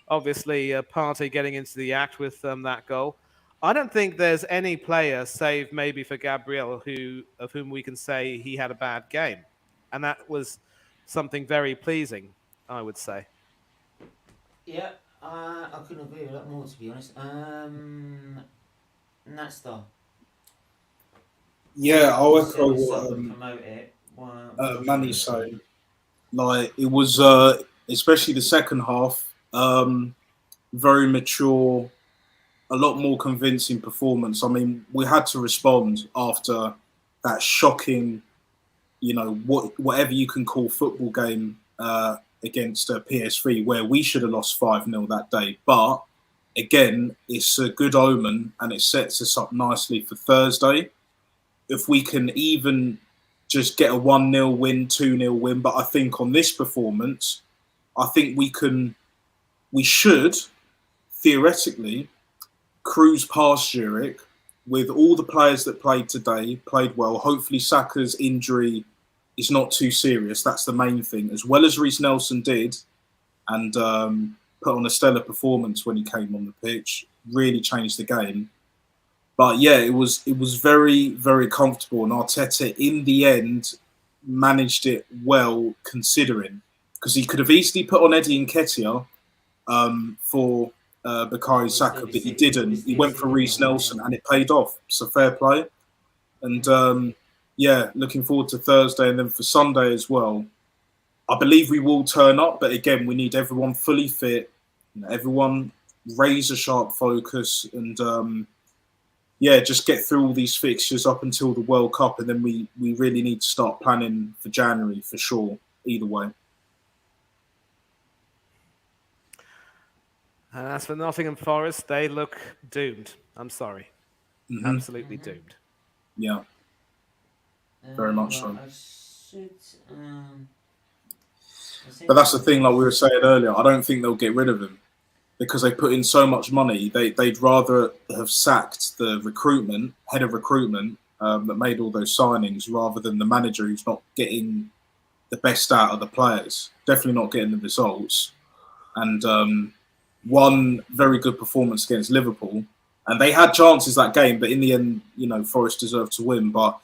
obviously Partey getting into the act with that goal. I don't think there's any player, save maybe for Gabriel, of whom we can say he had a bad game. And that was something very pleasing, I would say. Yeah, I couldn't agree with that more, to be honest. Nasta. Yeah, I'll echo promote it. Manny's saying. Like, it was, especially the second half, very mature, a lot more convincing performance. I mean, we had to respond after that shocking, whatever you can call football game against PSV, where we should have lost 5-0 that day. But again, it's a good omen and it sets us up nicely for Thursday. If we can even just get a 1-0 win, 2-0 win, but I think on this performance, I think we should theoretically cruise past Zurich with all the players that played today, played well. Hopefully Saka's injury is not too serious. That's the main thing. As well as Reece Nelson did and put on a stellar performance when he came on the pitch, really changed the game. But yeah, it was very, very comfortable. And Arteta, in the end, managed it well, considering. Because he could have easily put on Eddie Nketiah for Bukayo Saka, but he didn't. He went for Reece Nelson, and it paid off. So fair play. And yeah, looking forward to Thursday, and then for Sunday as well. I believe we will turn up, but again, we need everyone fully fit, everyone razor sharp focus, and yeah, just get through all these fixtures up until the World Cup, and then we really need to start planning for January for sure. Either way. And as for Nottingham Forest, they look doomed. I'm sorry. Absolutely doomed. Yeah. Very much so. But that's the thing, like we were saying earlier, I don't think they'll get rid of him because they put in so much money. They'd rather have sacked the head of recruitment that made all those signings rather than the manager who's not getting the best out of the players. Definitely not getting the results. And one very good performance against Liverpool. And they had chances that game, but in the end, Forest deserved to win. But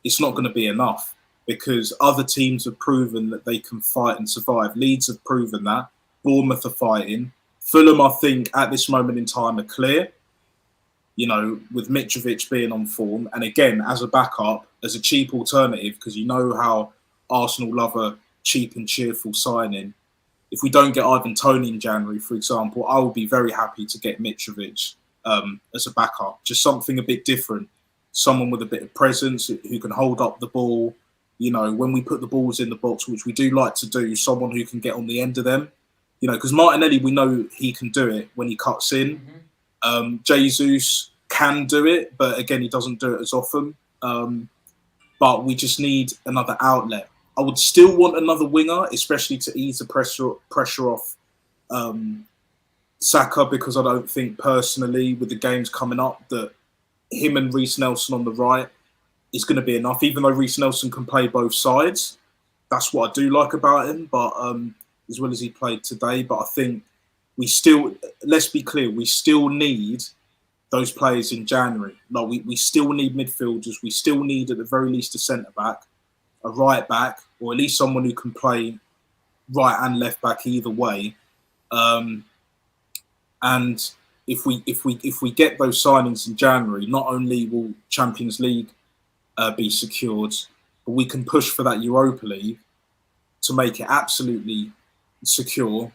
it's not going to be enough because other teams have proven that they can fight and survive. Leeds have proven that. Bournemouth are fighting. Fulham, I think, at this moment in time are clear, with Mitrovic being on form. And again, as a backup, as a cheap alternative, because you know how Arsenal love a cheap and cheerful signing. If we don't get Ivan Toney in January, for example, I will be very happy to get Mitrovic as a backup. Just something a bit different. Someone with a bit of presence who can hold up the ball. When we put the balls in the box, which we do like to do, someone who can get on the end of them. Because Martinelli, we know he can do it when he cuts in. Jesus can do it, but again, he doesn't do it as often. But we just need another outlet. I would still want another winger, especially to ease the pressure off Saka, because I don't think personally, with the games coming up, that him and Reece Nelson on the right is going to be enough. Even though Reece Nelson can play both sides, that's what I do like about him. But as well as he played today, but I think we still, let's be clear, we still need those players in January. Like we still need midfielders. We still need, at the very least, a centre back, a right back, or at least someone who can play right and left back either way. And if we get those signings in January, not only will Champions League be secured, but we can push for that Europa League to make it absolutely secure,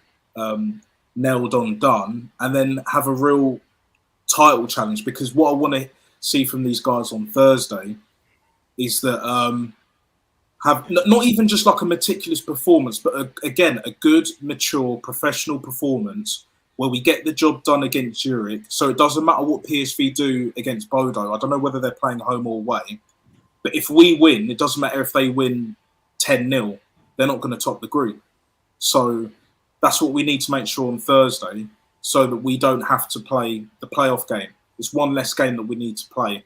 nailed on, done, and then have a real title challenge. Because what I want to see from these guys on Thursday is that have not even just like a meticulous performance, but again, a good, mature, professional performance where we get the job done against Zurich. So it doesn't matter what PSV do against Bodo. I don't know whether they're playing home or away. But if we win, it doesn't matter if they win 10-0. They're not going to top the group. So that's what we need to make sure on Thursday, so that we don't have to play the playoff game. It's one less game that we need to play.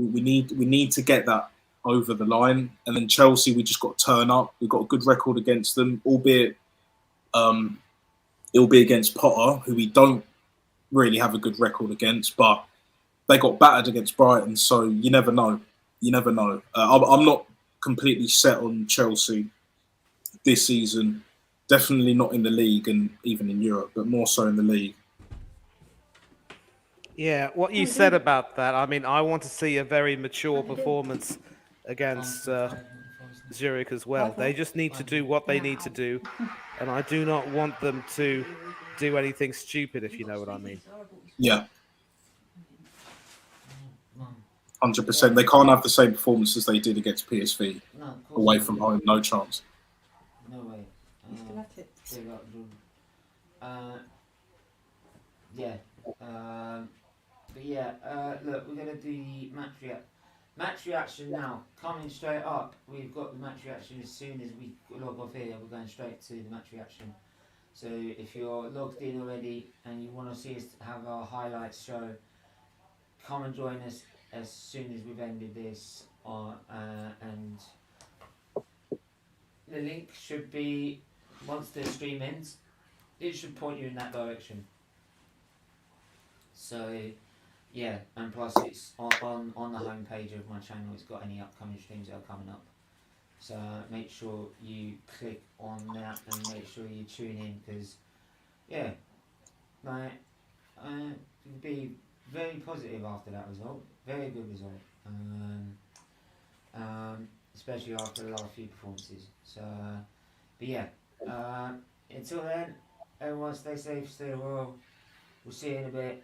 We need to get that over the line. And then Chelsea, we just got to turn up. We've got a good record against them, albeit it'll be against Potter, who we don't really have a good record against, but they got battered against Brighton, so you never know. You never know. I'm not completely set on Chelsea this season. Definitely not in the league and even in Europe, but more so in the league. Yeah, what you said about that, I mean, I want to see a very mature performance against Zurich as well. They just need to do what they need to do, and I do not want them to do anything stupid, if you know what I mean. Yeah. 100%. They can't have the same performance as they did against PSV. Away from home, no chance. No way. But yeah, look, we're going to do the match reaction now. Coming straight up, we've got the match reaction as soon as we log off here. We're going straight to the match reaction. So if you're logged in already and you want to see us have our highlights show, come and join us as soon as we've ended this. And the link should be, once the stream ends, it should point you in that direction. So yeah, and plus it's on the home page of my channel. It's got any upcoming streams that are coming up. So make sure you click on that and make sure you tune in, because yeah, like it'll be very positive after that result. Very good result. Especially after the last few performances. So, but yeah, until then, everyone stay safe, stay well. We'll see you in a bit.